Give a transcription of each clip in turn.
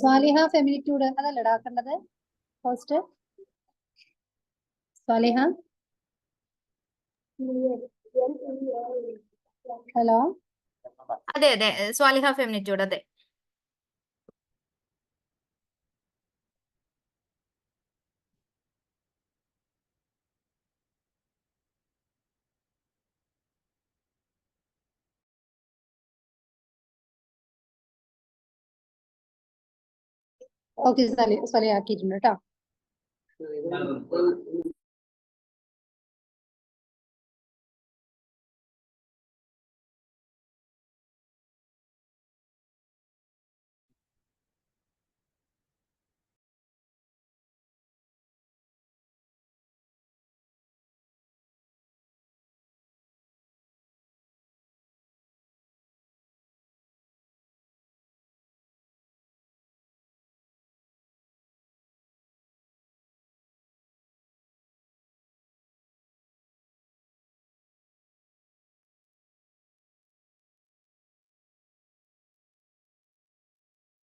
സ്വാലിഹ ഫെമിനിറ്റ്യൂഡ് അതല്ലടാ ആക്കേണ്ടത് first. Swaliha, hello. അതെ അതെ, സ്വാലിഹ ഫെമിനിറ്റ്യൂഡ്, അതെ. ഓക്കെ, സ്വാലിഹ ആക്കിയിട്ടുണ്ട് കേട്ടോ.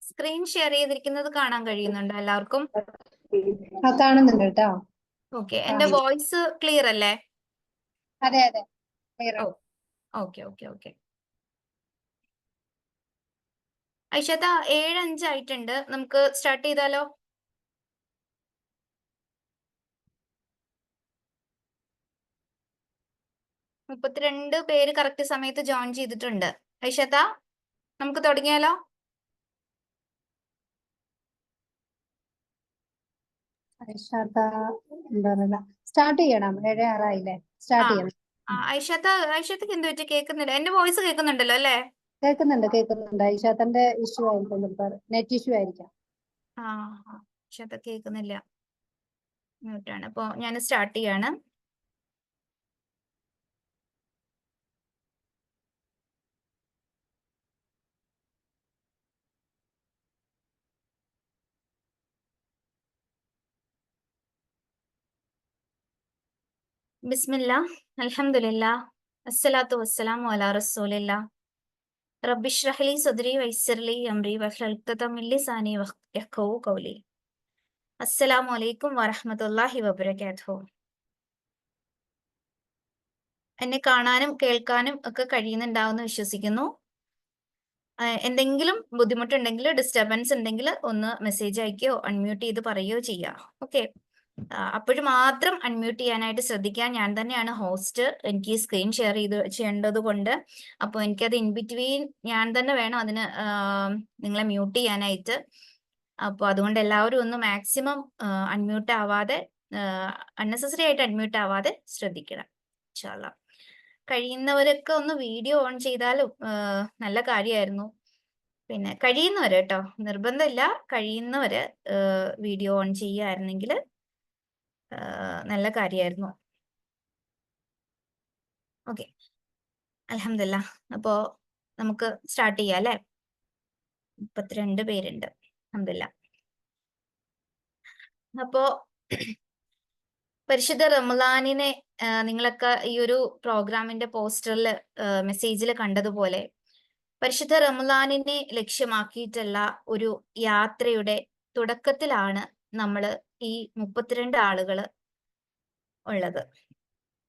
സ്ക്രീൻ ഷെയർ ചെയ്തിരിക്കുന്നത് കാണാൻ കഴിയുന്നുണ്ടോ എല്ലാവർക്കും? കാണുന്നുണ്ട് കേട്ടോ. ഓക്കെ, എന്റെ വോയിസ് ക്ലിയർ അല്ലേ? അതെ അതെ, ക്ലിയർ ആണ്. Okay okay okay. ഐഷത്ത, 7:05 ആയിട്ടുണ്ട്, നമുക്ക് സ്റ്റാർട്ട് ചെയ്താലോ? മുപ്പത്തിരണ്ട് പേര് കറക്റ്റ് സമയത്ത് ജോയിൻ ചെയ്തിട്ടുണ്ട്. ഐഷത്ത, നമുക്ക് തുടങ്ങിയാലോ? സ്റ്റാർട്ട് ചെയ്യണം. 7:06 ആയില്ലേ? സ്റ്റാർട്ട് ചെയ്യണം. ഐഷത്തക്ക് എന്ത് പറ്റി കേൾക്കുന്നില്ല? എന്റെ വോയിസ് കേൾക്കുന്നുണ്ടല്ലോ അല്ലേ? കേൾക്കുന്നുണ്ട്. ഐഷാത്തന്റെ ഇഷ്യൂ ആയിരിക്കും, നെറ്റ് ഇഷ്യൂ ആയിരിക്കാം. ഐഷത്ത കേൾക്കുന്നില്ല, മ്യൂട്ടാണ്. അപ്പൊ ഞാൻ സ്റ്റാർട്ട് ചെയ്യാണ്. ബിസ്മില്ലാ, അൽഹംദുലില്ലാ, അസ്സലാത്തു വസ്സലാമു അലാ റസൂലില്ലാ, റബ്ബി ഇശ്റഹ് ലി സദ്രി വയസ്സിർ ലി അംരി വഹ്ലുൽ ഉഖ്ദത മിൻ ലിസാനി യഫ്ഖഹു ഖൗലി. അസ്സലാമു അലൈക്കും വറഹ്മത്തുള്ളാഹി വബറകാതുഹു. എന്നെ കാണാനും കേൾക്കാനും ഒക്കെ കഴിയുന്നുണ്ടാവുമെന്ന് വിശ്വസിക്കുന്നു. എന്തെങ്കിലും ബുദ്ധിമുട്ടുണ്ടെങ്കിൽ, ഡിസ്റ്റർബൻസ് ഉണ്ടെങ്കിൽ ഒന്ന് മെസ്സേജ് അയക്കുകയോ അൺമ്യൂട്ട് ചെയ്ത് പറയുകയോ ചെയ്യാം. ഓക്കെ, അപ്പോഴും മാത്രം അൺമ്യൂട്ട് ചെയ്യാനായിട്ട് ശ്രദ്ധിക്കാൻ. ഞാൻ തന്നെയാണ് ഹോസ്റ്റ്, എനിക്ക് സ്ക്രീൻ ഷെയർ ചെയ്യേണ്ടത് കൊണ്ട് അപ്പോൾ എനിക്കത് ഇൻ ബിറ്റ്വീൻ ഞാൻ തന്നെ വേണം അതിന് നിങ്ങളെ മ്യൂട്ട് ചെയ്യാനായിട്ട്. അപ്പോൾ അതുകൊണ്ട് എല്ലാവരും ഒന്ന് മാക്സിമം അൺമ്യൂട്ട് ആവാതെ, അൺനെസസറി ആയിട്ട് അൺമ്യൂട്ട് ആവാതെ ശ്രദ്ധിക്കണം. ഇൻഷാ അല്ലാഹ് കഴിയുന്നവരൊക്കെ ഒന്ന് വീഡിയോ ഓൺ ചെയ്താലും നല്ല കാര്യമായിരുന്നു. പിന്നെ കഴിയുന്നവര് കേട്ടോ, നിർബന്ധമില്ല, കഴിയുന്നവര് വീഡിയോ ഓൺ ചെയ്യുകയായിരുന്നെങ്കിൽ നല്ല കാര്യമായിരുന്നു. ഓക്കെ, അൽഹംദുലില്ലാ. അപ്പോ നമുക്ക് സ്റ്റാർട്ട് ചെയ്യാം അല്ലേ? 32 പേരുണ്ട്, അൽഹംദുലില്ലാ. അപ്പോ പരിശുദ്ധ റമളാനിനെ നിങ്ങളൊക്കെ ഈ ഒരു പ്രോഗ്രാമിന്റെ പോസ്റ്ററിൽ മെസ്സേജിൽ കണ്ടതുപോലെ പരിശുദ്ധ റമളാനിനെ ലക്ഷ്യമാക്കിയിട്ടുള്ള ഒരു യാത്രയുടെ തുടക്കത്തിലാണ് നമ്മൾ ഈ 32 ആളുകൾ ഉള്ളത്.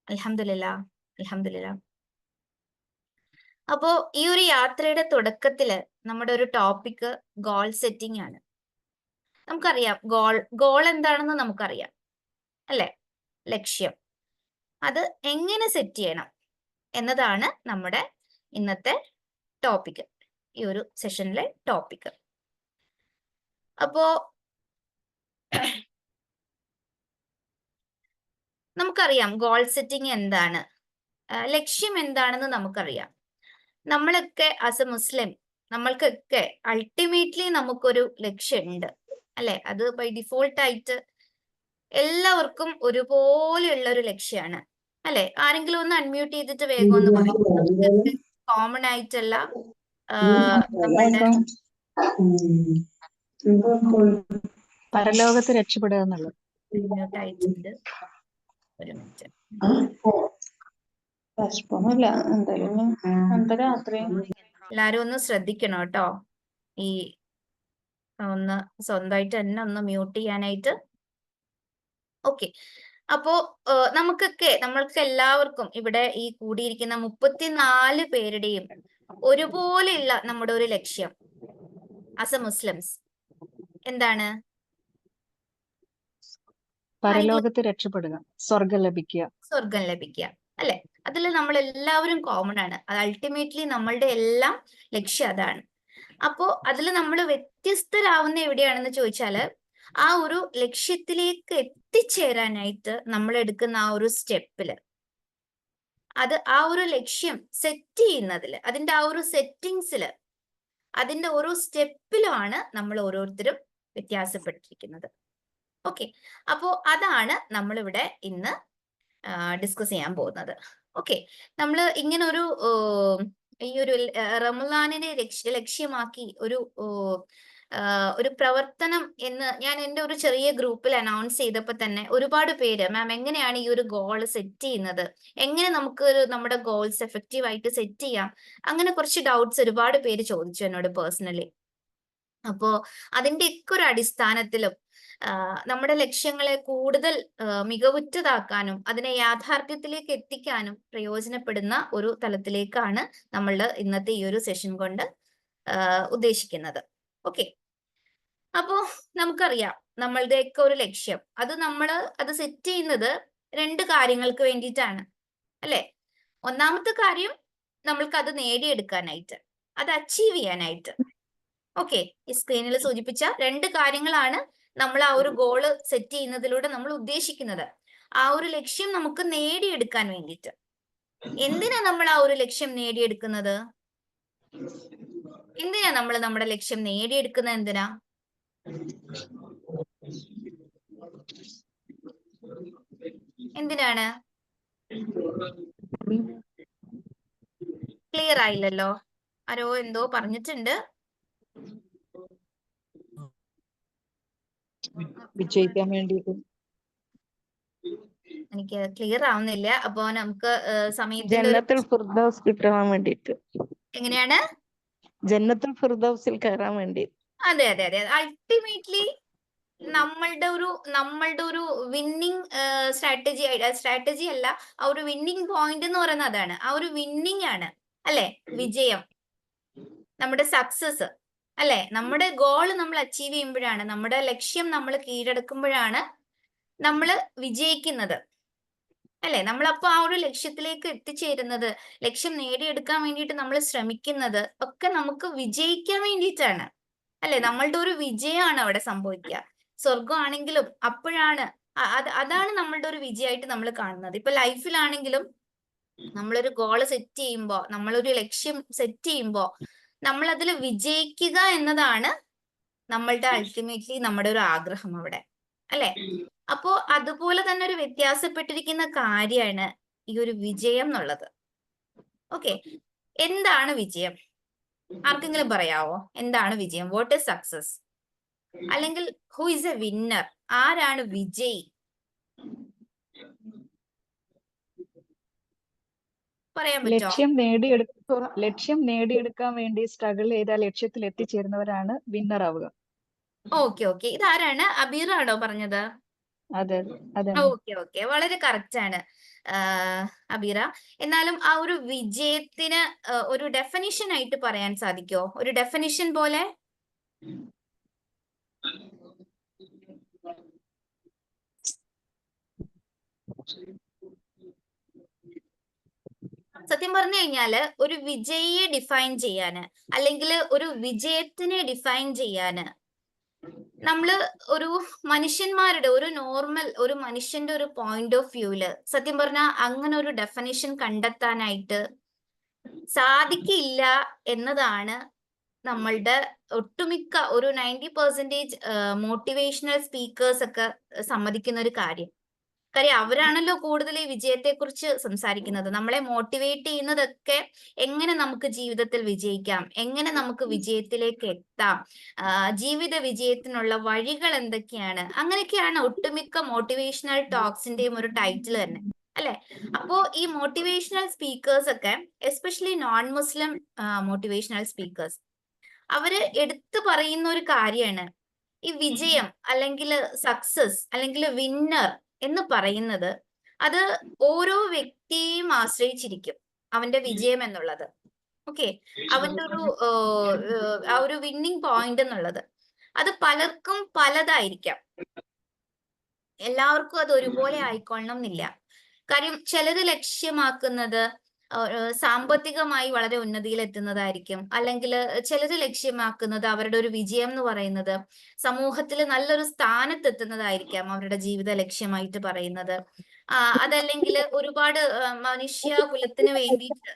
അൽഹംദുലില്ലാ, അൽഹംദുലില്ലാ. അപ്പോ ഈ ഒരു യാത്രയുടെ തുടക്കത്തില് നമ്മുടെ ഒരു ടോപ്പിക് ഗോൾ സെറ്റിംഗ് ആണ്. നമുക്കറിയാം ഗോൾ എന്താണെന്ന് നമുക്കറിയാം അല്ലെ? ലക്ഷ്യം. അത് എങ്ങനെ സെറ്റ് ചെയ്യണം എന്നതാണ് നമ്മുടെ ഇന്നത്തെ ടോപ്പിക്, ഈ ഒരു സെഷനിലെ ടോപ്പിക്. അപ്പോ നമുക്കറിയാം ഗോൾ സെറ്റിംഗ് എന്താണ്, ലക്ഷ്യം എന്താണെന്ന് നമുക്കറിയാം. നമ്മളൊക്കെ ആസ് എ മുസ്ലിം, നമ്മൾക്കൊക്കെ അൾട്ടിമേറ്റ്ലി നമുക്കൊരു ലക്ഷ്യമുണ്ട് അല്ലെ? അത് ബൈ ഡിഫോൾട്ട് ആയിട്ട് എല്ലാവർക്കും ഒരുപോലെയുള്ള ഒരു ലക്ഷ്യമാണ്. അല്ലെ? ആരെങ്കിലും ഒന്ന് അൺമ്യൂട്ട് ചെയ്തിട്ട് വേഗം ഒന്ന് പറയും. കോമൺ ആയിട്ടുള്ള നമ്മളുടെ പരലോകത്ത് രക്ഷപ്പെടുക എന്നുള്ളത്. മ്യൂട്ട് ആയിട്ടുണ്ട്. ഒരു മിനിറ്റ്. വിഷമൊന്നുമില്ല, എന്തായാലും എന്താ രാത്രി എല്ലാരും ഒന്ന് ശ്രദ്ധിക്കണം കേട്ടോ. ഈ ഒന്ന് സ്വന്തമായിട്ട് തന്നെ ഒന്ന് മ്യൂട്ട് ചെയ്യാനായിട്ട്. ഓക്കെ. അപ്പോ നമ്മൾക്ക് എല്ലാവർക്കും ഇവിടെ ഈ കൂടിയിരിക്കുന്ന 34 പേരുടെയും ഒരുപോലെയുള്ള നമ്മുടെ ഒരു ലക്ഷ്യം ആസ് എ മുസ്ലിംസ് എന്താണ്? പരലോകത്ത് രക്ഷപ്പെടുക, സ്വർഗം ലഭിക്കുക. സ്വർഗം ലഭിക്കുക അല്ലെ? അതിൽ നമ്മൾ എല്ലാവരും കോമൺ ആണ്. അത് അൾട്ടിമേറ്റ്ലി നമ്മളുടെ എല്ലാം ലക്ഷ്യം അതാണ്. അപ്പോ അതിൽ നമ്മൾ വ്യത്യസ്തരാവുന്ന എവിടെയാണെന്ന് ചോദിച്ചാല് ആ ഒരു ലക്ഷ്യത്തിലേക്ക് എത്തിച്ചേരാനായിട്ട് നമ്മൾ എടുക്കുന്ന ആ ഒരു സ്റ്റെപ്പില്, അത് ആ ഒരു ലക്ഷ്യം സെറ്റ് ചെയ്യുന്നതില്, അതിന്റെ ആ ഒരു സെറ്റിങ്സില്, അതിന്റെ ഓരോ സ്റ്റെപ്പിലുമാണ് നമ്മൾ ഓരോരുത്തരും വ്യത്യാസപ്പെട്ടിരിക്കുന്നത്. ഓക്കെ. അപ്പോ അതാണ് നമ്മളിവിടെ ഇന്ന് ഡിസ്കസ് ചെയ്യാൻ പോകുന്നത്. ഓക്കെ. നമ്മൾ ഇങ്ങനെ ഒരു ഈ ഒരു റമളാനിനെ ലക്ഷ്യമാക്കി ഒരു പ്രവർത്തനം എന്ന് ഞാൻ എൻ്റെ ഒരു ചെറിയ ഗ്രൂപ്പിൽ അനൗൺസ് ചെയ്തപ്പോൾ തന്നെ ഒരുപാട് പേര് മാം എങ്ങനെയാണ് ഈ ഒരു ഗോൾ സെറ്റ് ചെയ്യുന്നത്, എങ്ങനെ നമുക്ക് നമ്മുടെ ഗോൾസ് എഫക്റ്റീവ് ആയിട്ട് സെറ്റ് ചെയ്യാം, അങ്ങനെ കുറച്ച് ഡൗട്ട്സ് ഒരുപാട് പേര് ചോദിച്ചു എന്നോട് പേഴ്സണലി. അപ്പോ അതിന്റെ ഒക്കെ ഒരു അടിസ്ഥാനത്തിലും നമ്മുടെ ലക്ഷ്യങ്ങളെ കൂടുതൽ മികവുറ്റതാക്കാനും അതിനെ യാഥാർത്ഥ്യത്തിലേക്ക് എത്തിക്കാനും പ്രയോജനപ്പെടുന്ന ഒരു തലത്തിലേക്കാണ് നമ്മൾ ഇന്നത്തെ ഈ ഒരു സെഷൻ കൊണ്ട് ഉദ്ദേശിക്കുന്നത്. ഓക്കെ. അപ്പോ നമുക്കറിയാം നമ്മളുടെയൊക്കെ ഒരു ലക്ഷ്യം അത് സെറ്റ് ചെയ്യുന്നത് 2 കാര്യങ്ങൾക്ക് വേണ്ടിയിട്ടാണ് അല്ലെ? ഒന്നാമത്തെ കാര്യം നമ്മൾക്ക് അത് നേടിയെടുക്കാനായിട്ട്, അത് അച്ചീവ് ചെയ്യാനായിട്ട്. ഓക്കെ. ഈ സ്ക്രീനിൽ സൂചിപ്പിച്ച 2 കാര്യങ്ങളാണ് നമ്മൾ ആ ഒരു ഗോള് സെറ്റ് ചെയ്യുന്നതിലൂടെ നമ്മൾ ഉദ്ദേശിക്കുന്നത്. ആ ഒരു ലക്ഷ്യം നമുക്ക് നേടിയെടുക്കാൻ വേണ്ടിയിട്ട്. എന്തിനാ നമ്മൾ ആ ഒരു ലക്ഷ്യം നേടിയെടുക്കുന്നത്? എന്തിനാ നമ്മൾ നമ്മുടെ ലക്ഷ്യം നേടിയെടുക്കുന്നത്? എന്തിനാ? എന്തിനാണ്? ക്ലിയർ ആയില്ലല്ലോ. ആരോ എന്തോ പറഞ്ഞിട്ടുണ്ട്. വിജയിക്കാൻ വേണ്ടിയിട്ട്. എനിക്ക് ക്ലിയർ ആവുന്നില്ല. അപ്പോ നമുക്ക് സമയത്തിന്റെ ജന്നത്തുൽ ഫിർദൗസ് കിട്ടാൻ വേണ്ടിയിട്ട്. എങ്ങനെയാണ്? ജന്നത്തുൽ ഫിർദൗസിൽ കയറാൻ വേണ്ടി. അതെ അതെ അതെ. അൾട്ടിമേറ്റ്ലി നമ്മളുടെ ഒരു വിന്നിങ് സ്ട്രാറ്റജി അല്ല, ആ ഒരു വിന്നിങ് പോയിന്റ് എന്ന് പറയുന്നത് അതാണ്. ആ ഒരു വിന്നിങ് ആണ് അല്ലെ? വിജയം, നമ്മുടെ സക്സസ് അല്ലെ? നമ്മുടെ ഗോൾ നമ്മൾ അച്ചീവ് ചെയ്യുമ്പോഴാണ്, നമ്മുടെ ലക്ഷ്യം നമ്മൾ കീഴടക്കുമ്പോഴാണ് നമ്മൾ വിജയിക്കുന്നത് അല്ലെ? നമ്മളപ്പോ ആ ഒരു ലക്ഷ്യത്തിലേക്ക് എത്തിച്ചേരുന്നത്, ലക്ഷ്യം നേടിയെടുക്കാൻ വേണ്ടിയിട്ട് നമ്മൾ ശ്രമിക്കുന്നത് ഒക്കെ നമുക്ക് വിജയിക്കാൻ വേണ്ടിയിട്ടാണ് അല്ലെ? നമ്മളുടെ ഒരു വിജയമാണ് അവിടെ സംഭവിക്കുക. സ്വർഗമാണെങ്കിലും അപ്പോഴാണ് അതാണ് നമ്മളുടെ ഒരു വിജയമായിട്ട് നമ്മൾ കാണുന്നത്. ഇപ്പൊ ലൈഫിലാണെങ്കിലും നമ്മളൊരു ഗോള് സെറ്റ് ചെയ്യുമ്പോ, നമ്മളൊരു ലക്ഷ്യം സെറ്റ് ചെയ്യുമ്പോ നമ്മൾ അതിൽ വിജയിക്കുക എന്നതാണ് നമ്മളുടെ അൾട്ടിമേറ്റ്ലി നമ്മുടെ ഒരു ആഗ്രഹം അവിടെ അല്ലെ? അപ്പോ അതുപോലെ തന്നെ ഒരു വ്യത്യാസപ്പെട്ടിരിക്കുന്ന കാര്യമാണ് ഈ ഒരു വിജയം എന്നുള്ളത്. ഓക്കെ. എന്താണ് വിജയം? ആർക്കെങ്കിലും പറയാവോ എന്താണ് വിജയം? What is success? അല്ലെങ്കിൽ ഹു ഈസ് എ വിന്നർ? ആരാണ് വിജയി? പറയാൻ പറ്റുമോ? ലക്ഷ്യം നേടിയെടുക്കാൻ വേണ്ടി സ്ട്രഗിൾ ചെയ്ത ലക്ഷ്യത്തിൽ എത്തിച്ചേരുന്നവരാണ് വിന്നർ ആവുക. Okay okay. ഇതാരാണ്? അബീറാണോ പറഞ്ഞത്? അതെ അതെ. ഓക്കെ. വളരെ കറക്റ്റ് ആണ് അബീറ. എന്നാലും ആ ഒരു വിജയത്തിന് ഒരു ഡെഫിനിഷൻ ആയിട്ട് പറയാൻ സാധിക്കോ? ഒരു ഡെഫിനിഷൻ പോലെ? സത്യം പറഞ്ഞു കഴിഞ്ഞാല് ഒരു വിജയിയെ ഡിഫൈൻ ചെയ്യാന്, അല്ലെങ്കിൽ ഒരു വിജയത്തിനെ ഡിഫൈൻ ചെയ്യാന് നമ്മള് ഒരു മനുഷ്യന്മാരുടെ ഒരു മനുഷ്യന്റെ ഒരു പോയിന്റ് ഓഫ് വ്യൂല് സത്യം പറഞ്ഞാൽ അങ്ങനെ ഒരു ഡെഫിനിഷൻ കണ്ടെത്താനായിട്ട് സാധിക്കില്ല എന്നതാണ് നമ്മളുടെ ഒട്ടുമിക്ക ഒരു 90% മോട്ടിവേഷണൽ സ്പീക്കേഴ്സ് ഒക്കെ സമ്മതിക്കുന്ന ഒരു കാര്യം. കാര്യം അവരാണല്ലോ കൂടുതൽ ഈ വിജയത്തെക്കുറിച്ച് സംസാരിക്കുന്നത്. നമ്മളെ മോട്ടിവേറ്റ് ചെയ്യുന്നതൊക്കെ എങ്ങനെ നമുക്ക് ജീവിതത്തിൽ വിജയിക്കാം, എങ്ങനെ നമുക്ക് വിജയത്തിലേക്ക് എത്താം, ജീവിത വിജയത്തിനുള്ള വഴികൾ എന്തൊക്കെയാണ്, അങ്ങനെയൊക്കെയാണ് ഒട്ടുമിക്ക മോട്ടിവേഷണൽ ടോക്സിന്റെയും ഒരു ടൈറ്റിൽ തന്നെ, അല്ലെ? അപ്പോ ഈ മോട്ടിവേഷണൽ സ്പീക്കേഴ്സ് ഒക്കെ, എസ്പെഷ്യലി നോൺ മുസ്ലിം മോട്ടിവേഷണൽ സ്പീക്കേഴ്സ്, അവര് എടുത്തു പറയുന്ന ഒരു കാര്യമാണ് ഈ വിജയം അല്ലെങ്കിൽ സക്സസ് അല്ലെങ്കിൽ വിന്നർ എന്ന് പറയുന്നത് അത് ഓരോ വ്യക്തിയെയും ആശ്രയിച്ചിരിക്കും അവന്റെ വിജയം എന്നുള്ളത്. ഓക്കെ, അവന്റെ ഒരു ആ ഒരു വിന്നിങ് പോയിന്റ് എന്നുള്ളത് അത് പലർക്കും പലതായിരിക്കാം. എല്ലാവർക്കും അത് ഒരുപോലെ ആയിക്കൊള്ളണം എന്നില്ല. കാര്യം ചിലര് ലക്ഷ്യമാക്കുന്നത് സാമ്പത്തികമായി വളരെ ഉന്നതിയിൽ എത്തുന്നതായിരിക്കും, അല്ലെങ്കിൽ ചിലര് ലക്ഷ്യമാക്കുന്നത് അവരുടെ ഒരു വിജയം എന്ന് പറയുന്നത് സമൂഹത്തിൽ നല്ലൊരു സ്ഥാനത്തെത്തുന്നതായിരിക്കാം അവരുടെ ജീവിത ലക്ഷ്യമായിട്ട് പറയുന്നത്. അതല്ലെങ്കിൽ ഒരുപാട് മനുഷ്യ കുലത്തിന് വേണ്ടിയിട്ട്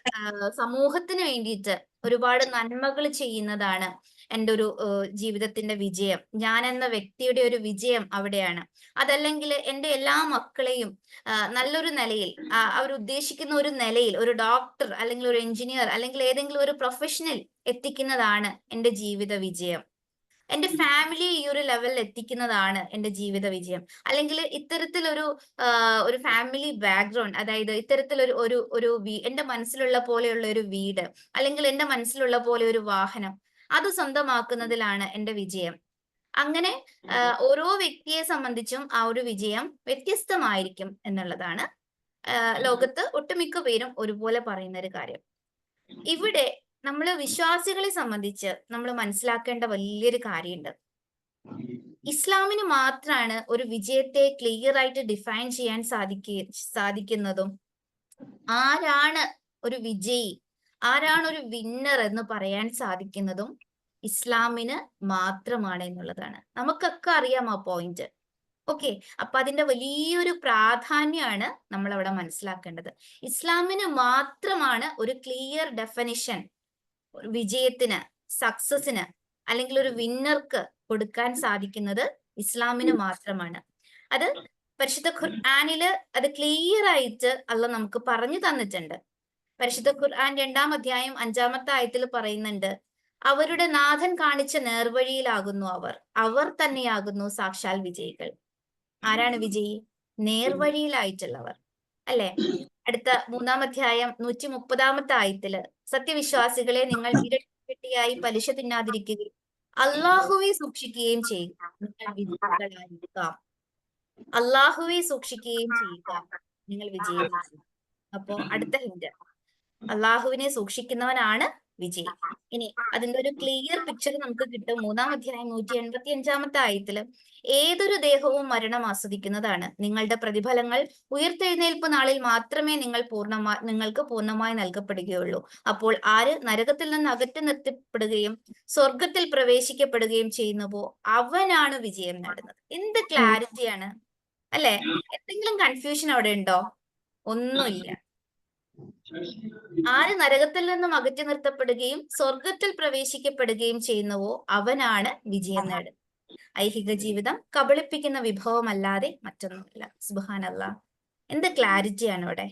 സമൂഹത്തിന് വേണ്ടിയിട്ട് ഒരുപാട് നന്മകൾ ചെയ്യുന്നതാണ് എൻ്റെ ഒരു ജീവിതത്തിന്റെ വിജയം, ഞാൻ എന്ന വ്യക്തിയുടെ ഒരു വിജയം അവിടെയാണ്. അതല്ലെങ്കിൽ എൻ്റെ എല്ലാ മക്കളെയും നല്ലൊരു നിലയിൽ അവർ ഉദ്ദേശിക്കുന്ന ഒരു നിലയിൽ ഒരു ഡോക്ടർ അല്ലെങ്കിൽ ഒരു എഞ്ചിനീയർ അല്ലെങ്കിൽ ഏതെങ്കിലും ഒരു പ്രൊഫഷണൽ എത്തിക്കുന്നതാണ് എൻ്റെ ജീവിത വിജയം. എൻ്റെ ഫാമിലി ഈ ഒരു ലെവലിൽ എത്തിക്കുന്നതാണ് എൻ്റെ ജീവിത വിജയം. അല്ലെങ്കിൽ ഇത്തരത്തിലൊരു ഒരു ഫാമിലി ബാക്ക്ഗ്രൗണ്ട്, അതായത് ഇത്തരത്തിലൊരു ഒരു ഒരു എൻ്റെ മനസ്സിലുള്ള പോലെയുള്ള ഒരു വീട് അല്ലെങ്കിൽ എൻ്റെ മനസ്സിലുള്ള പോലെ ഒരു വാഹനം അത് സ്വന്തമാക്കുന്നതിലാണ് എൻ്റെ വിജയം. അങ്ങനെ ഓരോ വ്യക്തിയെ സംബന്ധിച്ചും ആ ഒരു വിജയം വ്യത്യസ്തമായിരിക്കും എന്നുള്ളതാണ് ലോകത്ത് ഒട്ടുമിക്ക പേരും ഒരുപോലെ പറയുന്ന ഒരു കാര്യം. ഇവിടെ നമ്മൾ വിശ്വാസികളെ സംബന്ധിച്ച് നമ്മൾ മനസ്സിലാക്കേണ്ട വലിയൊരു കാര്യമുണ്ട്. ഇസ്ലാമിന് മാത്രമാണ് ഒരു വിജയത്തെ ക്ലിയർ ആയിട്ട് ഡിഫൈൻ ചെയ്യാൻ സാധിക്കുന്നതും ആരാണ് ഒരു വിജയി, ആരാണ് ഒരു വിന്നർ എന്ന് പറയാൻ സാധിക്കുന്നതും ഇസ്ലാമിന് മാത്രമാണ് എന്നുള്ളതാണ്. നമുക്കൊക്കെ അറിയാം ആ പോയിന്റ്. ഓക്കെ, അപ്പൊ അതിന്റെ വലിയൊരു പ്രാധാന്യമാണ് നമ്മൾ അവിടെ മനസ്സിലാക്കേണ്ടത്. ഇസ്ലാമിന് മാത്രമാണ് ഒരു ക്ലിയർ ഡെഫിനിഷൻ വിജയത്തിന്, സക്സസിന് അല്ലെങ്കിൽ ഒരു വിന്നർക്ക് കൊടുക്കാൻ സാധിക്കുന്നത് ഇസ്ലാമിന് മാത്രമാണ്. അത് പരിശുദ്ധ ഖുർആനില് അത് ക്ലിയർ ആയിട്ട് അള്ളാഹ് നമുക്ക് പറഞ്ഞു തന്നിട്ടുണ്ട്. പരിശുദ്ധ ഖുർആൻ 2-ാം അധ്യായം 5-ാമത്തെ ആയത്തിൽ പറയുന്നുണ്ട്, അവരുടെ നാഥൻ കാണിച്ച നേർവഴിയിലാകുന്നു അവർ തന്നെയാകുന്നു സാക്ഷാൽ വിജയികൾ. ആരാണ് വിജയി? നേർവഴിയിലായിട്ടുള്ളവർ, അല്ലെ? അടുത്ത 3-ാം അധ്യായം 130-ാമത്തെ ആയത്തില്, സത്യവിശ്വാസികളെ നിങ്ങൾ ഇരട്ടിയായി പലിശ തിന്നാതിരിക്കുകയും അള്ളാഹുവെ സൂക്ഷിക്കുകയും ചെയ്യുക, നിങ്ങൾ വിജയികളായിരിക്കാം. അള്ളാഹുവെ സൂക്ഷിക്കുകയും ചെയ്യുക, നിങ്ങൾ വിജയികളായിരിക്കും. അപ്പോ അടുത്ത ഹിന്റ്, അള്ളാഹുവിനെ സൂക്ഷിക്കുന്നവനാണ് വിജയി. ഇനി അതിന്റെ ഒരു ക്ലിയർ പിക്ചർ നമുക്ക് കിട്ടും 3-ാം അധ്യായം 185-ാമത്തെ ആയത്തില്, ഏതൊരു ദേഹവും മരണം ആസ്വദിക്കുന്നതാണ്, നിങ്ങളുടെ പ്രതിഫലങ്ങൾ ഉയർത്തെഴുന്നേൽപ്പ് നാളിൽ മാത്രമേ നിങ്ങൾക്ക് പൂർണ്ണമായി നൽകപ്പെടുകയുള്ളൂ. അപ്പോൾ ആര് നരകത്തിൽ നിന്ന് അകറ്റി നിർത്തപ്പെടുകയും സ്വർഗത്തിൽ പ്രവേശിക്കപ്പെടുകയും ചെയ്യുന്നുവോ അവനാണ് വിജയം നേടുന്നത്. എന്ത് ക്ലാരിറ്റിയാണ്, അല്ലെ? എന്തെങ്കിലും കൺഫ്യൂഷൻ അവിടെ ഉണ്ടോ? ഒന്നുമില്ല. ആര് നരകത്തിൽ നിന്നും അകറ്റി നിർത്തപ്പെടുകയും സ്വർഗത്തിൽ പ്രവേശിക്കപ്പെടുകയും ചെയ്യുന്നുവോ അവനാണ് വിജയം നേടുന്നത്. ഐഹിക ജീവിതം കബളിപ്പിക്കുന്ന വിഭവമല്ലാതെ മറ്റൊന്നുമില്ല. സുബ്ഹാനല്ലാഹ്, എന്ത് ക്ലാരിറ്റിയാണ് അവിടെ,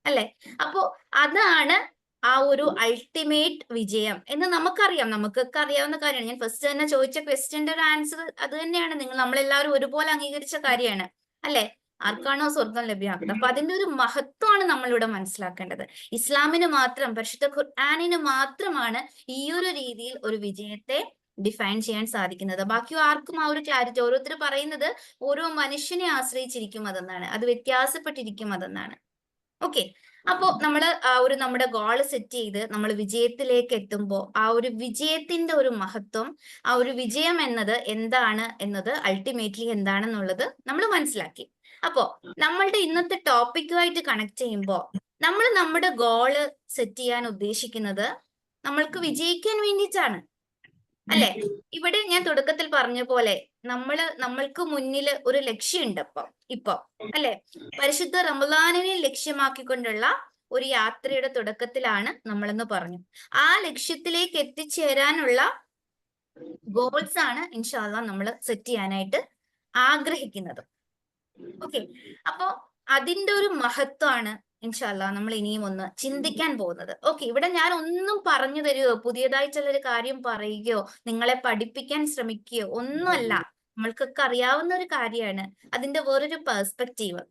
അല്ലെ? അപ്പോ അതാണ് ആ ഒരു അൾട്ടിമേറ്റ് വിജയം എന്ന് നമുക്കറിയാം, നമുക്കൊക്കെ അറിയാവുന്ന കാര്യമാണ്. ഞാൻ ഫസ്റ്റ് തന്നെ ചോദിച്ച ക്വസ്റ്റ്യന്റെ ഒരു ആൻസർ അത് തന്നെയാണ്. നമ്മളെല്ലാവരും ഒരുപോലെ അംഗീകരിച്ച കാര്യമാണ്, അല്ലെ? ആർക്കാണോ സ്വർഗം ലഭ്യമാക്കുന്നത്. അപ്പൊ അതിന്റെ ഒരു മഹത്വമാണ് നമ്മളിവിടെ മനസ്സിലാക്കേണ്ടത്. ഇസ്ലാമിന് മാത്രം, പരിശുദ്ധ ഖുർആനിന് മാത്രമാണ് ഈ ഒരു രീതിയിൽ ഒരു വിജയത്തെ ഡിഫൈൻ ചെയ്യാൻ സാധിക്കുന്നത്. ബാക്കി ആർക്കും ആ ഒരു ക്ലാരിറ്റി, ഓരോരുത്തർ പറയുന്നത് ഓരോ മനുഷ്യനെ ആശ്രയിച്ചിരിക്കും അതെന്നാണ്, അത് വ്യത്യാസപ്പെട്ടിരിക്കും അതെന്നാണ്. ഓക്കെ, അപ്പോ നമ്മള് ആ ഒരു നമ്മുടെ ഗോള് സെറ്റ് ചെയ്ത് നമ്മൾ വിജയത്തിലേക്ക് എത്തുമ്പോൾ ആ ഒരു വിജയത്തിന്റെ ഒരു മഹത്വം, ആ ഒരു വിജയം എന്നത് എന്താണ് എന്നത്, അൾട്ടിമേറ്റ്ലി എന്താണെന്നുള്ളത് നമ്മൾ മനസ്സിലാക്കി. അപ്പോ നമ്മളുടെ ഇന്നത്തെ ടോപ്പിക്കുമായിട്ട് കണക്ട് ചെയ്യുമ്പോൾ നമ്മൾ നമ്മുടെ ഗോള് സെറ്റ് ചെയ്യാൻ ഉദ്ദേശിക്കുന്നത് നമ്മൾക്ക് വേണ്ടിയിട്ടാണ്, അല്ലെ? ഇവിടെ ഞാൻ തുടക്കത്തിൽ പറഞ്ഞ പോലെ നമ്മൾക്ക് മുന്നിൽ ഒരു ലക്ഷ്യമുണ്ട് ഇപ്പൊ, അല്ലെ? പരിശുദ്ധ റമളാനിനെ ലക്ഷ്യമാക്കിക്കൊണ്ടുള്ള ഒരു യാത്രയുടെ തുടക്കത്തിലാണ് നമ്മളെന്ന് പറഞ്ഞു. ആ ലക്ഷ്യത്തിലേക്ക് എത്തിച്ചേരാനുള്ള ഗോൾസ് ആണ് ഇൻഷാ അല്ലാഹ് നമ്മൾ സെറ്റ് ചെയ്യാനായിട്ട് ആഗ്രഹിക്കുന്നത്. ഓക്കെ, അപ്പോ അതിന്റെ ഒരു മഹത്വമാണ് ഇൻഷാല്ലാ നമ്മൾ ഇനിയും ഒന്ന് ചിന്തിക്കാൻ പോകുന്നത്. ഓക്കെ, ഇവിടെ ഞാൻ ഒന്നും പറഞ്ഞു തരുകയോ പുതിയതായിട്ടുള്ളൊരു കാര്യം പറയുകയോ നിങ്ങളെ പഠിപ്പിക്കാൻ ശ്രമിക്കുകയോ ഒന്നുമല്ല. നമ്മൾക്കൊക്കെ അറിയാവുന്ന ഒരു കാര്യമാണ്. അതിന്റെ വേറൊരു പെർസ്പെക്റ്റീവ്,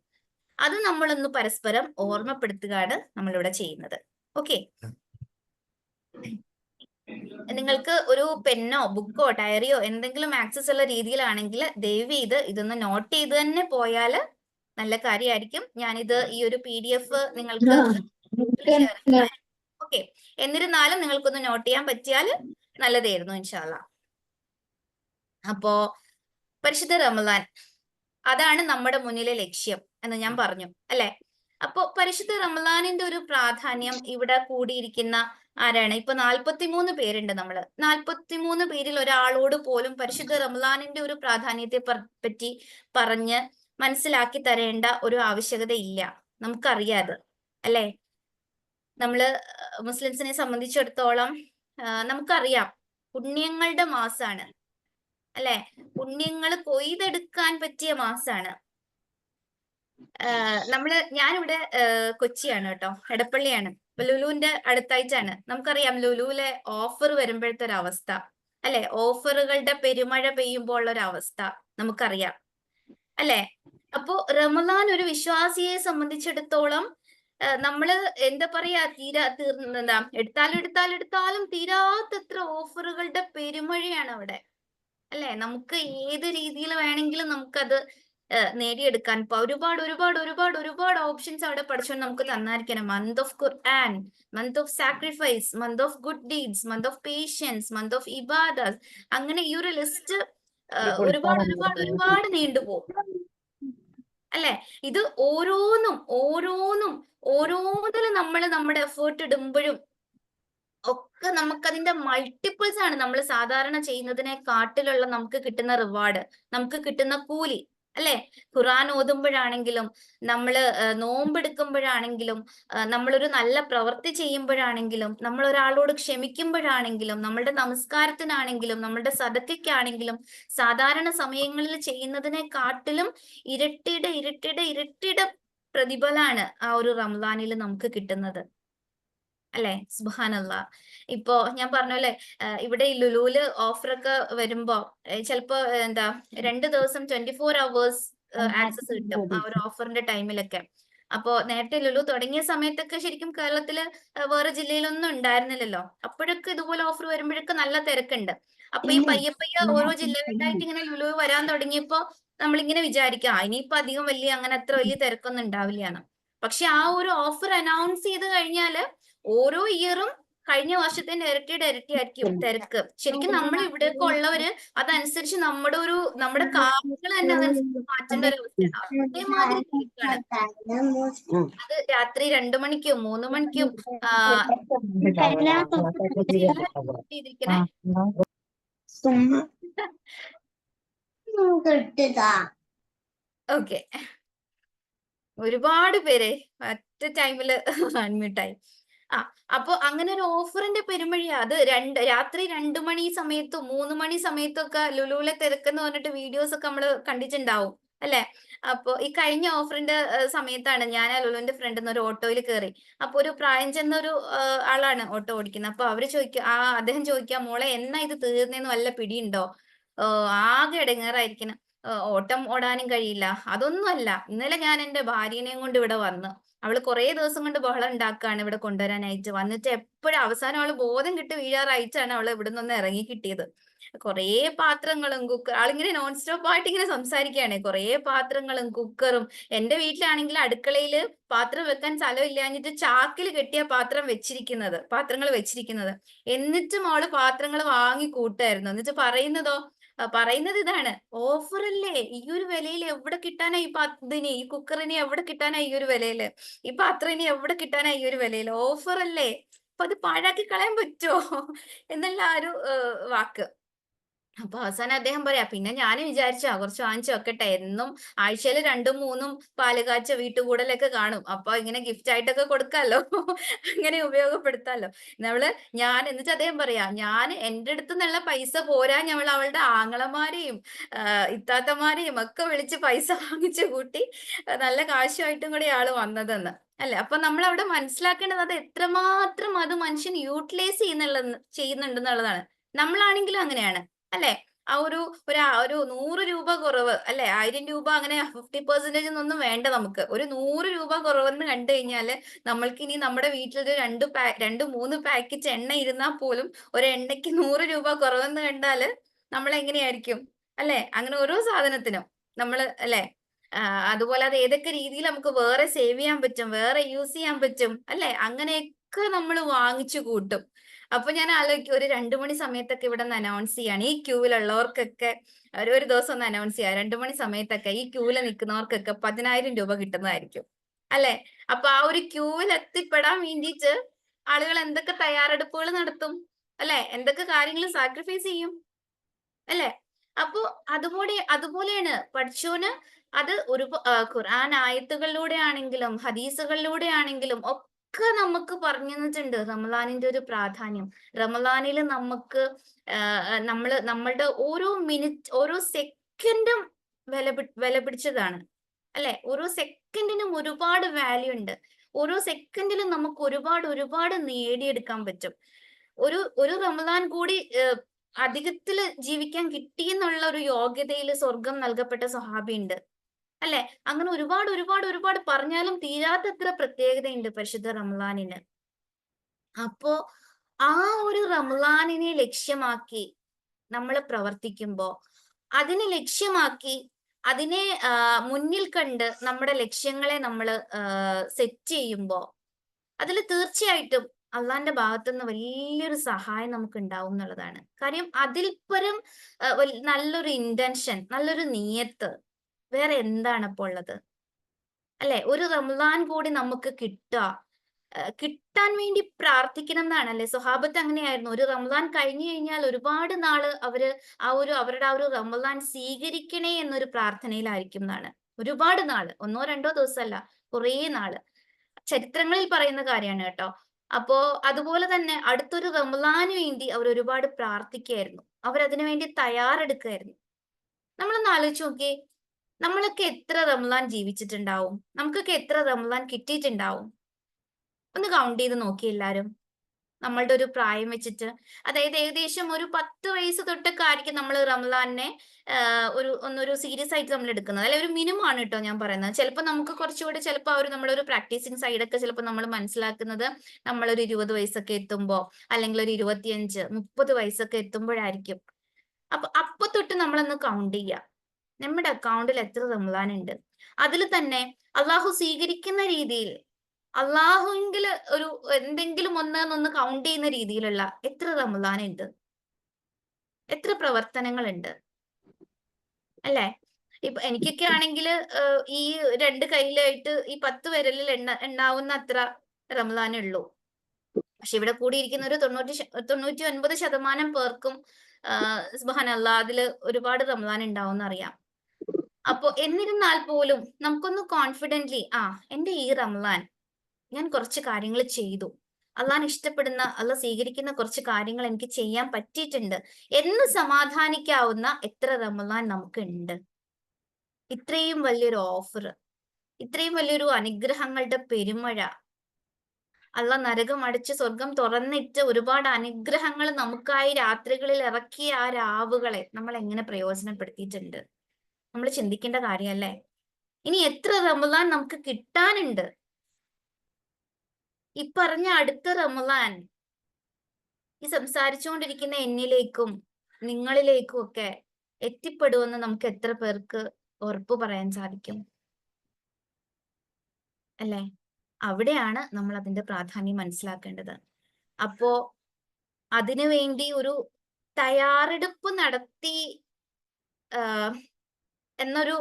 അത് നമ്മളൊന്ന് പരസ്പരം ഓർമ്മപ്പെടുത്തുകയാണ് നമ്മളിവിടെ ചെയ്യുന്നത്. ഓക്കെ, നിങ്ങൾക്ക് ഒരു പെന്നോ ബുക്കോ ഡയറിയോ എന്തെങ്കിലും ആക്സസ് ഉള്ള രീതിയിലാണെങ്കിൽ ദയവ് ചെയ്ത് ഇതൊന്ന് നോട്ട് ചെയ്ത് തന്നെ പോയാൽ നല്ല കാര്യമായിരിക്കും. ഞാനിത് ഈ ഒരു PDF നിങ്ങൾക്ക് ഷെയർ ചെയ്യാം. ഓക്കെ, എന്നിരുന്നാലും നിങ്ങൾക്കൊന്ന് നോട്ട് ചെയ്യാൻ പറ്റിയാൽ നല്ലതായിരുന്നു ഇൻഷാല്ലാ. അപ്പോ പരിശുദ്ധ റമദാൻ, അതാണ് നമ്മുടെ മുന്നിലെ ലക്ഷ്യം എന്ന് ഞാൻ പറഞ്ഞു അല്ലെ. അപ്പോ പരിശുദ്ധ റമദാനിന്റെ ഒരു പ്രാധാന്യം ഇവിടെ കൂടിയിരിക്കുന്ന ആരാണ്? ഇപ്പൊ 43 പേരുണ്ട്. നമ്മള് 43 പേരിൽ ഒരാളോട് പോലും പരിശുദ്ധ റമദാനിന്റെ ഒരു പ്രാധാന്യത്തെ പറ്റി പറഞ്ഞ് മനസ്സിലാക്കി തരേണ്ട ഒരു ആവശ്യകത ഇല്ല. നമുക്കറിയാത് അല്ലെ. നമ്മള് മുസ്ലിംസിനെ സംബന്ധിച്ചിടത്തോളം നമുക്കറിയാം പുണ്യങ്ങളുടെ മാസാണ് അല്ലെ. പുണ്യങ്ങൾ കൊയ്തെടുക്കാൻ പറ്റിയ മാസാണ്. ഞാനിവിടെ കൊച്ചിയാണ് കേട്ടോ, എടപ്പള്ളിയാണ്. ലുലുവിന്റെ അടുത്തായിട്ടാണ്. നമുക്കറിയാം ലുലുവിലെ ഓഫർ വരുമ്പോഴത്തെ ഒരു അവസ്ഥ അല്ലെ, ഓഫറുകളുടെ പെരുമഴ പെയ്യുമ്പോൾ ഉള്ള ഒരു അവസ്ഥ നമുക്കറിയാം അല്ലെ. അപ്പോ റമദാൻ ഒരു വിശ്വാസിയെ സംബന്ധിച്ചിടത്തോളം നമ്മള് എന്താ പറയാ, എന്താ എടുത്താലും തീരാത്തത്ര ഓഫറുകളുടെ പെരുമഴയാണ് അവിടെ അല്ലെ. നമുക്ക് ഏത് രീതിയിൽ വേണമെങ്കിലും നമുക്കത് നേടിയെടുക്കാൻ ഒരുപാട് ഓപ്ഷൻസ് അവിടെ പഠിച്ചുകൊണ്ട് നമുക്ക് തന്നായിരിക്കണം. Month of Quran, month of sacrifice, month of good deeds, month of patience, month of ഇബാദത്ത്, അങ്ങനെ ഈ ഒരു ലിസ്റ്റ് ഒരുപാട് നീണ്ടുപോകും അല്ലെ. ഇത് ഓരോന്നിലും നമ്മൾ നമ്മുടെ എഫേർട്ട് ഇടുമ്പോഴും ഒക്കെ നമുക്കതിന്റെ മൾട്ടിപ്പിൾസ് ആണ് നമ്മൾ സാധാരണ ചെയ്യുന്നതിനെക്കാട്ടിലുള്ള നമുക്ക് കിട്ടുന്ന റിവാർഡ്, നമുക്ക് കിട്ടുന്ന കൂലി അല്ലെ. ഖുർആൻ ഓതുമ്പോഴാണെങ്കിലും, നമ്മൾ നോമ്പെടുക്കുമ്പോഴാണെങ്കിലും, നമ്മളൊരു നല്ല പ്രവൃത്തി ചെയ്യുമ്പോഴാണെങ്കിലും, നമ്മൾ ഒരാളോട് ക്ഷമിക്കുമ്പോഴാണെങ്കിലും, നമ്മളുടെ നമസ്കാരത്തിനാണെങ്കിലും, നമ്മളുടെ സദക്കയ്ക്കാണെങ്കിലും, സാധാരണ സമയങ്ങളിൽ ചെയ്യുന്നതിനെക്കാട്ടിലും ഇരട്ടിയുടെ പ്രതിഫലാണ് ആ ഒരു റമദാനിൽ നമുക്ക് കിട്ടുന്നത് അല്ലെ. സുബ്ഹാനല്ലാ. ഇപ്പോ ഞാൻ പറഞ്ഞല്ലേ, ഇവിടെ ഈ ലുലുവില് ഓഫറൊക്കെ വരുമ്പോ ചിലപ്പോ 2 ദിവസം 24 hours ആക്സസ് കിട്ടും ആ ഒരു ഓഫറിന്റെ ടൈമിലൊക്കെ. അപ്പോ നേരത്തെ ലുലു തുടങ്ങിയ സമയത്തൊക്കെ ശരിക്കും കേരളത്തില് വേറെ ജില്ലയിലൊന്നും ഉണ്ടായിരുന്നില്ലല്ലോ. അപ്പോഴൊക്കെ ഇതുപോലെ ഓഫർ വരുമ്പോഴൊക്കെ നല്ല തിരക്കുണ്ട്. അപ്പൊ ഈ പയ്യെ ഓരോ ജില്ലകളിലായിട്ട് ഇങ്ങനെ ലുലു വരാൻ തുടങ്ങിയപ്പോ നമ്മളിങ്ങനെ വിചാരിക്കാം ഇനിയിപ്പോ അധികം അങ്ങനെ അത്ര വലിയ തിരക്കൊന്നും ഉണ്ടാവില്ലാണ്. പക്ഷെ ആ ഒരു ഓഫർ അനൗൺസ് ചെയ്ത് കഴിഞ്ഞാല് ഓരോ ഇയറും കഴിഞ്ഞ വർഷത്തിന്റെ ഇരട്ടിയായിരിക്കും തിരക്ക്. ശരിക്കും നമ്മൾ ഇവിടെയൊക്കെ ഉള്ളവര് അതനുസരിച്ച് നമ്മുടെ കാറുകൾ തന്നെ അതനുസരിച്ച് മാറ്റേണ്ട ഒരു അവസ്ഥയാണ്. അതേമാതിരി തിരക്കാണ്. അത് രാത്രി 2 മണിക്കും 3 മണിക്കും ചെയ്തിരിക്കണേ. ഓക്കെ, ഒരുപാട് പേരെ ഒറ്റ ടൈമില് അൺമ്യൂട്ടായി. അപ്പൊ അങ്ങനെ ഒരു ഓഫറിന്റെ പെരുമഴിയാ അത്. രാത്രി 2 മണി സമയത്തും 3 മണി സമയത്തൊക്കെ ലുലുവിലെ തിരക്കെന്ന് പറഞ്ഞിട്ട് വീഡിയോസ് ഒക്കെ നമ്മള് കണ്ടിട്ടുണ്ടാവും അല്ലെ. അപ്പൊ ഈ കഴിഞ്ഞ ഓഫറിന്റെ സമയത്താണ് ഞാൻ ആ ലുലുവിന്റെ ഫ്രണ്ടിൽ ഒരു ഓട്ടോയിൽ കയറി. അപ്പൊ ഒരു പ്രായം ചെന്ന ഒരു ആളാണ് ഓട്ടോ ഓടിക്കുന്നത്. അപ്പൊ അദ്ദേഹം ചോദിക്കാം, മോളെ എന്നാ ഇത് തീർന്നേന്ന് വല്ല പിടിയുണ്ടോ? ആകെ ഇടങ്ങേറായിരിക്കണം, ഓട്ടം ഓടാനും കഴിയില്ല. അതൊന്നുമല്ല, ഇന്നലെ ഞാൻ എന്റെ ഭാര്യനെയും കൊണ്ട് ഇവിടെ വന്നു. അവള് കുറെ ദിവസം കൊണ്ട് ബഹളം ഉണ്ടാക്കുകയാണ് ഇവിടെ കൊണ്ടുവരാനായിട്ട്. വന്നിട്ട് എപ്പോഴും അവസാനം അവള് ബോധം കിട്ടി വീഴാറായിട്ടാണ് അവള് ഇവിടെ നിന്ന് ഇറങ്ങി കിട്ടിയത്. കുറേ പാത്രങ്ങളും ആളിങ്ങനെ നോൺ സ്റ്റോപ്പ് ആയിട്ട് ഇങ്ങനെ സംസാരിക്കുകയാണ്. കുറേ പാത്രങ്ങളും കുക്കറും. എന്റെ വീട്ടിലാണെങ്കിൽ അടുക്കളയില് പാത്രം വെക്കാൻ സ്ഥലം ഇല്ലാഞ്ഞിട്ട് ചാക്കിൽ കെട്ടിയ പാത്രങ്ങൾ വെച്ചിരിക്കുന്നത്. എന്നിട്ടും അവള് പാത്രങ്ങൾ വാങ്ങി കൂട്ടായിരുന്നു. എന്നിട്ട് പറയുന്നത് ഇതാണ്, ഓഫറല്ലേ, ഈ ഒരു വിലയിൽ എവിടെ കിട്ടാനാ ഈ കുക്കറിന് എവിടെ കിട്ടാനാ ഈ ഒരു വിലയില്, ഈ പാത്രത്തിന് എവിടെ കിട്ടാനാ ഈ ഒരു വിലയില്, ഓഫറല്ലേ, അപ്പൊ അത് പാഴാക്കി കളയാൻ പറ്റുമോ എന്നുള്ള ആ ഒരു വാക്ക്. അപ്പൊ അവസാനം അദ്ദേഹം പറയാ, പിന്നെ ഞാൻ വിചാരിച്ചു കുറച്ച് വാങ്ങിച്ചു വെക്കട്ടെ, എന്നും ആഴ്ചയിൽ 2ഉം 3ഉം പാലുകാച്ച വീട്ടുകൂടലൊക്കെ കാണും, അപ്പൊ ഇങ്ങനെ ഗിഫ്റ്റ് ആയിട്ടൊക്കെ കൊടുക്കാലോ, അങ്ങനെ ഉപയോഗപ്പെടുത്താലോ ഞാൻ. എന്നിട്ട് അദ്ദേഹം പറയാ, ഞാൻ എന്റെ അടുത്ത് നിന്നുള്ള പൈസ പോരാ, ഞങ്ങൾ അവളുടെ ആങ്ങളമാരെയും ഇത്താത്തമാരെയും ഒക്കെ വിളിച്ച് പൈസ വാങ്ങിച്ചു കൂട്ടി നല്ല കാശുമായിട്ടും കൂടി ആള് വന്നതെന്ന്. അല്ലെ? അപ്പൊ നമ്മൾ അവിടെ മനസ്സിലാക്കേണ്ടത് അത് എത്രമാത്രം അത് മനുഷ്യൻ യൂട്ടിലൈസ് ചെയ്യുന്നുണ്ടെന്നുള്ളതാണ്. നമ്മളാണെങ്കിലും അങ്ങനെയാണ് അല്ലെ? ആ ഒരു 100 രൂപ കുറവ് അല്ലെ, 1000 രൂപ അങ്ങനെ 50% ഒന്നും വേണ്ട നമുക്ക്. ഒരു 100 രൂപ കുറവെന്ന് കണ്ടു കഴിഞ്ഞാല് നമ്മൾക്ക് ഇനി നമ്മുടെ വീട്ടിലൊരു 2-3 പാക്കറ്റ് എണ്ണ ഇരുന്നാൽ പോലും ഒരു എണ്ണയ്ക്ക് 100 രൂപ കുറവെന്ന് കണ്ടാല് നമ്മൾ എങ്ങനെയായിരിക്കും അല്ലെ? അങ്ങനെ ഓരോ സാധനത്തിനും നമ്മള് അല്ലെ? അതുപോലെ അത് ഏതൊക്കെ രീതിയിൽ നമുക്ക് വേറെ സേവ് ചെയ്യാൻ പറ്റും, വേറെ യൂസ് ചെയ്യാൻ പറ്റും അല്ലെ? അങ്ങനെയൊക്കെ നമ്മൾ വാങ്ങിച്ചു കൂട്ടും. അപ്പൊ ഞാൻ ആലോചിക്കും, ഒരു 2 മണി സമയത്തൊക്കെ ഇവിടെ നിന്ന് അനൗൺസ് ചെയ്യാണ്, ഈ ക്യൂവിലുള്ളവർക്കൊക്കെ ഒരു ദിവസം ഒന്ന് അനൗൺസ് ചെയ്യാം, 2 മണി സമയത്തൊക്കെ ഈ ക്യൂവിൽ നിൽക്കുന്നവർക്കൊക്കെ 10,000 രൂപ കിട്ടുന്നതായിരിക്കും അല്ലെ? അപ്പൊ ആ ഒരു ക്യൂവിൽ എത്തിപ്പെടാൻ വേണ്ടിയിട്ട് ആളുകൾ എന്തൊക്കെ തയ്യാറെടുപ്പുകൾ നടത്തും അല്ലെ? എന്തൊക്കെ കാര്യങ്ങൾ സാക്രിഫൈസ് ചെയ്യും അല്ലെ? അപ്പൊ അതുപോലെയാണ് പഠിച്ചോന് അത് ഖുർആൻ ആയത്തുകളിലൂടെ ആണെങ്കിലും ഹദീസുകളിലൂടെ ആണെങ്കിലും ഒക്കെ നമുക്ക് പറഞ്ഞു തന്നിട്ടുണ്ട് റമളാനിന്റെ ഒരു പ്രാധാന്യം. റമളാനിൽ നമുക്ക് നമ്മളുടെ ഓരോ മിനിറ്റ്, ഓരോ സെക്കൻഡും വില പിടിച്ചതാണ് അല്ലെ? ഓരോ സെക്കൻഡിനും ഒരുപാട് വാല്യൂ ഉണ്ട്. ഓരോ സെക്കൻഡിലും നമുക്ക് ഒരുപാട് നേടിയെടുക്കാൻ പറ്റും. ഒരു റമളാൻ കൂടി അധികത്തില് ജീവിക്കാൻ കിട്ടിയെന്നുള്ള ഒരു യോഗ്യതയിൽ സ്വർഗം നൽകപ്പെട്ട സ്വഹാബി ഉണ്ട് അല്ലെ? അങ്ങനെ ഒരുപാട് പറഞ്ഞാലും തീരാത്തത്ര പ്രത്യേകതയുണ്ട് പരിശുദ്ധ റമളാനിന്. അപ്പോ ആ ഒരു റമളാനിനെ ലക്ഷ്യമാക്കി നമ്മൾ പ്രവർത്തിക്കുമ്പോ, അതിനെ ലക്ഷ്യമാക്കി അതിനെ മുന്നിൽ കണ്ട് നമ്മുടെ ലക്ഷ്യങ്ങളെ നമ്മൾ സെറ്റ് ചെയ്യുമ്പോ അതിൽ തീർച്ചയായിട്ടും അള്ളാന്റെ ഭാഗത്തുനിന്ന് വലിയൊരു സഹായം നമുക്ക് ഉണ്ടാവും എന്നുള്ളതാണ് കാര്യം. അതിൽ പരം നല്ലൊരു ഇന്റൻഷൻ, നല്ലൊരു നിയത്ത് വേറെ എന്താണ് ഇപ്പോൾ ഉള്ളത് അല്ലെ? ഒരു റമളാൻ കൂടി നമുക്ക് കിട്ടാൻ വേണ്ടി പ്രാർത്ഥിക്കണം എന്നാണ് അല്ലെ? സ്വഹാബത്ത് അങ്ങനെയായിരുന്നു. ഒരു റമളാൻ കഴിഞ്ഞു കഴിഞ്ഞാൽ ഒരുപാട് നാള് അവരുടെ ആ ഒരു റമളാൻ സ്വീകരിക്കണേ എന്നൊരു പ്രാർത്ഥനയിലായിരിക്കും എന്നാണ്. ഒരുപാട് നാള്, 1-2 ദിവസമല്ല, കുറേ നാള് ചരിത്രങ്ങളിൽ പറയുന്ന കാര്യമാണ് കേട്ടോ. അപ്പോ അതുപോലെ തന്നെ അടുത്തൊരു റമളാന് വേണ്ടി അവർ ഒരുപാട് പ്രാർത്ഥിക്കുകയായിരുന്നു, അവരതിനു വേണ്ടി തയ്യാറെടുക്കുകയായിരുന്നു. നമ്മളൊന്ന് ആലോചിച്ച് നോക്കിയേ, നമ്മളൊക്കെ എത്ര റമളാൻ ജീവിച്ചിട്ടുണ്ടാവും? നമുക്കൊക്കെ എത്ര റമളാൻ കിട്ടിയിട്ടുണ്ടാവും? ഒന്ന് കൗണ്ട് ചെയ്ത് നോക്കി എല്ലാരും, നമ്മളുടെ ഒരു പ്രായം വെച്ചിട്ട്. അതായത് ഏകദേശം ഒരു 10 വയസ്സ് തൊട്ടൊക്കെ ആയിരിക്കും നമ്മൾ റമളാനെ ഒന്നൊരു സീരിയസ് ആയിട്ട് നമ്മൾ എടുക്കുന്നത് അല്ലെ? ഒരു മിനിമം ആണ് കേട്ടോ ഞാൻ പറയുന്നത്. ചിലപ്പോൾ നമുക്ക് കുറച്ചുകൂടെ ചിലപ്പോൾ നമ്മളൊരു പ്രാക്ടീസിങ് സൈഡൊക്കെ ചിലപ്പോൾ നമ്മൾ മനസ്സിലാക്കുന്നത് നമ്മളൊരു 20 വയസ്സൊക്കെ എത്തുമ്പോ, അല്ലെങ്കിൽ ഒരു 25-30 വയസ്സൊക്കെ എത്തുമ്പോഴായിരിക്കും. അപ്പൊ തൊട്ട് നമ്മളൊന്ന് കൗണ്ട് ചെയ്യുക, നമ്മുടെ അക്കൗണ്ടിൽ എത്ര റമളാൻ ഉണ്ട്. അതിൽ തന്നെ അള്ളാഹു സ്വീകരിക്കുന്ന രീതിയിൽ, അള്ളാഹുവിൽ ഒരു എന്തെങ്കിലും ഒന്ന് കൗണ്ട് ചെയ്യുന്ന രീതിയിലുള്ള എത്ര റമളാൻ ഉണ്ട്, എത്ര പ്രവർത്തനങ്ങളുണ്ട് അല്ലെ? ഇപ്പൊ എനിക്കൊക്കെ ആണെങ്കിൽ ഈ 2 കയ്യിലായിട്ട് ഈ 10 വിരലിൽ എണ്ണാവുന്ന അത്ര റമളാനേ ഉള്ളൂ. പക്ഷെ ഇവിടെ കൂടിയിരിക്കുന്ന ഒരു 99% പേർക്കും സുബ്ഹാനല്ലാഹ് അതില് ഒരുപാട് റമളാൻ ഉണ്ടാവും അറിയാം. അപ്പൊ എന്നിരുന്നാൽ പോലും നമുക്കൊന്ന് കോൺഫിഡന്റ്ലി എന്റെ ഈ റമളാൻ ഞാൻ കുറച്ച് കാര്യങ്ങൾ ചെയ്തു, അള്ളാൻ ഇഷ്ടപ്പെടുന്ന, അള്ളാഹ് സ്വീകരിക്കുന്ന കുറച്ച് കാര്യങ്ങൾ എനിക്ക് ചെയ്യാൻ പറ്റിയിട്ടുണ്ട് എന്ന് സമാധാനിക്കാവുന്ന എത്ര റമളാൻ നമുക്ക് ഉണ്ട്? ഇത്രയും വലിയൊരു ഓഫർ, ഇത്രയും വലിയൊരു അനുഗ്രഹങ്ങളുടെ പെരുമഴ, അള്ളാഹ് നരകം അടച്ച് സ്വർഗം തുറന്നിട്ട് ഒരുപാട് അനുഗ്രഹങ്ങൾ നമുക്കായി രാത്രികളിൽ ഇറക്കിയ ആ രാവുകളെ നമ്മൾ എങ്ങനെ പ്രയോജനപ്പെടുത്തിയിട്ടുണ്ട്? നമ്മൾ ചിന്തിക്കേണ്ട കാര്യമല്ലേ? ഇനി എത്ര റമളാൻ നമുക്ക് കിട്ടാനുണ്ട്? ഈ പറഞ്ഞ അടുത്ത റമളാൻ ഈ സംസാരിച്ചുകൊണ്ടിരിക്കുന്ന എന്നിലേക്കും നിങ്ങളിലേക്കും ഒക്കെ എത്തിപ്പെടുമെന്ന് നമുക്ക് എത്ര പേർക്ക് ഉറപ്പ് പറയാൻ സാധിക്കും അല്ലെ? അവിടെയാണ് നമ്മൾ അതിന്റെ പ്രാധാന്യം മനസ്സിലാക്കേണ്ടത്. അപ്പോ അതിനു വേണ്ടി ഒരു തയ്യാറെടുപ്പ് നടത്തി എന്നൊരു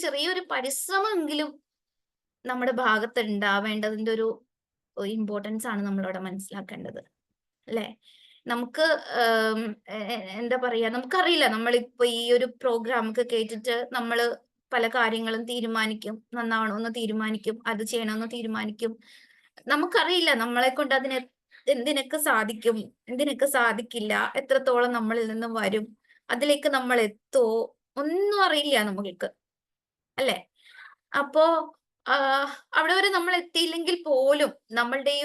ചെറിയൊരു പരിശ്രമമെങ്കിലും നമ്മുടെ ഭാഗത്ത് ഉണ്ടാവേണ്ടതിന്റെ ഒരു ഇമ്പോർട്ടൻസ് ആണ് നമ്മളവിടെ മനസ്സിലാക്കേണ്ടത് അല്ലെ? നമുക്ക് എന്താ പറയാ, നമുക്കറിയില്ല, നമ്മളിപ്പോ ഈ ഒരു പ്രോഗ്രാം ഒക്കെ കേട്ടിട്ട് നമ്മള് പല കാര്യങ്ങളും തീരുമാനിക്കും, നന്നാവണമെന്ന് തീരുമാനിക്കും, അത് ചെയ്യണമെന്ന് തീരുമാനിക്കും. നമുക്കറിയില്ല നമ്മളെ കൊണ്ട് എന്തിനൊക്കെ സാധിക്കും, എന്തിനൊക്കെ സാധിക്കില്ല, എത്രത്തോളം നമ്മളിൽ നിന്ന് വരും, അതിലേക്ക് നമ്മൾ എത്തോ, ഒന്നും അറിയില്ല നമ്മൾക്ക്, അല്ലെ? അപ്പോ അവിടെ വരെ നമ്മൾ എത്തിയില്ലെങ്കിൽ പോലും നമ്മളുടെ ഈ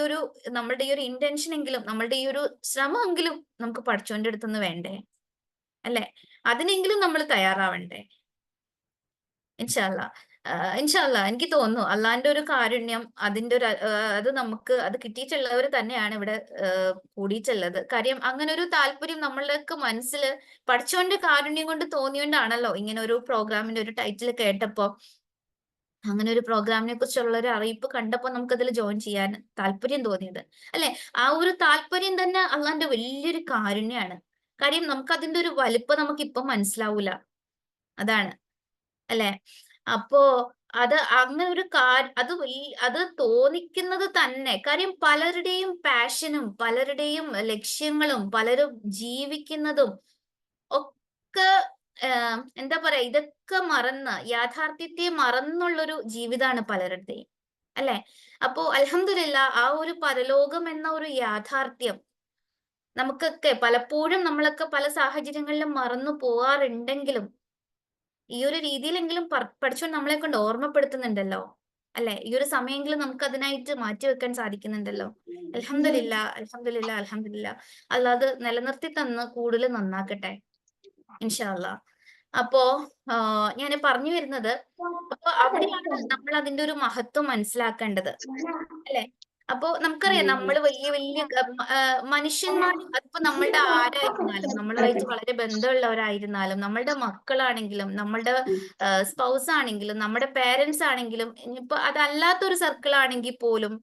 ഒരു ഇന്റൻഷൻ എങ്കിലും, നമ്മളുടെ ഈ ഒരു ശ്രമമെങ്കിലും നമുക്ക് പഠിച്ചോന്റെ അടുത്തുനിന്ന് വേണ്ടേ, അല്ലെ? അതിനെങ്കിലും നമ്മൾ തയ്യാറാവണ്ടേ? ഇൻഷാല്ലാ എനിക്ക് തോന്നുന്നു അള്ളാന്റെ ഒരു കാരുണ്യം, അതിന്റെ ഒരു അത് കിട്ടിയിട്ടുള്ളവർ തന്നെയാണ് ഇവിടെ കൂടിയിട്ടുള്ളത്. കാര്യം അങ്ങനെ ഒരു താല്പര്യം നമ്മളുടെയൊക്കെ മനസ്സിൽ പഠിച്ചോന്റെ കാരുണ്യം കൊണ്ട് തോന്നിയോണ്ടാണല്ലോ ഇങ്ങനെ ഒരു പ്രോഗ്രാമിന്റെ ഒരു ടൈറ്റിൽ കേട്ടപ്പോ, അങ്ങനെ ഒരു പ്രോഗ്രാമിനെ കുറിച്ചുള്ള ഒരു അറിയിപ്പ് കണ്ടപ്പോൾ നമുക്ക് അതിൽ ജോയിൻ ചെയ്യാൻ താല്പര്യം തോന്നിയത്, അല്ലെ? ആ ഒരു താല്പര്യം തന്നെ അള്ളാന്റെ വലിയൊരു കാരുണ്യാണ്. കാര്യം നമുക്ക് അതിന്റെ ഒരു വലിപ്പം നമുക്ക് ഇപ്പം മനസ്സിലാവൂല, അതാണ്, അല്ലെ? അപ്പോ അങ്ങനെ ഒരു അത് തോന്നിക്കുന്നത് തന്നെ കാര്യം പലരുടെയും പാഷനും പലരുടെയും ലക്ഷ്യങ്ങളും പലരും ജീവിക്കുന്നതും ഒക്കെ എന്താ പറയാ, ഇതൊക്കെ മറന്ന്, യാഥാർത്ഥ്യത്തെ മറന്നുള്ളൊരു ജീവിതമാണ് പലരുടെയും, അല്ലെ? അപ്പോ അൽഹംദുലില്ലാ ആ ഒരു പരലോകം എന്ന ഒരു യാഥാർത്ഥ്യം നമുക്കൊക്കെ പലപ്പോഴും നമ്മളൊക്കെ പല സാഹചര്യങ്ങളിലും മറന്നു പോവാറുണ്ടെങ്കിലും ഈ ഒരു രീതിയിലെങ്കിലും പഠിച്ചോൻ നമ്മളെ കൊണ്ട് ഓർമ്മപ്പെടുത്തുന്നുണ്ടല്ലോ, അല്ലെ? ഈ ഒരു സമയമെങ്കിലും നമുക്ക് അതിനായിട്ട് മാറ്റിവെക്കാൻ സാധിക്കുന്നുണ്ടല്ലോ. അൽഹംദുലില്ലാ, അൽഹംദുലില്ലാ, അൽഹംദുലില്ലാ. അല്ലാതെ നിലനിർത്തി തന്ന് കൂടുതൽ നന്നാക്കട്ടെ ഇൻഷാ അല്ലാ. അപ്പോ ഞാൻ പറഞ്ഞു വരുന്നത്, അപ്പൊ അവിടെയാണ് നമ്മൾ അതിന്റെ ഒരു മഹത്വം മനസ്സിലാക്കേണ്ടത്, അല്ലെ? അപ്പോ നമുക്കറിയാം നമ്മൾ വലിയ വലിയ മനുഷ്യന്മാർ, അതിപ്പോ നമ്മളുടെ ആരായിരുന്നാലും, നമ്മളുമായിട്ട് വളരെ ബന്ധമുള്ളവരായിരുന്നാലും, നമ്മളുടെ മക്കളാണെങ്കിലും, നമ്മളുടെ സ്പൗസ് ആണെങ്കിലും, നമ്മുടെ പേരൻസ് ആണെങ്കിലും, ഇനിയിപ്പോ അതല്ലാത്തൊരു സർക്കിൾ ആണെങ്കിൽ പോലും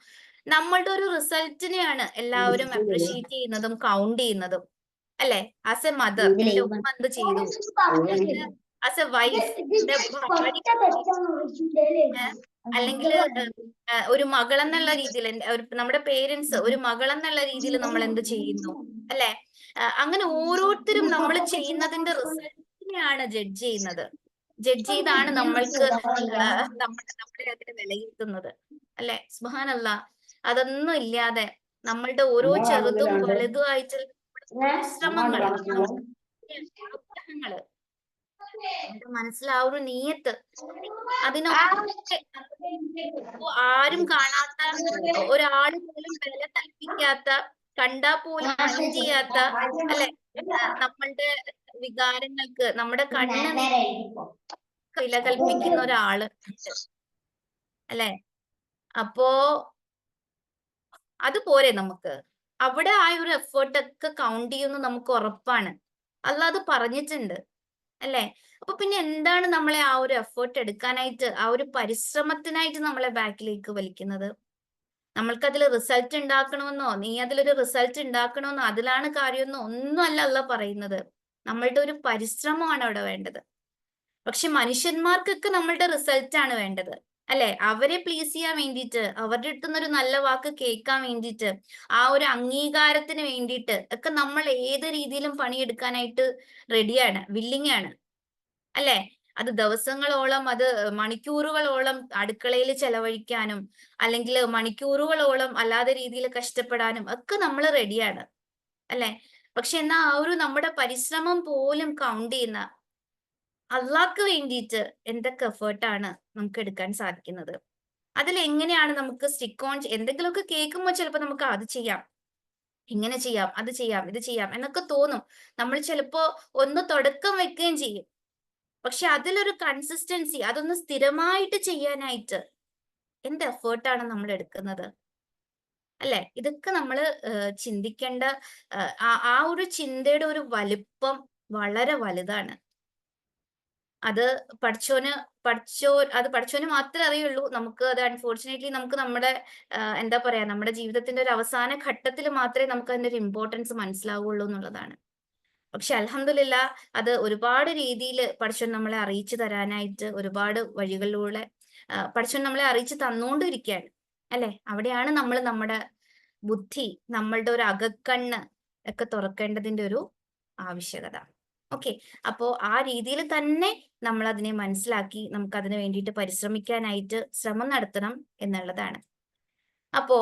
നമ്മളുടെ ഒരു റിസൾട്ടിനെയാണ് എല്ലാവരും അപ്രിഷിയേറ്റ് ചെയ്യുന്നതും കൗണ്ട് ചെയ്യുന്നതും, അല്ലെ? ആസ് എ മദർ, എന്റെ ഉമ്മ എന്ത് ചെയ്തു, അല്ലെങ്കിൽ ആസ് എ വൈഫ്, എന്റെ ഭാര്യ, അല്ലെങ്കിൽ ഒരു മകൾ എന്നുള്ള രീതിയിൽ, നമ്മുടെ പേരൻസ് ഒരു മകൾ എന്നുള്ള രീതിയിൽ നമ്മൾ എന്ത് ചെയ്യുന്നു, അല്ലെ? അങ്ങനെ ഓരോരുത്തരും നമ്മൾ ചെയ്യുന്നതിന്റെ റിസൾട്ടിനെയാണ് ജഡ്ജ് ചെയ്യുന്നത്. ജഡ്ജ് ചെയ്താണ് നമ്മൾക്ക് നമ്മളെ അതിനെ വിലയിരുത്തുന്നത്, അല്ലെ? സുബ്ഹാനല്ലാഹ്. അതൊന്നും ഇല്ലാതെ നമ്മളുടെ ഓരോ ചെറുതും വലുതുമായിട്ടുള്ള പരിശ്രമങ്ങള്, ആഗ്രഹങ്ങള്, നമുക്ക് മനസ്സിലാവുന്ന നീയത്ത്, അതിനൊക്കെ ആരും കാണാത്ത, ഒരാള് പോലും വില കൽപ്പിക്കാത്ത, കണ്ടാ പോലും മൈൻഡ് ചെയ്യാത്ത, അല്ലെ? നമ്മളുടെ വികാരങ്ങൾക്ക്, നമ്മുടെ കണ്ണ് വില കൽപ്പിക്കുന്ന ഒരാള്, അല്ലെ? അപ്പോ അതുപോലെ നമുക്ക് അവിടെ ആ ഒരു എഫേർട്ട് ഒക്കെ കൗണ്ട് ചെയ്യുമെന്ന് നമുക്ക് ഉറപ്പാണ്. അല്ലാതെ പറഞ്ഞിട്ടുണ്ട്, അല്ലെ? അപ്പൊ പിന്നെ എന്താണ് നമ്മളെ ആ ഒരു എഫേർട്ട് എടുക്കാനായിട്ട്, ആ ഒരു പരിശ്രമത്തിനായിട്ട് നമ്മളെ ബാക്കിലേക്ക് വലിക്കുന്നത്? നമ്മൾക്ക് അതിൽ റിസൾട്ട് ഉണ്ടാക്കണമെന്നോ, നീ അതിലൊരു റിസൾട്ട് ഉണ്ടാക്കണമെന്നോ, അതിലാണ് കാര്യമെന്നോ ഒന്നും അല്ല പറയുന്നത്. നമ്മളുടെ ഒരു പരിശ്രമമാണ് അവിടെ വേണ്ടത്. പക്ഷെ മനുഷ്യന്മാർക്കൊക്കെ നമ്മളുടെ റിസൾട്ട് ആണ് വേണ്ടത്, അല്ലെ? അവരെ പ്ലീസ് ചെയ്യാൻ വേണ്ടിയിട്ട്, അവരുടെ അടുത്തുനിന്ന് ഒരു നല്ല വാക്ക് കേൾക്കാൻ വേണ്ടിയിട്ട്, ആ ഒരു അംഗീകാരത്തിന് വേണ്ടിയിട്ട് ഒക്കെ നമ്മൾ ഏത് രീതിയിലും പണിയെടുക്കാനായിട്ട് റെഡിയാണ്, വില്ലിങ് ആണ്, അല്ലെ? അത് ദിവസങ്ങളോളം, അത് മണിക്കൂറുകളോളം അടുക്കളയിൽ ചെലവഴിക്കാനും, അല്ലെങ്കിൽ മണിക്കൂറുകളോളം അല്ലാതെ രീതിയിൽ കഷ്ടപ്പെടാനും ഒക്കെ നമ്മൾ റെഡിയാണ്, അല്ലെ? പക്ഷെ എന്നാ ആ ഒരു നമ്മുടെ പരിശ്രമം പോലും കൗണ്ട് ചെയ്യുന്ന അള്ളാഹ്ക്ക് വേണ്ടിയിട്ട് എന്തൊക്കെ എഫേർട്ടാണ് നമുക്ക് എടുക്കാൻ സാധിക്കുന്നത്? അതിൽ എങ്ങനെയാണ് നമുക്ക് സ്റ്റിക്ക് ഓൺ, എന്തെങ്കിലുമൊക്കെ കേൾക്കുമ്പോൾ ചിലപ്പോൾ നമുക്ക് അത് ചെയ്യാം, ഇങ്ങനെ ചെയ്യാം, അത് ചെയ്യാം, ഇത് ചെയ്യാം എന്നൊക്കെ തോന്നും. നമ്മൾ ചിലപ്പോ ഒന്ന് തുടക്കം വെക്കുകയും ചെയ്യും. പക്ഷെ അതിലൊരു കൺസിസ്റ്റൻസി, അതൊന്ന് സ്ഥിരമായിട്ട് ചെയ്യാനായിട്ട് എന്ത് എഫേർട്ടാണ് നമ്മൾ എടുക്കുന്നത്, അല്ലെ? ഇതൊക്കെ നമ്മൾ ചിന്തിക്കേണ്ട, ആ ഒരു ചിന്തയുടെ ഒരു വലിപ്പം വളരെ വലുതാണ്. അത് പഠിച്ചോന് മാത്രമേ അറിയുള്ളൂ. നമുക്ക് അത് അൺഫോർച്ചുനേറ്റ്ലി നമുക്ക് നമ്മുടെ എന്താ പറയാ, നമ്മുടെ ജീവിതത്തിന്റെ ഒരു അവസാന ഘട്ടത്തിൽ മാത്രമേ നമുക്ക് അതിന്റെ ഒരു ഇമ്പോർട്ടൻസ് മനസ്സിലാവുള്ളൂ എന്നുള്ളതാണ്. പക്ഷെ അൽഹംദുലില്ലാ, അത് ഒരുപാട് രീതിയിൽ പടച്ചോൻ നമ്മളെ അറിയിച്ചു തരാനായിട്ട് ഒരുപാട് വഴികളിലൂടെ പടച്ചോൻ നമ്മളെ അറിയിച്ചു തന്നുകൊണ്ടിരിക്കുകയാണ്, അല്ലെ? അവിടെയാണ് നമ്മൾ നമ്മുടെ ബുദ്ധി, നമ്മളുടെ ഒരു അകക്കണ്ണ്, ഒക്കെ തുറക്കേണ്ടതിന്റെ ഒരു ആവശ്യകത. ഓക്കെ, അപ്പോ ആ രീതിയിൽ തന്നെ നമ്മൾ അതിനെ മനസ്സിലാക്കി നമുക്ക് അതിന് വേണ്ടിയിട്ട് പരിശ്രമിക്കാനായിട്ട് ശ്രമം നടത്തണം എന്നുള്ളതാണ്. അപ്പോ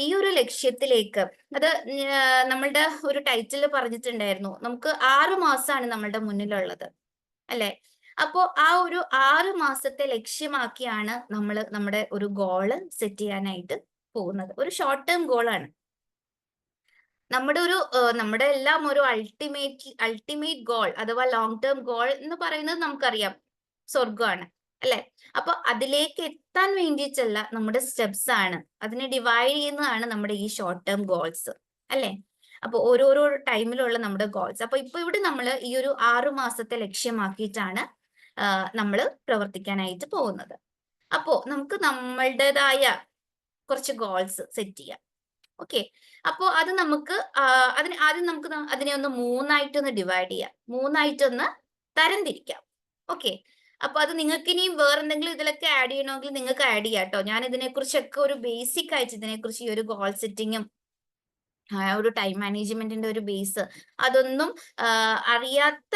ഈ ഒരു ലക്ഷ്യത്തിലേക്ക് അത് നമ്മളുടെ ഒരു ടൈറ്റിൽ പറഞ്ഞിട്ടുണ്ടായിരുന്നു, നമുക്ക് 6 മാസമാണ് നമ്മളുടെ മുന്നിലുള്ളത് അല്ലെ. അപ്പോ ആ ഒരു 6 മാസത്തെ ലക്ഷ്യമാക്കിയാണ് നമ്മൾ നമ്മുടെ ഒരു ഗോള് സെറ്റ് ചെയ്യാനായിട്ട് പോകുന്നത്. ഒരു ഷോർട്ട് ടേം ഗോളാണ് നമ്മുടെ എല്ലാം ഒരു അൾട്ടിമേറ്റ് ഗോൾ അഥവാ ലോങ് ടേം ഗോൾ എന്ന് പറയുന്നത് നമുക്കറിയാം സ്വർഗമാണ് അല്ലെ. അപ്പൊ അതിലേക്ക് എത്താൻ വേണ്ടിയിട്ടുള്ള നമ്മുടെ സ്റ്റെപ്സ് ആണ്, അതിനെ ഡിവൈഡ് ചെയ്യുന്നതാണ് നമ്മുടെ ഈ ഷോർട്ട് ടേം ഗോൾസ് അല്ലെ. അപ്പൊ ഓരോരോ ടൈമിലുള്ള നമ്മുടെ ഗോൾസ്. അപ്പൊ ഇവിടെ നമ്മൾ ഈ ഒരു 6 മാസത്തെ ലക്ഷ്യമാക്കിയിട്ടാണ് നമ്മൾ പ്രവർത്തിക്കാനായിട്ട് പോകുന്നത്. അപ്പോ നമുക്ക് നമ്മളുടേതായ കുറച്ച് ഗോൾസ് സെറ്റ് ചെയ്യാം. ഓക്കെ, അപ്പോ അത് നമുക്ക് ആദ്യം നമുക്ക് അതിനെ ഒന്ന് 3ആയിട്ടൊന്ന് ഡിവൈഡ് ചെയ്യാം, 3ആയിട്ടൊന്ന് തരംതിരിക്കാം. ഓക്കെ, അപ്പൊ അത് നിങ്ങൾക്ക് ഇനിയും വേറെ എന്തെങ്കിലും ഇതിലൊക്കെ ആഡ് ചെയ്യണമെങ്കിൽ നിങ്ങൾക്ക് ആഡ് ചെയ്യാം കേട്ടോ. ഞാൻ ഇതിനെക്കുറിച്ചൊക്കെ ഒരു ബേസിക് ആയിട്ട് ഇതിനെക്കുറിച്ച് ഈ ഒരു ഗോൾ സെറ്റിങ്ങും ഒരു ടൈം മാനേജ്മെന്റിന്റെ ഒരു ബേസ് അതൊന്നും അറിയാത്ത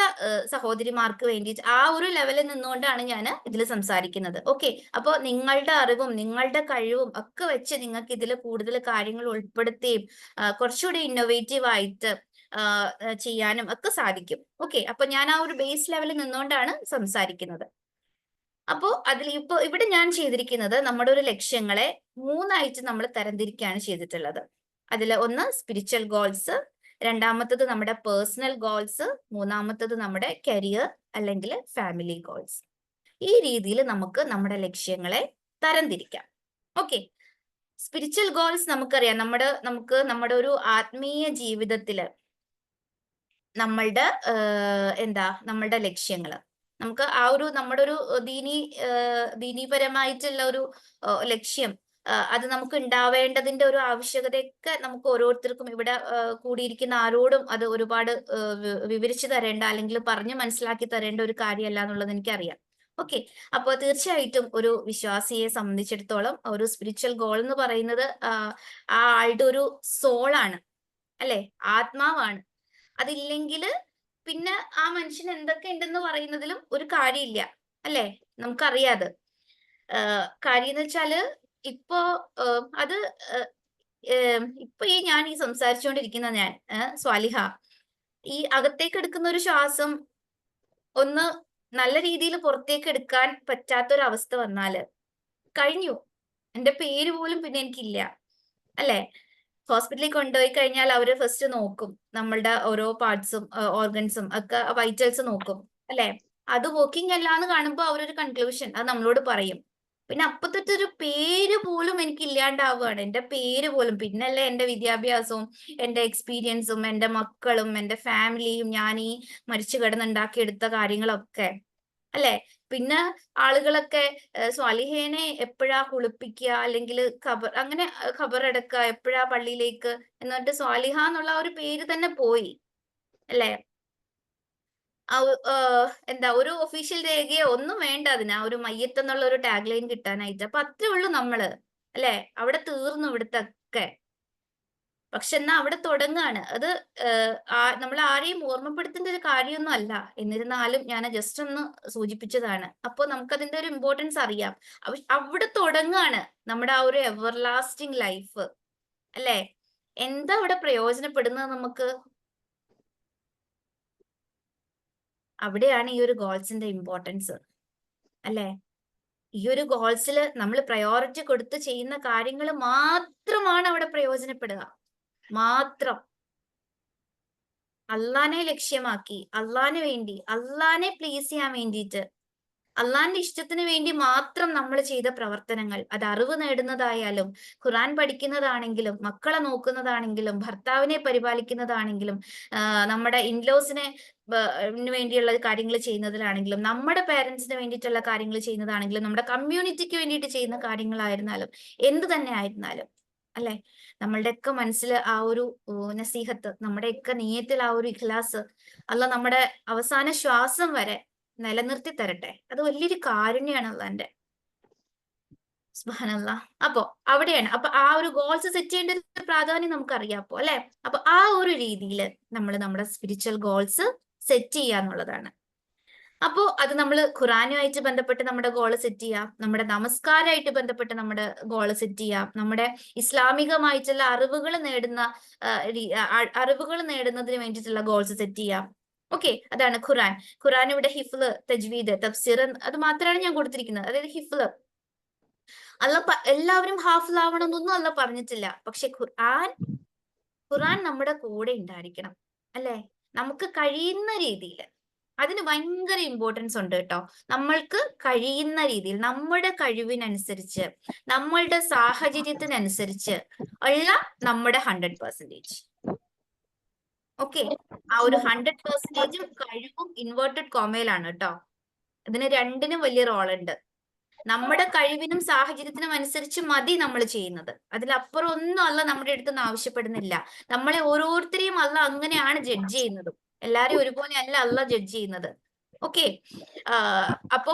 സഹോദരിമാർക്ക് വേണ്ടിയിട്ട് ആ ഒരു ലെവലിൽ നിന്നുകൊണ്ടാണ് ഞാൻ ഇതിൽ സംസാരിക്കുന്നത്. ഓക്കെ, അപ്പോൾ നിങ്ങളുടെ അറിവും നിങ്ങളുടെ കഴിവും ഒക്കെ വെച്ച് നിങ്ങൾക്ക് ഇതിൽ കൂടുതൽ കാര്യങ്ങൾ ഉൾപ്പെടുത്തുകയും കുറച്ചുകൂടി ഇന്നോവേറ്റീവ് ആയിട്ട് ചെയ്യാനും ഒക്കെ സാധിക്കും. ഓക്കെ, അപ്പൊ ഞാൻ ആ ഒരു ബേസ് ലെവലിൽ നിന്നുകൊണ്ടാണ് സംസാരിക്കുന്നത്. അപ്പോ ഇവിടെ ഞാൻ ചെയ്തിരിക്കുന്നത് നമ്മുടെ ഒരു ലക്ഷ്യങ്ങളെ 3ആയിട്ട് നമ്മൾ തരംതിരിക്കുകയാണ് ചെയ്തിട്ടുള്ളത്. അതിൽ ഒന്ന് സ്പിരിച്വൽ ഗോൾസ്, രണ്ടാമത്തത് നമ്മുടെ പേഴ്സണൽ ഗോൾസ്, മൂന്നാമത്തത് നമ്മുടെ കരിയർ അല്ലെങ്കിൽ ഫാമിലി ഗോൾസ്. ഈ രീതിയിൽ നമുക്ക് നമ്മുടെ ലക്ഷ്യങ്ങളെ തരംതിരിക്കാം. ഓക്കെ, സ്പിരിച്വൽ ഗോൾസ് നമുക്കറിയാം, നമ്മുടെ ഒരു ആത്മീയ ജീവിതത്തില് നമ്മളുടെ ലക്ഷ്യങ്ങള് നമുക്ക് ആ ഒരു നമ്മുടെ ഒരു ദീനീപരമായിട്ടുള്ള ഒരു ലക്ഷ്യം അത് നമുക്ക് ഉണ്ടാവേണ്ടതിന്റെ ഒരു ആവശ്യകതയൊക്കെ നമുക്ക് ഓരോരുത്തർക്കും ഇവിടെ കൂടിയിരിക്കുന്ന ആരോടും അത് ഒരുപാട് വിവരിച്ചു തരേണ്ട അല്ലെങ്കിൽ പറഞ്ഞു മനസ്സിലാക്കി തരേണ്ട ഒരു കാര്യമല്ല എന്നുള്ളത് എനിക്കറിയാം. ഓക്കെ, അപ്പോൾ തീർച്ചയായിട്ടും ഒരു വിശ്വാസിയെ സംബന്ധിച്ചിടത്തോളം ഒരു സ്പിരിച്വൽ ഗോൾ എന്ന് പറയുന്നത് ആ ആളുടെ ഒരു സോളാണ് അല്ലെ, ആത്മാവാണ്. അതില്ലെങ്കിൽ പിന്നെ ആ മനുഷ്യൻ എന്തൊക്കെ ഉണ്ടെന്ന് പറയുന്നതിലും ഒരു കാര്യമില്ല അല്ലെ. നമുക്കറിയാതെ കാര്യം എന്ന് വെച്ചാല് ഇപ്പോ അത് ഇപ്പൊ ഞാൻ സംസാരിച്ചുകൊണ്ടിരിക്കുന്ന ഞാൻ സ്വാലിഹ ഈ അകത്തേക്ക് എടുക്കുന്ന ഒരു ശ്വാസം ഒന്ന് നല്ല രീതിയിൽ പുറത്തേക്ക് എടുക്കാൻ പറ്റാത്തൊരവസ്ഥ വന്നാല് കഴിഞ്ഞു, എന്റെ പേര് പോലും പിന്നെ എനിക്കില്ല അല്ലെ. ഹോസ്പിറ്റലിൽ കൊണ്ടുപോയി കഴിഞ്ഞാൽ അവര് ഫസ്റ്റ് നോക്കും നമ്മളുടെ ഓരോ പാർട്സും ഓർഗൻസും ഒക്കെ, വൈറ്റൽസ് നോക്കും അല്ലെ. അത് വർക്കിംഗ് അല്ല എന്ന് കാണുമ്പോൾ അവരൊരു കൺക്ലൂഷൻ അത് നമ്മളോട് പറയും. പിന്നെ അപ്പത്തൊട്ടൊരു പേര് പോലും എനിക്ക് ഇല്ലാണ്ടാവുകയാണ്, എന്റെ പേര് പോലും. പിന്നല്ലേ എന്റെ വിദ്യാഭ്യാസവും എന്റെ എക്സ്പീരിയൻസും എന്റെ മക്കളും എന്റെ ഫാമിലിയും ഞാൻ ഈ മരിച്ചു കിടന്നുണ്ടാക്കിയെടുത്ത കാര്യങ്ങളൊക്കെ അല്ലെ. പിന്നെ ആളുകളൊക്കെ സ്വാലിഹേനെ എപ്പോഴാ കുളിപ്പിക്കുക അല്ലെങ്കിൽ അങ്ങനെ ഖബറടക്കുക, എപ്പോഴാ പള്ളിയിലേക്ക്, എന്നിട്ട് സ്വാലിഹ എന്നുള്ള ഒരു പേര് തന്നെ പോയി അല്ലെ. ഒരു ഒഫീഷ്യൽ രേഖയോ ഒന്നും വേണ്ട അതിന്, ഒരു മയ്യത്ത് എന്നുള്ള ഒരു ടാഗ് ലൈൻ കിട്ടാനായിട്ട്. അപ്പൊ അത്രേ ഉള്ളൂ നമ്മള് അല്ലെ, അവിടെ തീർന്നു ഇവിടുത്തെ. പക്ഷെ എന്നാ അവിടെ തുടങ്ങാണ് അത്. നമ്മൾ ആരെയും ഓർമ്മപ്പെടുത്തേണ്ട ഒരു കാര്യമൊന്നും അല്ല, എന്നിരുന്നാലും ഞാൻ ജസ്റ്റ് ഒന്ന് സൂചിപ്പിച്ചതാണ്. അപ്പൊ നമുക്കതിന്റെ ഒരു ഇമ്പോർട്ടൻസ് അറിയാം. അവിടെ തുടങ്ങാണ് നമ്മുടെ ആ ഒരു എവർലാസ്റ്റിംഗ് ലൈഫ് അല്ലെ. എന്താ അവിടെ പ്രയോജനപ്പെടുന്നത് നമുക്ക്? അവിടെയാണ് ഈ ഒരു ഗോൾസിന്റെ ഇമ്പോർട്ടൻസ് അല്ലെ. ഈ ഒരു ഗോൾസിൽ നമ്മൾ പ്രയോറിറ്റി കൊടുത്ത് ചെയ്യുന്ന കാര്യങ്ങൾ മാത്രമാണ് അവിടെ പ്രയോജനപ്പെടുക. മാത്രം അള്ളാനെ ലക്ഷ്യമാക്കി, അള്ളാന് വേണ്ടി, അള്ളാനെ പ്ലീസ് ചെയ്യാൻ വേണ്ടിയിട്ട്, അള്ളാന്റെ ഇഷ്ടത്തിന് വേണ്ടി മാത്രം നമ്മൾ ചെയ്ത പ്രവർത്തനങ്ങൾ, അത് അറിവ് നേടുന്നതായാലും ഖുർആൻ പഠിക്കുന്നതാണെങ്കിലും മക്കളെ നോക്കുന്നതാണെങ്കിലും ഭർത്താവിനെ പരിപാലിക്കുന്നതാണെങ്കിലും നമ്മുടെ ഇൻലോസിനെ വേണ്ടിയുള്ള കാര്യങ്ങൾ ചെയ്യുന്നതിലാണെങ്കിലും നമ്മുടെ പേരൻസിന് വേണ്ടിയിട്ടുള്ള കാര്യങ്ങൾ ചെയ്യുന്നതാണെങ്കിലും നമ്മുടെ കമ്മ്യൂണിറ്റിക്ക് വേണ്ടിയിട്ട് ചെയ്യുന്ന കാര്യങ്ങളായിരുന്നാലും എന്ത് തന്നെ ആയിരുന്നാലും അല്ലെ, നമ്മളുടെയൊക്കെ മനസ്സിൽ ആ ഒരു നസീഹത്ത്, നമ്മുടെയൊക്കെ നിയ്യത്തിൽ ആ ഒരു ഇഖ്ലാസ് അല്ലാഹ് നമ്മുടെ അവസാന ശ്വാസം വരെ നിലനിർത്തി തരട്ടെ. അത് വലിയൊരു കാരുണ്യാണ് അള്ളാന്റെ. സുബ്ഹാനല്ലാഹ്. അപ്പൊ അവിടെയാണ്. അപ്പൊ ആ ഒരു ഗോൾസ് സെറ്റ് ചെയ്യേണ്ട ഒരു പ്രാധാന്യം നമുക്കറിയാം അപ്പൊ അല്ലെ. അപ്പൊ ആ ഒരു രീതിയിൽ നമ്മൾ നമ്മുടെ സ്പിരിച്വൽ ഗോൾസ് സെറ്റ് ചെയ്യാന്നുള്ളതാണ്. അപ്പോ അത് നമ്മൾ ഖുറാനുമായിട്ട് ബന്ധപ്പെട്ട് നമ്മുടെ ഗോള് സെറ്റ് ചെയ്യാം, നമ്മുടെ നമസ്കാരമായിട്ട് ബന്ധപ്പെട്ട് നമ്മുടെ ഗോള് സെറ്റ് ചെയ്യാം, നമ്മുടെ ഇസ്ലാമികമായിട്ടുള്ള അറിവുകൾ നേടുന്നതിന് വേണ്ടിയിട്ടുള്ള ഗോൾസ് സെറ്റ് ചെയ്യാം. ഓക്കെ, അതാണ് ഖുറാൻ. ഖുറാൻ ഇവിടെ ഹിഫ്ള്, തജ്വീദ്, തഫ്സീർ അത് മാത്രമാണ് ഞാൻ കൊടുത്തിരിക്കുന്നത്. അതായത് ഹിഫ്ള് എല്ലാവരും ഹാഫിള് ആവണം എന്നൊന്നും അല്ല പറഞ്ഞിട്ടില്ല. പക്ഷെ ഖുറാൻ നമ്മുടെ കൂടെ ഉണ്ടായിരിക്കണം അല്ലെ, നമുക്ക് കഴിയുന്ന രീതിയിൽ. അതിന് ഭയങ്കര ഇമ്പോർട്ടൻസ് ഉണ്ട് കേട്ടോ. നമ്മൾക്ക് കഴിയുന്ന രീതിയിൽ, നമ്മുടെ കഴിവിനനുസരിച്ച്, നമ്മളുടെ സാഹചര്യത്തിനനുസരിച്ച് ഉള്ള നമ്മുടെ 100%. ഓക്കെ, ആ ഒരു 100%ഉം കഴിവും ഇൻവേർട്ടഡ് കോമയിലാണ് കേട്ടോ. ഇതിന് രണ്ടിനും വലിയ റോളുണ്ട്. നമ്മുടെ കഴിവിനും സാഹചര്യത്തിനും അനുസരിച്ച് മതി നമ്മൾ ചെയ്യുന്നത്. അതിലപ്പുറം ഒന്നും അല്ല നമ്മുടെ അടുത്ത് നിന്ന് ആവശ്യപ്പെടുന്നില്ല. നമ്മളെ ഓരോരുത്തരെയും അല്ല അങ്ങനെയാണ് ജഡ്ജ് ചെയ്യുന്നതും. എല്ലാരെയും ഒരുപോലെ അല്ല ജഡ്ജ് ചെയ്യുന്നത്. ഓക്കെ, അപ്പൊ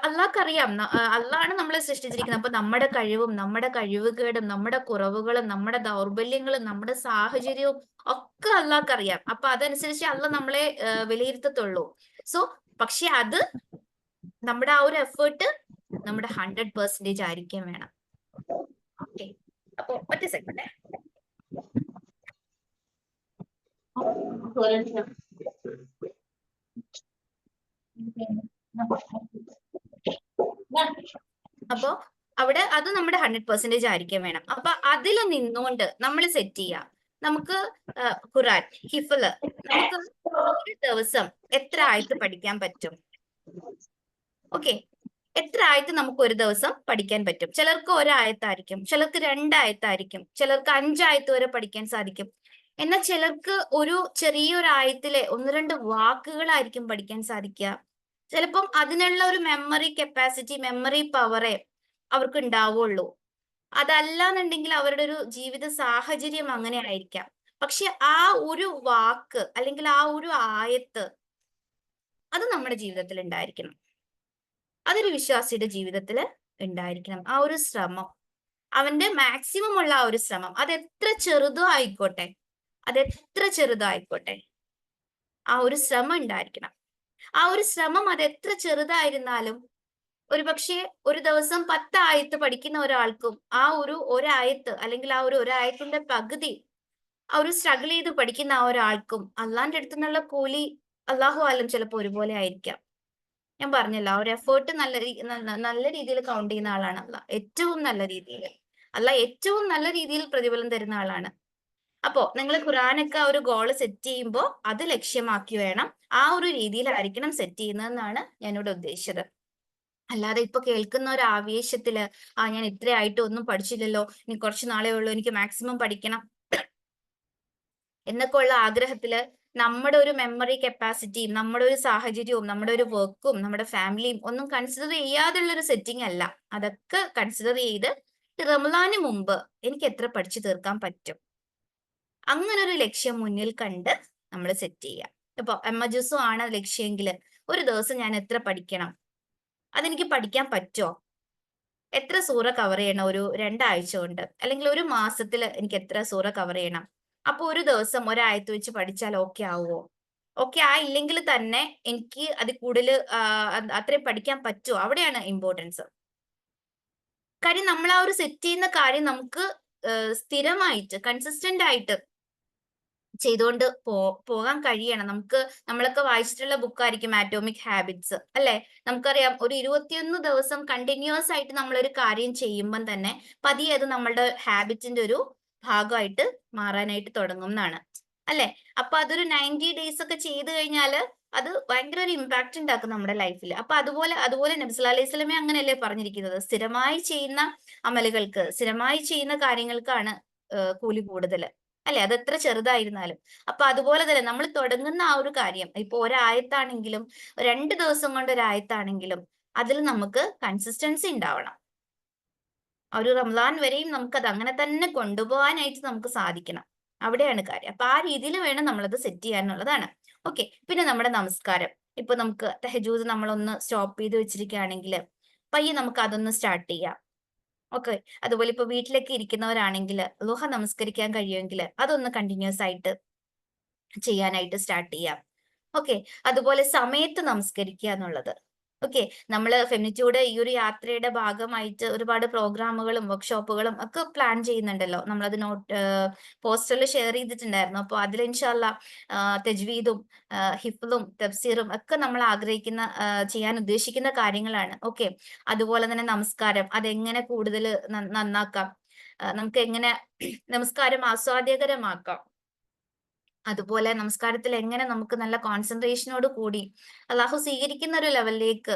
അള്ളാഹ്ക്കറിയാം, അള്ളാഹാണ് നമ്മളെ സൃഷ്ടിച്ചിരിക്കുന്നത്. അപ്പൊ നമ്മുടെ കഴിവും നമ്മുടെ കഴിവുകേടും നമ്മുടെ കുറവുകളും നമ്മുടെ ദൗർബല്യങ്ങളും നമ്മുടെ സാഹചര്യവും ഒക്കെ അള്ളാഹ്ക്കറിയാം. അപ്പൊ അതനുസരിച്ച് അള്ളാഹ് നമ്മളെ വിലയിരുത്തത്തുള്ളൂ. സോ പക്ഷെ അത് നമ്മുടെ ആ ഒരു എഫേർട്ട് നമ്മുടെ 100% ആയിരിക്കാൻ വേണം. ഓക്കെ, അപ്പൊ ഒറ്റ സെക്കൻഡ്. അപ്പൊ അവിടെ അത് നമ്മുടെ 100% ആയിരിക്കാൻ വേണം. അപ്പൊ അതിൽ നിന്നുകൊണ്ട് നമ്മൾ സെറ്റ് ചെയ്യാം. നമുക്ക് ഖുറാൻ ഹിഫ്ള് നമുക്ക് ഒരു ദിവസം എത്ര ആയത്ത് പഠിക്കാൻ പറ്റും? ഓക്കെ, എത്ര ആയത്ത് നമുക്ക് ഒരു ദിവസം പഠിക്കാൻ പറ്റും? ചിലർക്ക് ഒരായത്തായിരിക്കും, ചിലർക്ക് 2 ആയത്തായിരിക്കും, ചിലർക്ക് 5 ആയത്ത് വരെ പഠിക്കാൻ സാധിക്കും. എന്നാൽ ചിലർക്ക് ഒരു ചെറിയൊരു ആയത്തിലെ 1-2 വാക്കുകളായിരിക്കും പഠിക്കാൻ സാധിക്കുക. ചിലപ്പം അതിനുള്ള ഒരു മെമ്മറി കപ്പാസിറ്റി, മെമ്മറി പവറേ അവർക്ക് ഉണ്ടാവുള്ളൂ. അതല്ലാന്നുണ്ടെങ്കിൽ അവരുടെ ഒരു ജീവിത സാഹചര്യം അങ്ങനെ ആയിരിക്കാം. പക്ഷെ ആ ഒരു വാക്ക് അല്ലെങ്കിൽ ആ ഒരു ആയത്ത് അത് നമ്മുടെ ജീവിതത്തിൽ ഉണ്ടായിരിക്കണം. അതൊരു വിശ്വാസിയുടെ ജീവിതത്തിൽ ഉണ്ടായിരിക്കണം. ആ ഒരു ശ്രമം, അവന്റെ മാക്സിമം ഉള്ള ആ ഒരു ശ്രമം, അതെത്ര ചെറുതോ ആയിക്കോട്ടെ, ആ ഒരു ശ്രമം ഉണ്ടായിരിക്കണം. ആ ഒരു ശ്രമം അതെത്ര ചെറുതായിരുന്നാലും, ഒരുപക്ഷെ ഒരു ദിവസം 10 ആയത്ത് പഠിക്കുന്ന ഒരാൾക്കും ആ ഒരായത്ത് അല്ലെങ്കിൽ ആ ഒരായത്തിന്റെ പകുതി ആ ഒരു സ്ട്രഗിൾ ചെയ്ത് പഠിക്കുന്ന ആ ഒരാൾക്കും അള്ളാന്റെ അടുത്ത് നിന്നുള്ള കൂലി അള്ളാഹു ആലും ചിലപ്പോൾ ഒരുപോലെ ആയിരിക്കാം. ഞാൻ പറഞ്ഞല്ലോ, ആ ഒരു എഫേർട്ട് നല്ല രീതിയിൽ കൗണ്ട് ചെയ്യുന്ന ആളാണ് അള്ളാഹ്. ഏറ്റവും നല്ല രീതിയിൽ പ്രതിഫലം തരുന്ന ആളാണ്. അപ്പോ നിങ്ങൾ ഖുറാനൊക്കെ ആ ഒരു ഗോള് സെറ്റ് ചെയ്യുമ്പോൾ അത് ലക്ഷ്യമാക്കി വേണം, ആ ഒരു രീതിയിലായിരിക്കണം സെറ്റ് ചെയ്യുന്നതെന്നാണ് ഞാനിവിടെ ഉദ്ദേശിച്ചത്. അല്ലാതെ ഇപ്പൊ കേൾക്കുന്ന ഒരു ആവേശത്തില് ഞാൻ ഇത്രയായിട്ട് ഒന്നും പഠിച്ചില്ലല്ലോ, ഇനി കുറച്ച് നാളേ ഉള്ളൂ, എനിക്ക് മാക്സിമം പഠിക്കണം എന്നൊക്കെ ഉള്ള ആഗ്രഹത്തില് നമ്മുടെ ഒരു മെമ്മറി കപ്പാസിറ്റിയും നമ്മുടെ ഒരു സാഹചര്യവും നമ്മുടെ ഒരു വർക്കും നമ്മുടെ ഫാമിലിയും ഒന്നും കൺസിഡർ ചെയ്യാതുള്ള ഒരു സെറ്റിംഗ് അല്ല. അതൊക്കെ കൺസിഡർ ചെയ്ത് റമളാന് മുമ്പ് എനിക്ക് എത്ര പഠിച്ചു തീർക്കാൻ പറ്റും, അങ്ങനെ ഒരു ലക്ഷ്യം മുന്നിൽ കണ്ട് നമ്മൾ സെറ്റ് ചെയ്യുക. ഇപ്പൊ എമ്മജുസും ആണ് ലക്ഷ്യമെങ്കിൽ ഒരു ദിവസം ഞാൻ എത്ര പഠിക്കണം, അതെനിക്ക് പഠിക്കാൻ പറ്റുമോ, എത്ര സൂറ കവർ ചെയ്യണം ഒരു 2 ആഴ്ച കൊണ്ട്, അല്ലെങ്കിൽ ഒരു മാസത്തിൽ എനിക്ക് എത്ര സൂറ കവർ ചെയ്യണം. അപ്പൊ ഒരു ദിവസം ഒരായത്ത് വെച്ച് പഠിച്ചാൽ ഓക്കെ ആവുമോ? ഓക്കെ ആയില്ലെങ്കിൽ തന്നെ എനിക്ക് അത് കൂടുതൽ അത്രയും പഠിക്കാൻ പറ്റുമോ? അവിടെയാണ് ഇമ്പോർട്ടൻസ്. കാര്യം നമ്മൾ ആ ഒരു സെറ്റ് ചെയ്യുന്ന കാര്യം നമുക്ക് സ്ഥിരമായിട്ട് കൺസിസ്റ്റന്റ് ആയിട്ട് ചെയ്തുകൊണ്ട് പോകാൻ കഴിയണം. നമ്മളൊക്കെ വായിച്ചിട്ടുള്ള ബുക്കായിരിക്കും ആറ്റോമിക് ഹാബിറ്റ്സ് അല്ലെ. നമുക്കറിയാം, ഒരു 21 ദിവസം കണ്ടിന്യൂസ് ആയിട്ട് നമ്മളൊരു കാര്യം ചെയ്യുമ്പം തന്നെ പതിയെ അത് നമ്മളുടെ ഹാബിറ്റിന്റെ ഒരു ഭാഗമായിട്ട് മാറാനായിട്ട് തുടങ്ങും എന്നാണ് അല്ലെ. അപ്പൊ അതൊരു 90 days ഒക്കെ ചെയ്ത് കഴിഞ്ഞാല് അത് ഭയങ്കര ഒരു ഇമ്പാക്ട് ഉണ്ടാക്കും നമ്മുടെ ലൈഫിൽ. അപ്പൊ അതുപോലെ നബി സല്ലല്ലാഹു അലൈഹി വസല്ലമയെ അങ്ങനെയല്ലേ പറഞ്ഞിരിക്കുന്നത്, സ്ഥിരമായി ചെയ്യുന്ന അമലുകൾക്ക്, സ്ഥിരമായി ചെയ്യുന്ന കാര്യങ്ങൾക്കാണ് കൂലി കൂടുതൽ അല്ലെ, അത് എത്ര ചെറുതായിരുന്നാലും. അപ്പൊ അതുപോലെ തന്നെ നമ്മൾ തുടങ്ങുന്ന ആ ഒരു കാര്യം, ഇപ്പൊ ഒരായത്താണെങ്കിലും 2 ദിവസം കൊണ്ട് ഒരായത്താണെങ്കിലും അതിൽ നമുക്ക് കൺസിസ്റ്റൻസി ഉണ്ടാവണം. ഒരു റമദാൻ വരെയും നമുക്കത് അങ്ങനെ തന്നെ കൊണ്ടുപോകാനായിട്ട് നമുക്ക് സാധിക്കണം. അവിടെയാണ് കാര്യം. അപ്പൊ ആ രീതിയിൽ വേണം നമ്മളത് സെറ്റ് ചെയ്യാനുള്ളതാണ്. ഓക്കെ, പിന്നെ നമ്മുടെ നമസ്കാരം, ഇപ്പൊ നമുക്ക് തഹജ്ജുദ് നമ്മളൊന്ന് സ്റ്റോപ്പ് ചെയ്ത് വെച്ചിരിക്കുകയാണെങ്കിൽ പയ്യെ നമുക്ക് അതൊന്ന് സ്റ്റാർട്ട് ചെയ്യാം. ഓക്കെ. അതുപോലെ ഇപ്പൊ വീട്ടിലൊക്കെ ഇരിക്കുന്നവരാണെങ്കിൽ ളുഹ നമസ്കരിക്കാൻ കഴിയുമെങ്കിൽ അതൊന്ന് കണ്ടിന്യൂസ് ആയിട്ട് ചെയ്യാനായിട്ട് സ്റ്റാർട്ട് ചെയ്യാം. ഓക്കെ. അതുപോലെ സമയത്ത് നമസ്കരിക്കുക എന്നുള്ളത്. ഓക്കെ. നമ്മള് ഫെമിനിറ്റ്യൂഡ് ഈ ഒരു യാത്രയുടെ ഭാഗമായിട്ട് ഒരുപാട് പ്രോഗ്രാമുകളും വർക്ക്ഷോപ്പുകളും ഒക്കെ പ്ലാൻ ചെയ്യുന്നുണ്ടല്ലോ. നമ്മളത് പോസ്റ്ററിൽ ഷെയർ ചെയ്തിട്ടുണ്ടായിരുന്നു. അപ്പോൾ അതിൽ ഇൻഷാല്ല തജ്വീദും ഹിഫ്ളും തഫ്സീറും ഒക്കെ നമ്മൾ ആഗ്രഹിക്കുന്ന ചെയ്യാൻ ഉദ്ദേശിക്കുന്ന കാര്യങ്ങളാണ്. ഓക്കെ. അതുപോലെ തന്നെ നമസ്കാരം അതെങ്ങനെ കൂടുതൽ നന്നാക്കാം, നമുക്ക് എങ്ങനെ നമസ്കാരം ആസ്വാദ്യകരമാക്കാം, അതുപോലെ നമസ്കാരത്തിൽ എങ്ങനെ നമുക്ക് നല്ല കോൺസെൻട്രേഷനോട് കൂടി അള്ളാഹു സ്വീകരിക്കുന്ന ഒരു ലെവലിലേക്ക്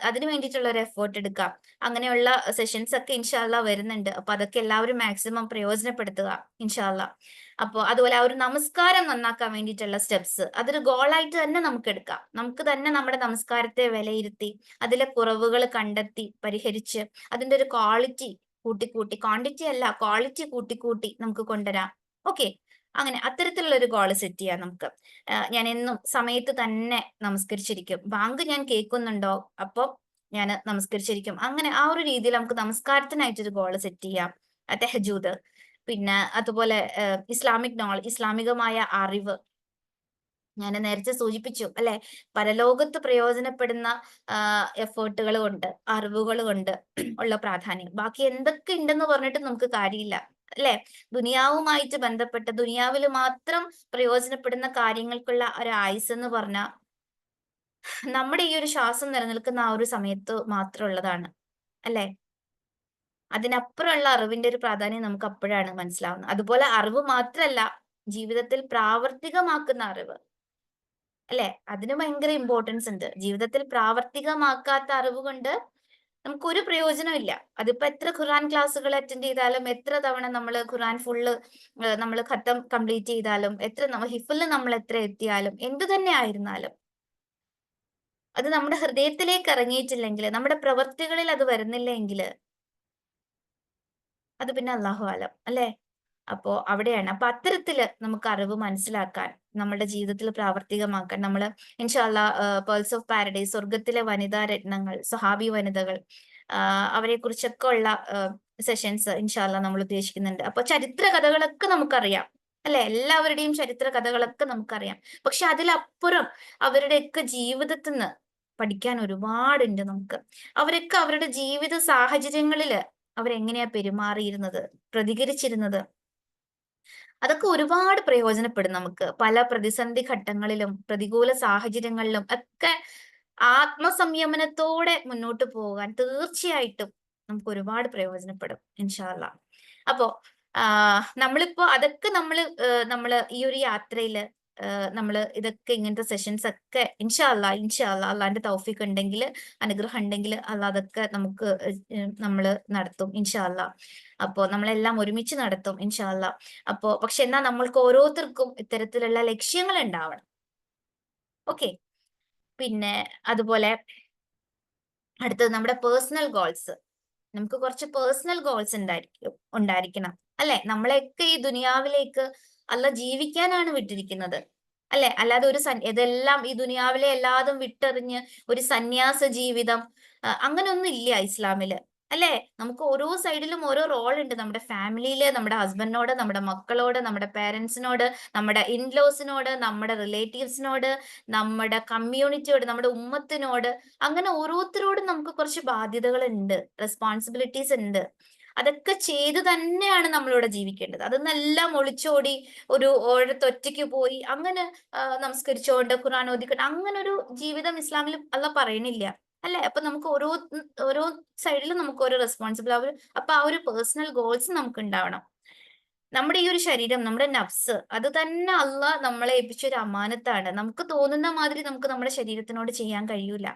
അതിന് വേണ്ടിയിട്ടുള്ള ഒരു എഫേർട്ട് എടുക്കാം. അങ്ങനെയുള്ള സെഷൻസ് ഒക്കെ ഇൻഷാല്ല വരുന്നുണ്ട്. അപ്പൊ അതൊക്കെ എല്ലാവരും മാക്സിമം പ്രയോജനപ്പെടുത്തുക ഇൻഷാല്ല. അപ്പോൾ അതുപോലെ ആ ഒരു നമസ്കാരം നന്നാക്കാൻ വേണ്ടിയിട്ടുള്ള സ്റ്റെപ്സ് അതൊരു ഗോളായിട്ട് തന്നെ നമുക്ക് എടുക്കാം. നമുക്ക് തന്നെ നമ്മുടെ നമസ്കാരത്തെ വിലയിരുത്തി അതിലെ കുറവുകൾ കണ്ടെത്തി പരിഹരിച്ച് അതിന്റെ ഒരു ക്വാളിറ്റി കൂട്ടിക്കൂട്ടി, ക്വാണ്ടിറ്റി അല്ല ക്വാളിറ്റി കൂട്ടിക്കൂട്ടി നമുക്ക് കൊണ്ടുവരാം. ഓക്കെ. അങ്ങനെ അത്തരത്തിലുള്ള ഒരു ഗോൾ സെറ്റ് ചെയ്യാം നമുക്ക്. ഞാൻ എന്നും സമയത്ത് തന്നെ നമസ്കരിച്ചിരിക്കും. ബാങ്ക് ഞാൻ കേൾക്കുന്നുണ്ടോ അപ്പൊ ഞാൻ നമസ്കരിച്ചിരിക്കും. അങ്ങനെ ആ ഒരു രീതിയിൽ നമുക്ക് നമസ്കാരത്തിനായിട്ടൊരു ഗോൾ സെറ്റ് ചെയ്യാം. തെഹജൂദ്, പിന്നെ അതുപോലെ ഇസ്ലാമികമായ അറിവ് ഞാൻ നേരത്തെ സൂചിപ്പിച്ചു അല്ലെ, പരലോകത്ത് പ്രയോജനപ്പെടുന്ന എഫേർട്ടുകൾ കൊണ്ട് അറിവുകൾ കൊണ്ട് ഉള്ള പ്രാധാന്യം. ബാക്കി എന്തൊക്കെ ഉണ്ടെന്ന് പറഞ്ഞിട്ട് നമുക്ക് കാര്യമില്ല അല്ലെ. ദുനിയാവുമായിട്ട് ബന്ധപ്പെട്ട ദുനിയാവിൽ മാത്രം പ്രയോജനപ്പെടുന്ന കാര്യങ്ങൾക്കുള്ള ഒരു ആയുസ് എന്ന് പറഞ്ഞാൽ നമ്മുടെ ഈ ഒരു ശ്വാസം നിലനിൽക്കുന്ന ആ ഒരു സമയത്ത് മാത്രമുള്ളതാണ് അല്ലെ. അതിനപ്പുറമുള്ള അറിവിന്റെ ഒരു പ്രാധാന്യം നമുക്ക് അപ്പോഴാണ് മനസ്സിലാവുന്നത്. അതുപോലെ അറിവ് മാത്രമല്ല, ജീവിതത്തിൽ പ്രാവർത്തികമാക്കുന്ന അറിവ് അല്ലെ, അതിന് ഭയങ്കര ഇമ്പോർട്ടൻസ് ഉണ്ട്. ജീവിതത്തിൽ പ്രാവർത്തികമാക്കാത്ത അറിവ് കൊണ്ട് നമുക്ക് ഒരു പ്രയോജനവും ഇല്ല. അതിപ്പോ എത്ര ഖുർആൻ ക്ലാസ്സുകൾ അറ്റൻഡ് ചെയ്താലും, എത്ര തവണ നമ്മൾ ഖുർആൻ ഫുള്ള് നമ്മൾ ഖത്തം കംപ്ലീറ്റ് ചെയ്താലും, ഹിഫില് നമ്മൾ എത്ര എത്തിയാലും, എന്തു തന്നെ ആയിരുന്നാലും അത് നമ്മുടെ ഹൃദയത്തിലേക്ക് ഇറങ്ങിയിട്ടില്ലെങ്കിൽ, നമ്മുടെ പ്രവൃത്തികളിൽ അത് വരുന്നില്ലെങ്കിൽ അത് പിന്നെ അല്ലാഹു ആലം അല്ലെ. അപ്പോ അവിടെയാണ്. അപ്പൊ അത്തരത്തില് നമുക്ക് അറിവ് മനസ്സിലാക്കാൻ, നമ്മുടെ ജീവിതത്തിൽ പ്രാവർത്തികമാക്കാൻ നമ്മൾ ഇൻഷാല്ല പേൾസ് ഓഫ് പാരഡൈസ്, സ്വർഗത്തിലെ വനിതാ രത്നങ്ങൾ, സഹാബി വനിതകൾ, അവരെ കുറിച്ചൊക്കെ ഉള്ള സെഷൻസ് ഇൻഷാല്ല നമ്മൾ ഉദ്ദേശിക്കുന്നുണ്ട്. അപ്പൊ ചരിത്ര കഥകളൊക്കെ നമുക്കറിയാം അല്ലെ, എല്ലാവരുടെയും ചരിത്ര കഥകളൊക്കെ നമുക്കറിയാം. പക്ഷെ അതിലപ്പുറം അവരുടെയൊക്കെ ജീവിതത്തിൽ നിന്ന് പഠിക്കാൻ ഒരുപാടുണ്ട് നമുക്ക്. അവരൊക്കെ അവരുടെ ജീവിത സാഹചര്യങ്ങളില് അവരെങ്ങനെയാ പെരുമാറിയിരുന്നത്, പ്രതികരിച്ചിരുന്നത്, അതൊക്കെ ഒരുപാട് പ്രയോജനപ്പെടും നമുക്ക്. പല പ്രതിസന്ധി ഘട്ടങ്ങളിലും പ്രതികൂല സാഹചര്യങ്ങളിലും ഒക്കെ ആത്മസംയമനത്തോടെ മുന്നോട്ട് പോകാൻ തീർച്ചയായിട്ടും നമുക്ക് ഒരുപാട് പ്രയോജനപ്പെടും ഇൻഷാ അല്ലാ. അപ്പോ നമ്മളിപ്പോ അതൊക്കെ നമ്മള് ഈ ഒരു യാത്രയില് നമ്മള് ഇതൊക്കെ ഇങ്ങനത്തെ സെഷൻസ് ഒക്കെ ഇൻഷാ അല്ലാ അള്ളാന്റെ തൗഫീഖ് ഉണ്ടെങ്കിൽ, അനുഗ്രഹം ഉണ്ടെങ്കിൽ അല്ലാ അതൊക്കെ നമുക്ക് നമ്മള് നടത്തും ഇൻഷാ അല്ലാ. അപ്പോ നമ്മളെല്ലാം ഒരുമിച്ച് നടത്തും ഇൻഷാ അല്ലാ. അപ്പോ പക്ഷെ എന്നാ നമ്മൾക്ക് ഓരോരുത്തർക്കും ഇത്തരത്തിലുള്ള ലക്ഷ്യങ്ങൾ ഉണ്ടാവണം. ഓക്കെ. പിന്നെ അതുപോലെ അടുത്തത് നമ്മുടെ പേഴ്സണൽ ഗോൾസ്. നമുക്ക് കുറച്ച് പേഴ്സണൽ ഗോൾസ് ഉണ്ടായിരിക്കണം അല്ലെ. നമ്മളെയൊക്കെ ഈ ദുനിയാവിലേക്ക് അല്ല ജീവിക്കാനാണ് വിട്ടിരിക്കുന്നത് അല്ലെ. അല്ലാതെ ഇതെല്ലാം ഈ ദുനിയാവിലെ എല്ലാതും വിട്ടെറിഞ്ഞ് ഒരു സന്യാസ ജീവിതം അങ്ങനെ ഒന്നും ഇല്ല ഇസ്ലാമില് അല്ലെ. നമുക്ക് ഓരോ സൈഡിലും ഓരോ റോൾ ഉണ്ട്. നമ്മുടെ ഫാമിലിയില് നമ്മുടെ ഹസ്ബൻഡിനോട്, നമ്മുടെ മക്കളോട്, നമ്മുടെ പേരൻസിനോട്, നമ്മുടെ ഇൻലോസിനോട്, നമ്മുടെ റിലേറ്റീവ്സിനോട്, നമ്മുടെ കമ്മ്യൂണിറ്റിയോട്, നമ്മുടെ ഉമ്മത്തിനോട്, അങ്ങനെ ഓരോരുത്തരോടും നമുക്ക് കുറച്ച് ബാധ്യതകൾ ഉണ്ട്, റെസ്പോൺസിബിലിറ്റീസ് ഉണ്ട്. അതൊക്കെ ചെയ്ത് തന്നെയാണ് നമ്മളിവിടെ ജീവിക്കേണ്ടത്. അതൊന്നെല്ലാം ഒളിച്ചോടി ഒറ്റയ്ക്ക് പോയി അങ്ങനെ നമസ്കരിച്ചോണ്ട് ഖുർആൻ ഓതിക്കൊണ്ട് അങ്ങനെ ഒരു ജീവിതം ഇസ്ലാമിൽ അല്ല പറയണില്ല അല്ലെ. അപ്പൊ നമുക്ക് ഓരോ സൈഡിലും നമുക്ക് ഓരോ റെസ്പോൺസിബിൾ അപ്പൊ ആ ഒരു പേഴ്സണൽ ഗോൾസ് നമുക്ക് ഉണ്ടാവണം. നമ്മുടെ ഈ ഒരു ശരീരം, നമ്മുടെ നഫ്സ്, അത് തന്നെ അള്ളാഹ് നമ്മളെ ഏൽപ്പിച്ച ഒരു അമാനത്താണ്. നമുക്ക് തോന്നുന്ന മാതിരി നമുക്ക് നമ്മുടെ ശരീരത്തിനോട് ചെയ്യാൻ കഴിയൂല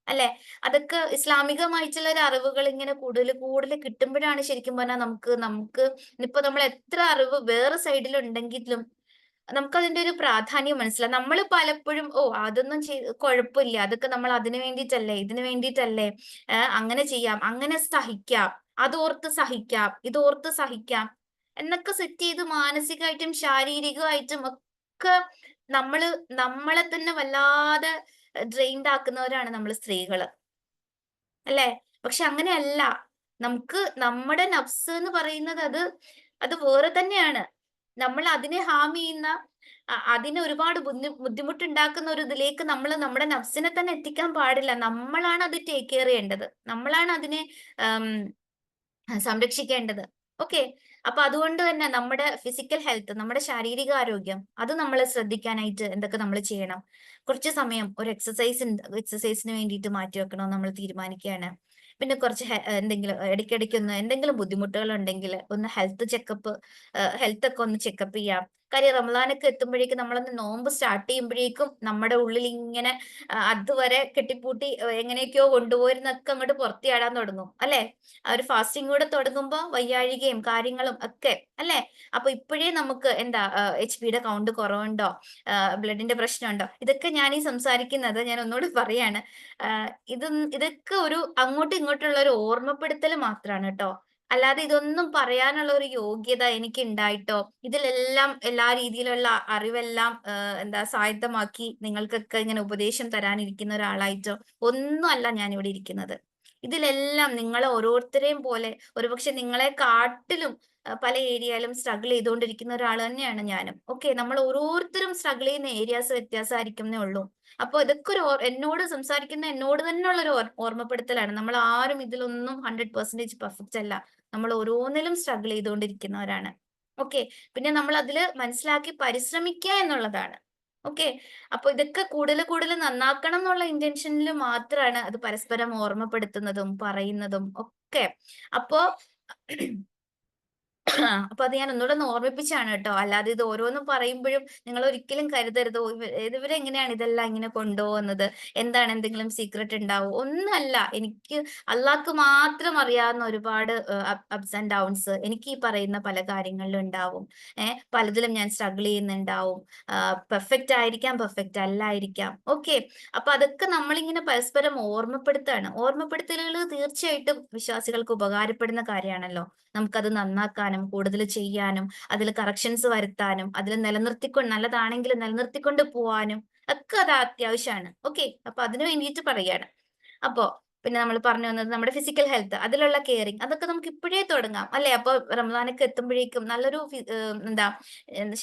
അല്ലെ. അതൊക്കെ ഇസ്ലാമികമായിട്ടുള്ള ഒരു അറിവുകൾ ഇങ്ങനെ കൂടുതൽ കിട്ടുമ്പോഴാണ് ശരിക്കും പറഞ്ഞാൽ നമുക്ക് ഇപ്പൊ നമ്മൾ എത്ര അറിവ് വേറെ സൈഡിൽ ഉണ്ടെങ്കിലും നമുക്ക് അതിന്റെ ഒരു പ്രാധാന്യം മനസ്സിലാവും. നമ്മൾ പലപ്പോഴും അതൊന്നും കുഴപ്പമില്ല, അതൊക്കെ നമ്മൾ അതിനു വേണ്ടിയിട്ടല്ലേ, ഇതിനു വേണ്ടിയിട്ടല്ലേ, അങ്ങനെ ചെയ്യാം, അങ്ങനെ സഹിക്കാം, അതോർത്ത് സഹിക്കാം, ഇതോർത്ത് സഹിക്കാം എന്നൊക്കെ സെറ്റ് ചെയ്ത് മാനസികമായിട്ടും ശാരീരികമായിട്ടും ഒക്കെ നമ്മളെ തന്നെ വല്ലാതെ ഡ്രെയിൻഡ് ആക്കുന്നവരാണ് നമ്മൾ സ്ത്രീകള് അല്ലെ. പക്ഷെ അങ്ങനെയല്ല. നമുക്ക് നമ്മുടെ നഫ്സ് എന്ന് പറയുന്നത് അത് വേറെ തന്നെയാണ്. നമ്മൾ അതിനെ ഹാം ചെയ്യുന്ന അതിന് ഒരുപാട് ബുദ്ധിമുട്ടുണ്ടാക്കുന്ന ഒരു ഇതിലേക്ക് നമ്മൾ നമ്മുടെ നഫ്സിനെ തന്നെ എത്തിക്കാൻ പാടില്ല. നമ്മളാണ് അത് ടേക്ക് കെയർ ചെയ്യേണ്ടത്. നമ്മളാണ് അതിനെ സംരക്ഷിക്കേണ്ടത്. ഓക്കെ. അപ്പൊ അതുകൊണ്ട് തന്നെ നമ്മുടെ ഫിസിക്കൽ ഹെൽത്ത്, നമ്മുടെ ശാരീരിക ആരോഗ്യം അത് നമ്മൾ ശ്രദ്ധിക്കാനായിട്ട് എന്തൊക്കെ നമ്മൾ ചെയ്യണം? കുറച്ച് സമയം ഒരു എക്സസൈസിന് വേണ്ടിയിട്ട് മാറ്റി വെക്കണം നമ്മൾ തീരുമാനിക്കുകയാണ്. പിന്നെ കുറച്ച് എന്തെങ്കിലും ഇടയ്ക്കിടയ്ക്ക് എന്തെങ്കിലും ബുദ്ധിമുട്ടുകൾ ഉണ്ടെങ്കിൽ ഒന്ന് ഹെൽത്ത് ഒക്കെ ഒന്ന് ചെക്കപ്പ് ചെയ്യാം. കാര്യം റമദാനൊക്കെ എത്തുമ്പോഴേക്കും നമ്മളൊന്ന് നോമ്പ് സ്റ്റാർട്ട് ചെയ്യുമ്പോഴേക്കും നമ്മുടെ ഉള്ളിൽ ഇങ്ങനെ അതുവരെ കെട്ടിപ്പൂട്ടി എങ്ങനെയൊക്കെയോ കൊണ്ടുപോയിരുന്നൊക്കെ അങ്ങോട്ട് പുറത്തിയാടാൻ തുടങ്ങും അല്ലെ? ആ ഒരു ഫാസ്റ്റിംഗ് കൂടെ തുടങ്ങുമ്പോൾ വയ്യാഴികയും കാര്യങ്ങളും ഒക്കെ അല്ലെ? അപ്പൊ ഇപ്പോഴേ നമുക്ക് എന്താ HP കൗണ്ട് കുറവുണ്ടോ, ബ്ലഡിന്റെ പ്രശ്നമുണ്ടോ, ഇതൊക്കെ ഞാൻ ഈ സംസാരിക്കുന്നത് ഞാൻ ഒന്നുകൂടി പറയാണ്. ഇതൊക്കെ ഒരു അങ്ങോട്ടും ഇങ്ങോട്ടുള്ള ഒരു ഓർമ്മപ്പെടുത്തൽ മാത്രമാണ് കേട്ടോ. അല്ലാതെ ഇതൊന്നും പറയാനുള്ള ഒരു യോഗ്യത എനിക്ക് ഉണ്ടായിട്ടോ ഇതിലെല്ലാം എല്ലാ രീതിയിലുള്ള അറിവെല്ലാം എന്താ സ്വായത്തമാക്കി നിങ്ങൾക്കൊക്കെ ഇങ്ങനെ ഉപദേശം തരാനിരിക്കുന്ന ഒരാളായിട്ടോ ഒന്നും അല്ല ഞാൻ ഇവിടെ ഇരിക്കുന്നത്. ഇതിലെല്ലാം നിങ്ങളെ ഓരോരുത്തരെയും പോലെ ഒരുപക്ഷെ നിങ്ങളെ കാട്ടിലും പല ഏരിയയിലും സ്ട്രഗിൾ ചെയ്തുകൊണ്ടിരിക്കുന്ന ഒരാൾ തന്നെയാണ് ഞാനും. ഓക്കെ, നമ്മൾ ഓരോരുത്തരും സ്ട്രഗിൾ ചെയ്യുന്ന ഏരിയാസ് വ്യത്യാസമായിരിക്കുന്നേ ഉള്ളൂ. അപ്പൊ ഇതൊക്കെ എന്നോട് സംസാരിക്കുന്ന എന്നോട് തന്നെ ഉള്ള ഒരു ഓർമ്മപ്പെടുത്തലാണ്. നമ്മൾ ആരും ഇതിലൊന്നും 100% പെർഫെക്റ്റ് അല്ല. നമ്മൾ ഓരോന്നിലും സ്ട്രഗിൾ ചെയ്തുകൊണ്ടിരിക്കുന്നവരാണ്. ഓക്കെ, പിന്നെ നമ്മൾ അതിൽ മനസ്സിലാക്കി പരിശ്രമിക്കുക എന്നുള്ളതാണ്. ഓക്കെ, അപ്പൊ ഇതൊക്കെ കൂടുതൽ നന്നാക്കണം എന്നുള്ള ഇന്റൻഷനിൽ മാത്രമാണ് അത് പരസ്പരം ഓർമ്മപ്പെടുത്തുന്നതും പറയുന്നതും ഒക്കെ. അപ്പോ അത് ഞാൻ ഒന്നുകൂടെ ഒന്ന് ഓർമ്മിപ്പിച്ചാണ് കേട്ടോ. അല്ലാതെ ഇത് ഓരോന്നും പറയുമ്പോഴും നിങ്ങൾ ഒരിക്കലും കരുതരുത് ഇവരെങ്ങനെയാണ് ഇതെല്ലാം ഇങ്ങനെ കൊണ്ടുപോകുന്നത്, എന്താണ് എന്തെങ്കിലും സീക്രട്ട് ഉണ്ടാവും, ഒന്നല്ല. എനിക്ക് അള്ളാഹ്ക്ക് മാത്രം അറിയാവുന്ന ഒരുപാട് അപ്സ് ആൻഡ് ഡൗൺസ് എനിക്ക് ഈ പറയുന്ന പല കാര്യങ്ങളിലും ഉണ്ടാവും. പലതിലും ഞാൻ സ്ട്രഗിൾ ചെയ്യുന്നുണ്ടാവും. പെർഫെക്റ്റ് ആയിരിക്കാം, പെർഫെക്റ്റ് അല്ലായിരിക്കാം. ഓക്കെ, അപ്പൊ അതൊക്കെ നമ്മളിങ്ങനെ പരസ്പരം ഓർമ്മപ്പെടുത്താണ്. ഓർമ്മപ്പെടുത്തലുകൾ തീർച്ചയായിട്ടും വിശ്വാസികൾക്ക് ഉപകാരപ്പെടുന്ന കാര്യമാണല്ലോ. നമുക്കത് നന്നാക്കാനും കൂടുതൽ ചെയ്യാനും അതിൽ കറക്ഷൻസ് വരുത്താനും അതിൽ നല്ലതാണെങ്കിൽ നിലനിർത്തിക്കൊണ്ട് പോവാനും ഒക്കെ അത് അത്യാവശ്യമാണ്. ഓക്കെ, അപ്പൊ അതിന് വേണ്ടിയിട്ട് പറയാണ്. അപ്പോ പിന്നെ നമ്മൾ പറഞ്ഞു വന്നത് നമ്മുടെ ഫിസിക്കൽ ഹെൽത്ത്, അതിലുള്ള കെയറിങ്, അതൊക്കെ നമുക്ക് ഇപ്പോഴേ തുടങ്ങാം അല്ലെ? അപ്പൊ റമദാനൊക്കെ എത്തുമ്പോഴേക്കും നല്ലൊരു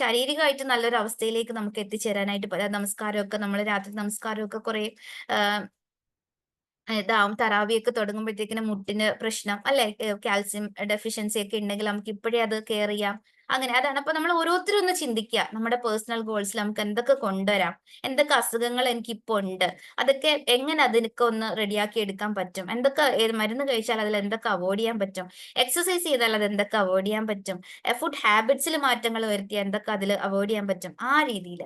ശാരീരികമായിട്ട് നല്ലൊരു അവസ്ഥയിലേക്ക് നമുക്ക് എത്തിച്ചേരാനായിട്ട് നമസ്കാരമൊക്കെ നമ്മൾ രാത്രി നമസ്കാരമൊക്കെ കുറെ ഇതാവും. തറാവിയൊക്കെ തുടങ്ങുമ്പോഴത്തേക്കിനും മുട്ടിന് പ്രശ്നം അല്ലെ, കാൽസ്യം ഡെഫിഷ്യൻസി ഒക്കെ ഉണ്ടെങ്കിൽ നമുക്ക് ഇപ്പോഴേ അത് കെയർ ചെയ്യാം. അങ്ങനെ അതാണ്. അപ്പൊ നമ്മൾ ഓരോരുത്തരും ഒന്ന് ചിന്തിക്കുക, നമ്മുടെ പേഴ്സണൽ ഗോൾസിൽ നമുക്ക് എന്തൊക്കെ കൊണ്ടുവരാം, എന്തൊക്കെ അസുഖങ്ങൾ എനിക്കിപ്പോ ഉണ്ട്, അതൊക്കെ എങ്ങനെ അതിനൊക്കെ ഒന്ന് റെഡിയാക്കി എടുക്കാൻ പറ്റും, എന്തൊക്കെ മരുന്ന് കഴിച്ചാൽ അതിൽ എന്തൊക്കെ അവോയ്ഡ് ചെയ്യാൻ പറ്റും, എക്സസൈസ് ചെയ്താൽ അത് എന്തൊക്കെ അവോയ്ഡ് ചെയ്യാൻ പറ്റും, ഫുഡ് ഹാബിറ്റ്സിൽ മാറ്റങ്ങൾ വരുത്തിയാൽ എന്തൊക്കെ അതിൽ അവോയ്ഡ് ചെയ്യാൻ പറ്റും, ആ രീതിയിൽ.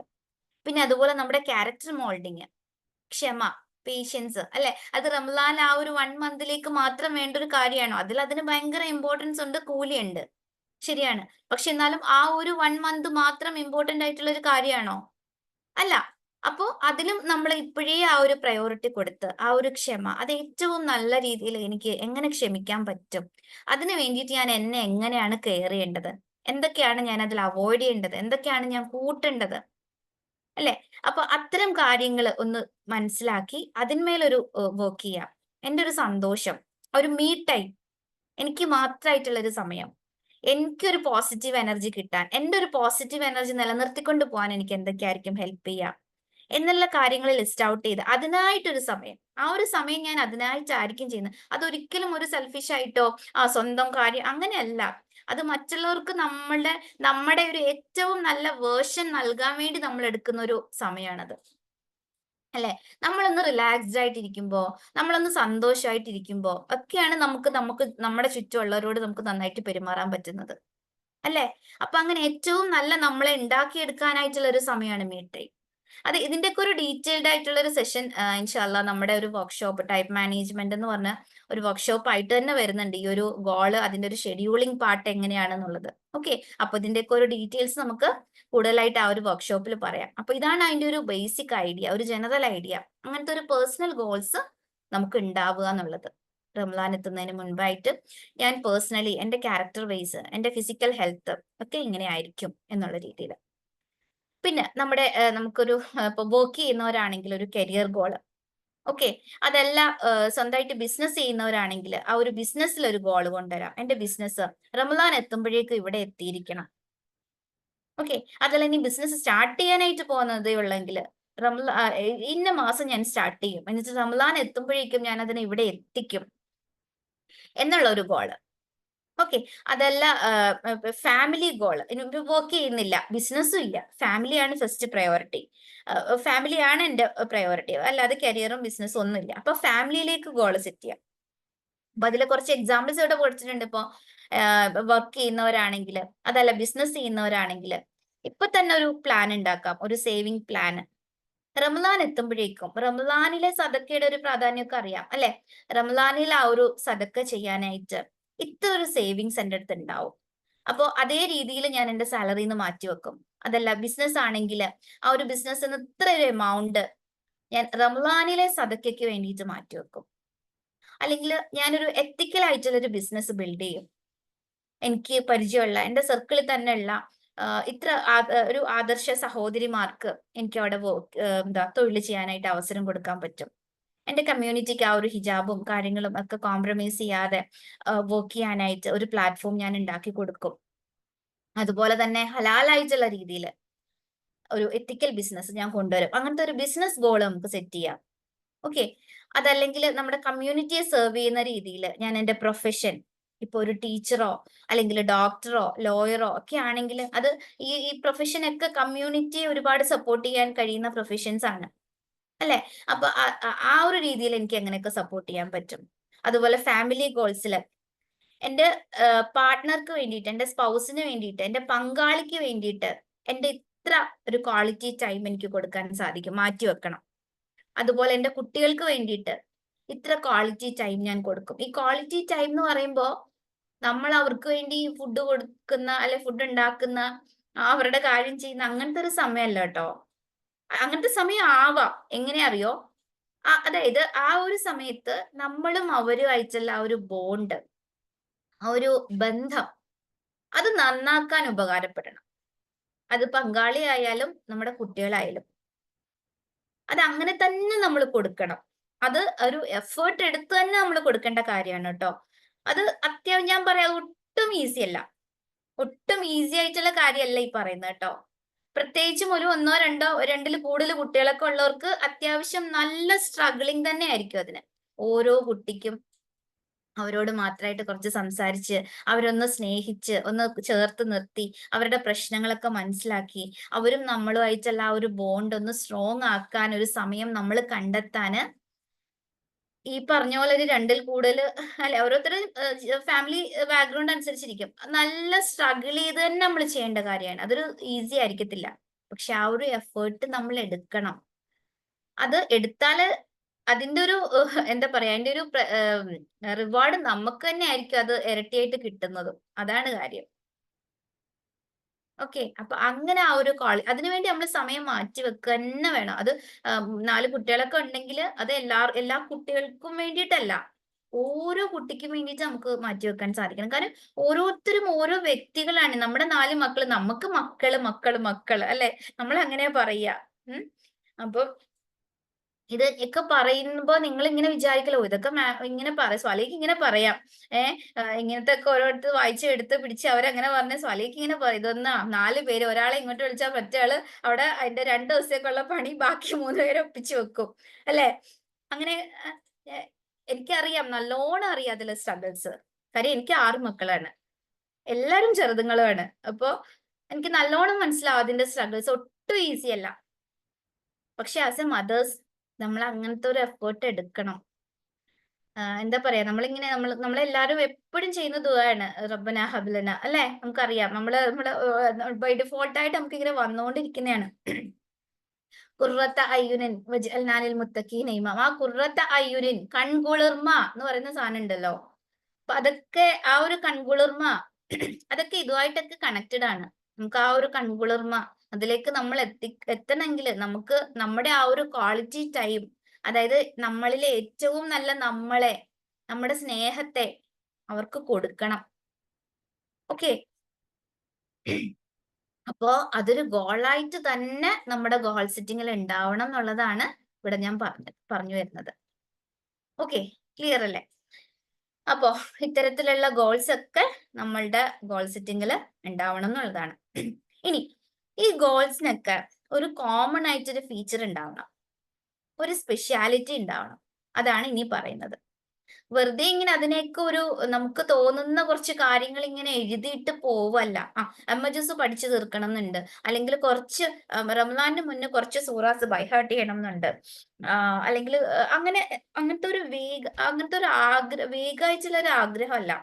പിന്നെ അതുപോലെ നമ്മുടെ ക്യാരക്ടർ മോൾഡിങ്, ക്ഷമ, പേഷ്യൻസ് അല്ലെ, അത് റംലാൻ ആ ഒരു 1 മന്തിലേക്ക് മാത്രം വേണ്ട ഒരു കാര്യമാണോ? അതിന് ഭയങ്കര ഇമ്പോർട്ടൻസ് ഉണ്ട്, കൂലിയുണ്ട്, ശരിയാണ്. പക്ഷെ എന്നാലും ആ ഒരു 1 മന്ത് മാത്രം ഇമ്പോർട്ടന്റ് ആയിട്ടുള്ള ഒരു കാര്യമാണോ? അല്ല. അപ്പോ അതിലും നമ്മൾ ഇപ്പോഴേ ആ ഒരു പ്രയോറിറ്റി കൊടുത്ത് ആ ഒരു ക്ഷമ, അത് ഏറ്റവും നല്ല രീതിയിൽ എനിക്ക് എങ്ങനെ ക്ഷമിക്കാൻ പറ്റും, അതിന് വേണ്ടിയിട്ട് ഞാൻ എന്നെ എങ്ങനെയാണ് കെയർ ചെയ്യേണ്ടത്, എന്തൊക്കെയാണ് ഞാൻ അതിൽ അവോയ്ഡ് ചെയ്യേണ്ടത്, എന്തൊക്കെയാണ് ഞാൻ കൂട്ടേണ്ടത് അല്ലെ? അപ്പൊ അത്തരം കാര്യങ്ങൾ ഒന്ന് മനസ്സിലാക്കി അതിന്മേലൊരു വർക്ക് ചെയ്യാം. എൻ്റെ ഒരു സന്തോഷം, ഒരു മീ ടൈം, എനിക്ക് മാത്രമായിട്ടുള്ള ഒരു സമയം, എനിക്കൊരു പോസിറ്റീവ് എനർജി കിട്ടാൻ, എൻ്റെ ഒരു പോസിറ്റീവ് എനർജി നിലനിർത്തിക്കൊണ്ട് പോകാൻ എനിക്ക് എന്തൊക്കെയായിരിക്കും ഹെൽപ്പ് ചെയ്യുക എന്നുള്ള കാര്യങ്ങൾ ലിസ്റ്റ് ഔട്ട് ചെയ്ത് അതിനായിട്ടൊരു സമയം, ആ ഒരു സമയം ഞാൻ അതിനായിട്ടായിരിക്കും ചെയ്യുന്നത്. അതൊരിക്കലും ഒരു സെൽഫിഷ് ആയിട്ടോ സ്വന്തം കാര്യം അങ്ങനെയല്ല. അത് മറ്റുള്ളവർക്ക് നമ്മുടെ ഒരു ഏറ്റവും നല്ല വേർഷൻ നൽകാൻ വേണ്ടി നമ്മൾ എടുക്കുന്ന ഒരു സമയമാണത് അല്ലെ? നമ്മളൊന്ന് റിലാക്സ്ഡ് ആയിട്ടിരിക്കുമ്പോ, നമ്മളൊന്ന് സന്തോഷമായിട്ടിരിക്കുമ്പോ ഒക്കെയാണ് നമുക്ക് നമ്മുടെ ചുറ്റുമുള്ളവരോട് നമുക്ക് നന്നായിട്ട് പെരുമാറാൻ പറ്റുന്നത് അല്ലെ? അപ്പൊ അങ്ങനെ ഏറ്റവും നല്ല നമ്മളെ ഉണ്ടാക്കിയെടുക്കാനായിട്ടുള്ള ഒരു സമയമാണ് മീ ടൈം. അത് ഇതിന്റെയൊക്കെ ഒരു ഡീറ്റെയിൽഡ് ആയിട്ടുള്ള ഒരു സെഷൻ ഇൻഷാല്ല നമ്മുടെ ഒരു വർക്ക്ഷോപ്പ് ടൈപ്പ് മാനേജ്മെന്റ് എന്ന് പറഞ്ഞ ഒരു വർക്ക്ഷോപ്പ് ആയിട്ട് തന്നെ വരുന്നുണ്ട്. ഈ ഒരു ഗോള് അതിന്റെ ഒരു ഷെഡ്യൂളിംഗ് പാർട്ട് എങ്ങനെയാണെന്നുള്ളത്. ഓക്കെ, അപ്പൊ ഇതിന്റെയൊക്കെ ഒരു ഡീറ്റെയിൽസ് നമുക്ക് കൂടുതലായിട്ട് ആ ഒരു വർക്ക്ഷോപ്പിൽ പറയാം. അപ്പൊ ഇതാണ് അതിന്റെ ഒരു ബേസിക് ഐഡിയ, ഒരു ജനറൽ ഐഡിയ. അങ്ങനത്തെ ഒരു പേഴ്സണൽ ഗോൾസ് നമുക്ക് ഉണ്ടാവുക എന്നുള്ളത് റംലാൻ എത്തുന്നതിന് മുൻപായിട്ട് ഞാൻ പേഴ്സണലി എന്റെ ക്യാരക്ടർ വൈസ് എന്റെ ഫിസിക്കൽ ഹെൽത്ത് ഒക്കെ ഇങ്ങനെ ആയിരിക്കും എന്നുള്ള രീതിയിൽ. പിന്നെ നമുക്കൊരു ഇപ്പൊ വർക്ക് ചെയ്യുന്നവരാണെങ്കിൽ ഒരു കരിയർ ഗോള്, ഓക്കെ, അതല്ല സ്വന്തമായിട്ട് ബിസിനസ് ചെയ്യുന്നവരാണെങ്കിൽ ആ ഒരു ബിസിനസ്സിൽ ഒരു ഗോൾ കൊണ്ടുവരാം. എന്റെ ബിസിനസ് റമദാൻ എത്തുമ്പോഴേക്കും ഇവിടെ എത്തിയിരിക്കണം. ഓക്കെ, അതല്ല ഇനി ബിസിനസ് സ്റ്റാർട്ട് ചെയ്യാനായിട്ട് പോകുന്നതേ ഉള്ളെങ്കിൽ ഇന്ന മാസം ഞാൻ സ്റ്റാർട്ട് ചെയ്യും, എന്നിട്ട് റമദാൻ എത്തുമ്പോഴേക്കും ഞാൻ അതിനെ ഇവിടെ എത്തിക്കും എന്നുള്ള ഒരു ഗോള്. ഓക്കെ, അതല്ല ഫാമിലി ഗോൾ, വർക്ക് ചെയ്യുന്നില്ല, ബിസിനസ്സും ഇല്ല, ഫാമിലിയാണ് ഫസ്റ്റ് പ്രയോറിറ്റി, ഫാമിലിയാണ് എൻ്റെ പ്രയോറിറ്റി, അല്ലാതെ കരിയറും ബിസിനസ്സും ഒന്നുമില്ല. അപ്പൊ ഫാമിലിയിലേക്ക് ഗോൾ സെറ്റ് ചെയ്യാം. അപ്പൊ അതിൽ കുറച്ച് എക്സാമ്പിൾസ് ഇവിടെ കൊടുത്തിട്ടുണ്ട്. ഇപ്പൊ വർക്ക് ചെയ്യുന്നവരാണെങ്കിൽ, അതല്ല ബിസിനസ് ചെയ്യുന്നവരാണെങ്കിൽ ഇപ്പൊ തന്നെ ഒരു പ്ലാൻ ഉണ്ടാക്കാം, ഒരു സേവിങ് പ്ലാൻ. റമദാൻ എത്തുമ്പോഴേക്കും, റമദാനിലെ സദക്കയുടെ ഒരു പ്രാധാന്യമൊക്കെ അറിയാം അല്ലെ, റമദാനിൽ ആ ഒരു സദക്ക ചെയ്യാനായിട്ട് ഇത്ര ഒരു സേവിങ്സ് എൻ്റെ അടുത്ത് ഉണ്ടാവും. അപ്പോൾ അതേ രീതിയിൽ ഞാൻ എൻ്റെ സാലറിയിൽ നിന്ന് മാറ്റി വെക്കും. അതല്ല ബിസിനസ് ആണെങ്കിൽ ആ ഒരു ബിസിനസ്സിന് ഇത്ര ഒരു എമൗണ്ട് ഞാൻ റമദാനിലെ സദക്കയ്ക്ക് വേണ്ടിയിട്ട് മാറ്റി വെക്കും. അല്ലെങ്കിൽ ഞാനൊരു എത്തിക്കൽ ആയിട്ടുള്ള ഒരു ബിസിനസ് ബിൽഡ് ചെയ്യും. എനിക്ക് പരിചയമുള്ള എൻ്റെ സർക്കിളിൽ തന്നെ ഉള്ള ഇത്ര ഒരു ആദർശ സഹോദരിമാർക്ക് എനിക്ക് അവിടെ തൊഴിൽ ചെയ്യാനായിട്ട് അവസരം കൊടുക്കാൻ പറ്റും. എൻ്റെ കമ്മ്യൂണിറ്റിക്ക് ആ ഒരു ഹിജാബും കാര്യങ്ങളും ഒക്കെ കോംപ്രമൈസ് ചെയ്യാതെ വർക്ക് ചെയ്യാനായിട്ട് ഒരു പ്ലാറ്റ്ഫോം ഞാൻ ഉണ്ടാക്കി കൊടുക്കും. അതുപോലെ തന്നെ ഹലാലായിട്ടുള്ള രീതിയിൽ ഒരു എത്തിക്കൽ ബിസിനസ് ഞാൻ കൊണ്ടുവരും. അങ്ങനത്തെ ഒരു ബിസിനസ് ഗോൾ നമുക്ക് സെറ്റ് ചെയ്യാം. ഓക്കെ, അതല്ലെങ്കിൽ നമ്മുടെ കമ്മ്യൂണിറ്റിയെ സെർവ് ചെയ്യുന്ന രീതിയിൽ ഞാൻ എൻ്റെ പ്രൊഫഷൻ, ഇപ്പൊ ഒരു ടീച്ചറോ അല്ലെങ്കിൽ ഡോക്ടറോ ലോയറോ ഒക്കെ ആണെങ്കിൽ അത് ഈ പ്രൊഫഷനൊക്കെ കമ്മ്യൂണിറ്റിയെ ഒരുപാട് സപ്പോർട്ട് ചെയ്യാൻ കഴിയുന്ന പ്രൊഫഷൻസ് ആണ് അല്ലെ. അപ്പൊ ആ ഒരു രീതിയിൽ എനിക്ക് എങ്ങനെയൊക്കെ സപ്പോർട്ട് ചെയ്യാൻ പറ്റും. അതുപോലെ ഫാമിലി ഗോൾസിൽ എൻ്റെ പാർട്ട്ണർക്ക് വേണ്ടിയിട്ട്, എൻ്റെ സ്പൗസിന് വേണ്ടിയിട്ട്, എൻ്റെ പങ്കാളിക്ക് വേണ്ടിയിട്ട് എൻ്റെ ഇത്ര ഒരു ക്വാളിറ്റി ടൈം എനിക്ക് കൊടുക്കാൻ സാധിക്കും, മാറ്റി വെക്കണം. അതുപോലെ എൻ്റെ കുട്ടികൾക്ക് വേണ്ടിയിട്ട് ഇത്ര ക്വാളിറ്റി ടൈം ഞാൻ കൊടുക്കും. ഈ ക്വാളിറ്റി ടൈം എന്ന് പറയുമ്പോൾ നമ്മൾ അവർക്ക് വേണ്ടി ഫുഡ് കൊടുക്കുന്ന അല്ലെ ഫുഡ് ഉണ്ടാക്കുന്ന അവരുടെ കാര്യം ചെയ്യുന്ന അങ്ങനത്തെ ഒരു സമയമല്ല കേട്ടോ. അങ്ങനത്തെ സമയം ആവാം, എങ്ങനെ അറിയോ, അതായത് ആ ഒരു സമയത്ത് നമ്മളും അവരുമായിട്ടുള്ള ആ ഒരു ബോണ്ട്, ആ ഒരു ബന്ധം, അത് നന്നാക്കാൻ ഉപകാരപ്പെടണം. അത് പങ്കാളിയായാലും നമ്മുടെ കുട്ടികളായാലും അത് അങ്ങനെ തന്നെ നമ്മൾ കൊടുക്കണം. അത് ഒരു എഫേർട്ട് എടുത്ത് തന്നെ നമ്മൾ കൊടുക്കേണ്ട കാര്യമാണ് കേട്ടോ. അത് അത്യാവശ്യം ഞാൻ പറയാം, ഒട്ടും ഈസി അല്ല, ഒട്ടും ഈസി ആയിട്ടുള്ള കാര്യമല്ല ഈ പറയുന്നത് കേട്ടോ. പ്രത്യേകിച്ചും ഒരു 1 2 2 കൂടുതൽ കുട്ടികളൊക്കെ ഉള്ളവർക്ക് അത്യാവശ്യം നല്ല സ്ട്രഗിളിങ് തന്നെ ആയിരിക്കും അതിന്. ഓരോ കുട്ടിക്കും അവരോട് മാത്രമായിട്ട് കുറച്ച് സംസാരിച്ച്, അവരൊന്ന് സ്നേഹിച്ച്, ഒന്ന് ചേർത്ത് നിർത്തി, അവരുടെ പ്രശ്നങ്ങളൊക്കെ മനസ്സിലാക്കി, അവരും നമ്മളുമായിട്ടുള്ള ആ ഒരു ബോണ്ട് ഒന്ന് സ്ട്രോങ് ആക്കാൻ ഒരു സമയം നമ്മൾ കണ്ടെത്താന് ഈ പറഞ്ഞ പോലെ ഒരു 2ൽ കൂടുതൽ അല്ലെ, ഓരോരുത്തരും ഫാമിലി ബാക്ക്ഗ്രൗണ്ട് അനുസരിച്ചിരിക്കും. നല്ല സ്ട്രഗിൾ ചെയ്ത് തന്നെ നമ്മൾ ചെയ്യേണ്ട കാര്യമാണ്. അതൊരു ഈസി ആയിരിക്കത്തില്ല, പക്ഷെ ആ ഒരു എഫേർട്ട് നമ്മൾ എടുക്കണം. അത് എടുത്താല് അതിന്റെ ഒരു എന്താ പറയാ, അതിന്റെ ഒരു റിവാർഡ് നമുക്ക് തന്നെ ആയിരിക്കും അത് ഇരട്ടിയായിട്ട് കിട്ടുന്നതും. അതാണ് കാര്യം. ഓക്കെ, അപ്പൊ അങ്ങനെ ആ ഒരു അതിനുവേണ്ടി നമ്മൾ സമയം മാറ്റി വെക്കുക തന്നെ വേണം. അത് 4 കുട്ടികളൊക്കെ ഉണ്ടെങ്കിൽ അത് എല്ലാ കുട്ടികൾക്കും വേണ്ടിയിട്ടല്ല, ഓരോ കുട്ടിക്കും വേണ്ടിയിട്ട് നമുക്ക് മാറ്റി വെക്കാൻ സാധിക്കണം. കാരണം ഓരോരുത്തരും ഓരോ വ്യക്തികളാണ്. നമ്മുടെ 4 മക്കള്, നമുക്ക് മക്കള് അല്ലെ, നമ്മൾ അങ്ങനെ പറയാ. അപ്പൊ ഇത് ഒക്കെ പറയുമ്പോ നിങ്ങൾ ഇങ്ങനെ വിചാരിക്കലോ, ഇതൊക്കെ ഇങ്ങനെ സ്വാലിക്ക് ഇങ്ങനെ പറയാം, ഇങ്ങനത്തെ ഒക്കെ ഓരോരുത്തർ വായിച്ചെടുത്ത് പിടിച്ച് അവരങ്ങനെ പറഞ്ഞ സ്വാലിക്ക് ഇങ്ങനെ പറയും. ഇതൊന്നാ 4 പേര്, ഒരാളെ ഇങ്ങോട്ട് വിളിച്ചാൽ മറ്റേയാള് അവിടെ അതിന്റെ 2 ദിവസത്തേക്കുള്ള പണി ബാക്കി 3 പേരെ ഒപ്പിച്ച് വെക്കും അല്ലെ. അങ്ങനെ എനിക്കറിയാം, നല്ലോണം അറിയാം അതിലെ സ്ട്രഗിൾസ്. കാര്യം എനിക്ക് 6 മക്കളാണ്, എല്ലാരും ചെറുതുങ്ങളുമാണ്. അപ്പൊ എനിക്ക് നല്ലോണം മനസ്സിലാവും അതിന്റെ സ്ട്രഗിൾസ്. ഒട്ടും ഈസി അല്ല. പക്ഷെ ആസ് എ മദേഴ്സ് നമ്മൾ അങ്ങനത്തെ ഒരു എഫേർട്ട് എടുക്കണം. എന്താ പറയാ, നമ്മളെല്ലാരും എപ്പോഴും ചെയ്യുന്ന ദുആണ് റബ്ബന ഹബ്ലന അല്ലെ. നമുക്കറിയാം, നമ്മള് ബൈ ഡിഫോൾട്ട് ആയിട്ട് നമുക്ക് ഇങ്ങനെ വന്നുകൊണ്ടിരിക്കുന്നതാണ്. ഖുർറത്ത അയ്യുനിൻ വജ്അൽനാ ലിൽ മുത്തഖീന ഇമാമ. ആ ഖുർറത്ത അയ്യുനിൻ, കൺകുളിർമ എന്ന് പറയുന്ന സാധനം ഉണ്ടല്ലോ. അപ്പൊ അതൊക്കെ ആ ഒരു കൺകുളിർമ അതൊക്കെ ഇതുമായിട്ടൊക്കെ കണക്റ്റഡ് ആണ്. നമുക്ക് ആ ഒരു കൺകുളിർമ അതിലേക്ക് നമ്മൾ എത്തണമെങ്കിൽ നമുക്ക് നമ്മുടെ ആ ഒരു ക്വാളിറ്റി ടൈം, അതായത് നമ്മളിലെ ഏറ്റവും നല്ല നമ്മളെ, നമ്മുടെ സ്നേഹത്തെ അവർക്ക് കൊടുക്കണം. ഓക്കെ, അപ്പോ അതൊരു ഗോളായിട്ട് തന്നെ നമ്മുടെ ഗോൾ സെറ്റിങ്ങിൽ ഉണ്ടാവണം എന്നുള്ളതാണ് ഇവിടെ ഞാൻ പറഞ്ഞു വരുന്നത്. ഓക്കെ, ക്ലിയർ അല്ലേ? അപ്പോ ഇത്തരത്തിലുള്ള ഗോൾസ് ഒക്കെ നമ്മളുടെ ഗോൾ സെറ്റിംഗിൽ ഉണ്ടാവണം എന്നുള്ളതാണ്. ഇനി ഈ ഗോൾസിനൊക്കെ ഒരു കോമൺ ആയിട്ടൊരു ഫീച്ചർ ഉണ്ടാവണം, ഒരു സ്പെഷ്യാലിറ്റി ഉണ്ടാവണം. അതാണ് ഇനി പറയുന്നത്. വെറുതെ ഇങ്ങനെ അതിനെയൊക്കെ ഒരു നമുക്ക് തോന്നുന്ന കുറച്ച് കാര്യങ്ങൾ ഇങ്ങനെ എഴുതിയിട്ട് പോവല്ല. എംഎജസ് പഠിച്ചു തീർക്കണം എന്നുണ്ട്, അല്ലെങ്കിൽ കുറച്ച് റംസാന് മുന്നേ കുറച്ച് സൂറാസ് ബൈഹാർട്ട് ചെയ്യണം എന്നുണ്ട്, അല്ലെങ്കിൽ അങ്ങനത്തെ ഒരു വേഗമായിട്ടുള്ള ഒരു ആഗ്രഹമല്ല.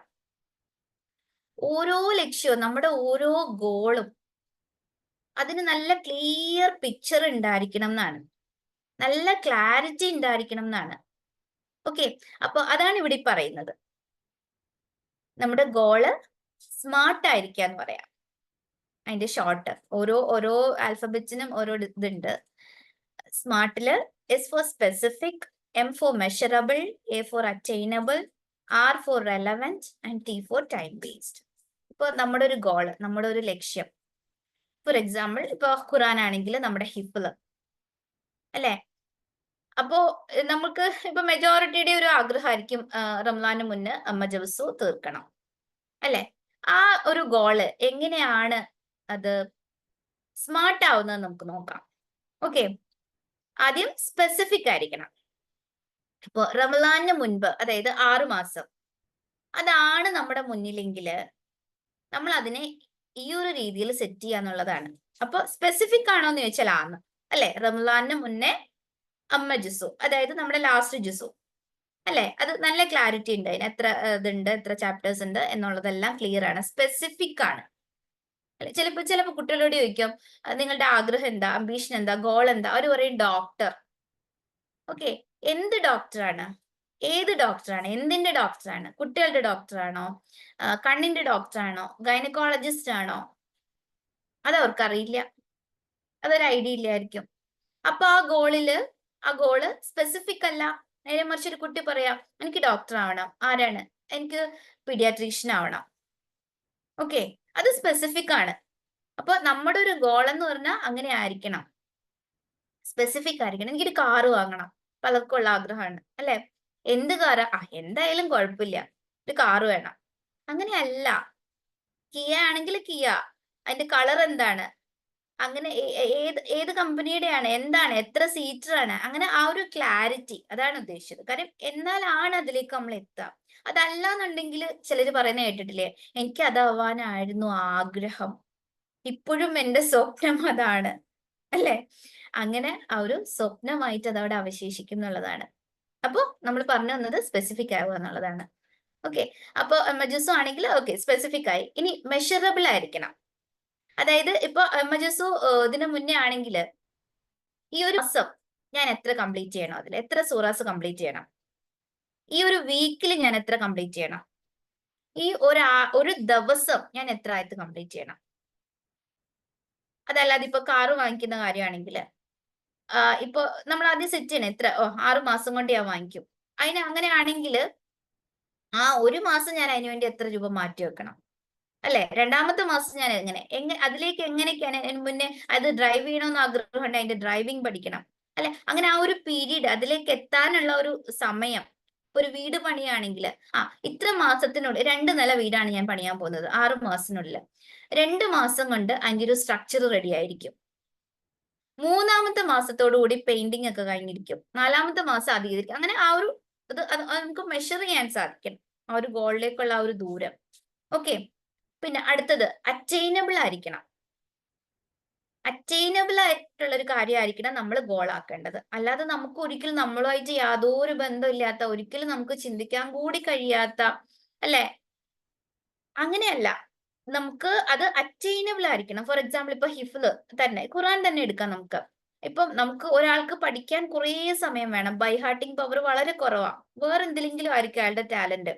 ഓരോ ലക്ഷ്യവും, നമ്മുടെ ഓരോ ഗോളും അതിന് നല്ല ക്ലിയർ പിക്ചർ ഉണ്ടായിരിക്കണം എന്നാണ്, നല്ല ക്ലാരിറ്റി ഉണ്ടായിരിക്കണം എന്നാണ്. ഓക്കെ, അപ്പൊ അതാണ് ഇവിടെ പറയുന്നത്. നമ്മുടെ ഗോള് സ്മാർട്ട് ആയിരിക്കുക എന്ന് പറയാം. അതിന്റെ ഷോർട്ട് ഓരോ ആൽഫബറ്റ്സിനും ഓരോ ഇതുണ്ട്. സ്മാർട്ടില് S for specific, M for measurable, A for attainable, R for relevant and T for time based. ഇപ്പൊ നമ്മുടെ ഒരു ഗോള്, നമ്മുടെ ഒരു ലക്ഷ്യം, ഫോർ എക്സാമ്പിൾ ഇപ്പൊ ഖുറാൻ ആണെങ്കിൽ നമ്മുടെ ഹിഫ്ള് അല്ലെ. അപ്പോ നമുക്ക് ഇപ്പൊ മെജോറിറ്റിയുടെ ഒരു ആഗ്രഹമായിരിക്കും റംസാന് മുന്നേ മജവസു തീർക്കണം അല്ലെ. ആ ഒരു ഗോള് എങ്ങനെയാണ് അത് സ്മാർട്ട് ആവുന്നത് നമുക്ക് നോക്കാം. ഓക്കെ, ആദ്യം സ്പെസിഫിക് ആയിരിക്കണം. ഇപ്പൊ റംസാന് മുൻപ്, അതായത് 6 മാസം അതാണ് നമ്മുടെ മുന്നിലെങ്കില് നമ്മൾ അതിനെ ഈ ഒരു രീതിയിൽ സെറ്റ് ചെയ്യാന്നുള്ളതാണ്. അപ്പൊ സ്പെസിഫിക് ആണോ എന്ന് ചോദിച്ചാൽ ആണ് അല്ലെ. റംസാന് മുന്നേ അമ്മ ജുസു, അതായത് നമ്മുടെ ലാസ്റ്റ് ജുസു അല്ലെ, അത് നല്ല ക്ലാരിറ്റി ഉണ്ട് അതിന്, എത്ര ഇതുണ്ട്, എത്ര ചാപ്റ്റേഴ്സ് ഉണ്ട് എന്നുള്ളതെല്ലാം ക്ലിയർ ആണ്, സ്പെസിഫിക് ആണ്. ചിലപ്പോ കുട്ടികളോട് ചോദിക്കും നിങ്ങളുടെ ആഗ്രഹം എന്താ, അംബീഷൻ എന്താ, ഗോൾ എന്താ, അവർ പറയും ഡോക്ടർ. ഓക്കെ, എന്ത് ഡോക്ടറാണ്, ഏത് ഡോക്ടറാണ്, എന്തിന്റെ ഡോക്ടറാണ്, കുട്ടികളുടെ ഡോക്ടറാണോ, കണ്ണിന്റെ ഡോക്ടറാണോ, ഗൈനക്കോളജിസ്റ്റ് ആണോ, അതവർക്കറിയില്ല, അതൊരു ഐഡിയ ഇല്ലായിരിക്കും. അപ്പൊ ആ ഗോള് സ്പെസിഫിക് അല്ല. നേരെ മറിച്ച് ഒരു കുട്ടി പറയാം എനിക്ക് ഡോക്ടർ ആവണം, ആരാണ്, എനിക്ക് പീഡിയാട്രീഷ്യൻ ആവണം. ഓക്കെ, അത് സ്പെസിഫിക് ആണ്. അപ്പൊ നമ്മുടെ ഒരു ഗോൾ എന്ന് പറഞ്ഞാൽ അങ്ങനെ ആയിരിക്കണം, സ്പെസിഫിക് ആയിരിക്കണം. എനിക്കൊരു കാറ് വാങ്ങണം, പലർക്കും ഉള്ള ആഗ്രഹമാണ് അല്ലെ. എന്ത് കാറാ, എന്തായാലും കുഴപ്പമില്ല, ഒരു കാറ് വേണം. അങ്ങനെയല്ല. കിയ ആണെങ്കിൽ കിയ, അതിന്റെ കളർ എന്താണ്, അങ്ങനെ ഏത് കമ്പനിയുടെ ആണ്, എന്താണ്, എത്ര സീറ്റർ ആണ്, അങ്ങനെ ആ ഒരു ക്ലാരിറ്റി, അതാണ് ഉദ്ദേശിച്ചത്. കാര്യം എന്നാലാണ് അതിലേക്ക് നമ്മൾ എത്തുക. അതല്ല എന്നുണ്ടെങ്കിൽ ചിലര് പറയുന്ന കേട്ടിട്ടില്ലേ, എനിക്ക് അതാവാനായിരുന്നു ആഗ്രഹം, ഇപ്പോഴും എന്റെ സ്വപ്നം അതാണ് അല്ലെ. അങ്ങനെ ആ ഒരു സ്വപ്നമായിട്ട് അതവിടെ അവശേഷിക്കും എന്നുള്ളതാണ്. അപ്പൊ നമ്മൾ പറഞ്ഞു വന്നത് സ്പെസിഫിക് ആവുക എന്നുള്ളതാണ്. ഓക്കെ, അപ്പൊ എമർജൻസി ആണെങ്കിൽ ഓക്കെ സ്പെസിഫിക് ആയി. ഇനി മെഷറബിൾ ആയിരിക്കണം. അതായത് ഇപ്പൊ എമർജൻസി ഇതിനു മുന്നേ ആണെങ്കിൽ ഈ ഒരു മാസം ഞാൻ എത്ര കംപ്ലീറ്റ് ചെയ്യണം, അതിൽ എത്ര സൂറാസ് കംപ്ലീറ്റ് ചെയ്യണം, ഈ ഒരു വീക്കിൽ ഞാൻ എത്ര കംപ്ലീറ്റ് ചെയ്യണം, ഈ ഒരു ദിവസം ഞാൻ എത്ര ആയത്ത് കംപ്ലീറ്റ് ചെയ്യണം. അതല്ലാതെ ഇപ്പൊ കാറ് വാങ്ങിക്കുന്ന കാര്യമാണെങ്കിൽ ഇപ്പൊ നമ്മൾ ആദ്യം സെറ്റ് ചെയ്യണം, എത്ര 6 മാസം കൊണ്ട് ഞാൻ വാങ്ങിക്കും. അങ്ങനെയാണെങ്കിൽ ആ ഒരു മാസം ഞാൻ അതിനുവേണ്ടി എത്ര രൂപ മാറ്റി വെക്കണം അല്ലെ. രണ്ടാമത്തെ മാസം ഞാൻ അതിലേക്ക് എങ്ങനെയൊക്കെയാണ് മുന്നേ അത് ഡ്രൈവ് ചെയ്യണമെന്ന് ആഗ്രഹമുണ്ട്, അതിന്റെ ഡ്രൈവിംഗ് പഠിക്കണം അല്ലെ. അങ്ങനെ ആ ഒരു പീരീഡ്, അതിലേക്ക് എത്താനുള്ള ഒരു സമയം. ഒരു വീട് പണിയാണെങ്കിൽ ഇത്ര മാസത്തിനുള്ളിൽ 2 നില വീടാണ് ഞാൻ പണിയാൻ പോകുന്നത്, 6 മാസത്തിനുള്ളിൽ 2 മാസം കൊണ്ട് അതിന്റെ ഒരു സ്ട്രക്ചർ റെഡി ആയിരിക്കും. 3-ാമത്തെ മാസത്തോടു കൂടി പെയിന്റിംഗ് ഒക്കെ കഴിഞ്ഞിരിക്കും. 4-ാമത്തെ മാസം അധികരിക്കും. അങ്ങനെ ആ ഒരു അത് നമുക്ക് മെഷർ ചെയ്യാൻ സാധിക്കും, ആ ഒരു ഗോളിലേക്കുള്ള ആ ഒരു ദൂരം. ഓക്കെ, പിന്നെ അടുത്തത് അറ്റൈനബിൾ ആയിരിക്കണം. അറ്റൈനബിൾ ആയിട്ടുള്ള ഒരു കാര്യമായിരിക്കണം നമ്മൾ ഗോൾ ആക്കേണ്ടത്. അല്ലാതെ നമുക്ക് ഒരിക്കലും നമ്മളുമായിട്ട് യാതൊരു ബന്ധമില്ലാത്ത, ഒരിക്കലും നമുക്ക് ചിന്തിക്കാൻ കൂടി കഴിയാത്ത അല്ലെ, അങ്ങനെയല്ല. നമുക്ക് അത് അറ്റൈനബിൾ ആയിരിക്കണം. ഫോർ എക്സാമ്പിൾ ഇപ്പൊ ഹിഫ്ള് തന്നെ, ഖുറാൻ തന്നെ എടുക്കാം. ഇപ്പം നമുക്ക് ഒരാൾക്ക് പഠിക്കാൻ കുറേ സമയം വേണം, ബൈഹാർട്ടിങ് പവർ വളരെ കുറവാണ്, വേറെ എന്തെങ്കിലും ആയിരിക്കും അയാളുടെ ടാലന്റ്.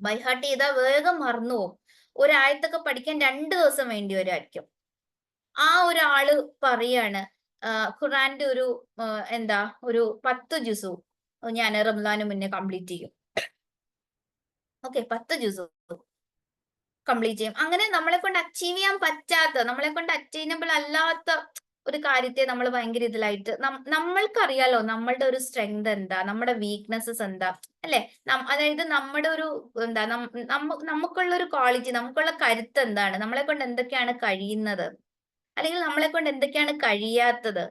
ബൈഹാർട്ട് ചെയ്താൽ വേഗം മറന്നുപോകും. ഒരായത്തൊക്കെ പഠിക്കാൻ 2 ദിവസം വേണ്ടി വരുമായിരിക്കും. ആ ഒരാള് പറയാണ് ഖുറാന്റെ ഒരു ഒരു 10 ജുസു ഞാൻ റംസാന് മുന്നേ കംപ്ലീറ്റ് ചെയ്യും. ഓക്കെ, 10 ജുസു കംപ്ലീറ്റ് ചെയ്യും. അങ്ങനെ നമ്മളെ കൊണ്ട് അച്ചീവ് ചെയ്യാൻ പറ്റാത്ത, നമ്മളെ കൊണ്ട് അറ്റൈനബിൾ അല്ലാത്ത ഒരു കാര്യത്തെ നമ്മൾ ഭയങ്കര ഇതിലായിട്ട് നമ്മൾക്കറിയാലോ നമ്മളുടെ ഒരു സ്ട്രെങ്ത് എന്താ, നമ്മുടെ വീക്ക്നെസ്സസ് എന്താ, അല്ലെ? അതായത് നമ്മുടെ ഒരു എന്താ നമുക്കുള്ള ഒരു ക്വാളിറ്റി, നമുക്കുള്ള കരുത്ത് എന്താണ്, നമ്മളെ കൊണ്ട് എന്തൊക്കെയാണ് കഴിയുന്നത്, അല്ലെങ്കിൽ നമ്മളെ കൊണ്ട് എന്തൊക്കെയാണ് കഴിയാത്തത്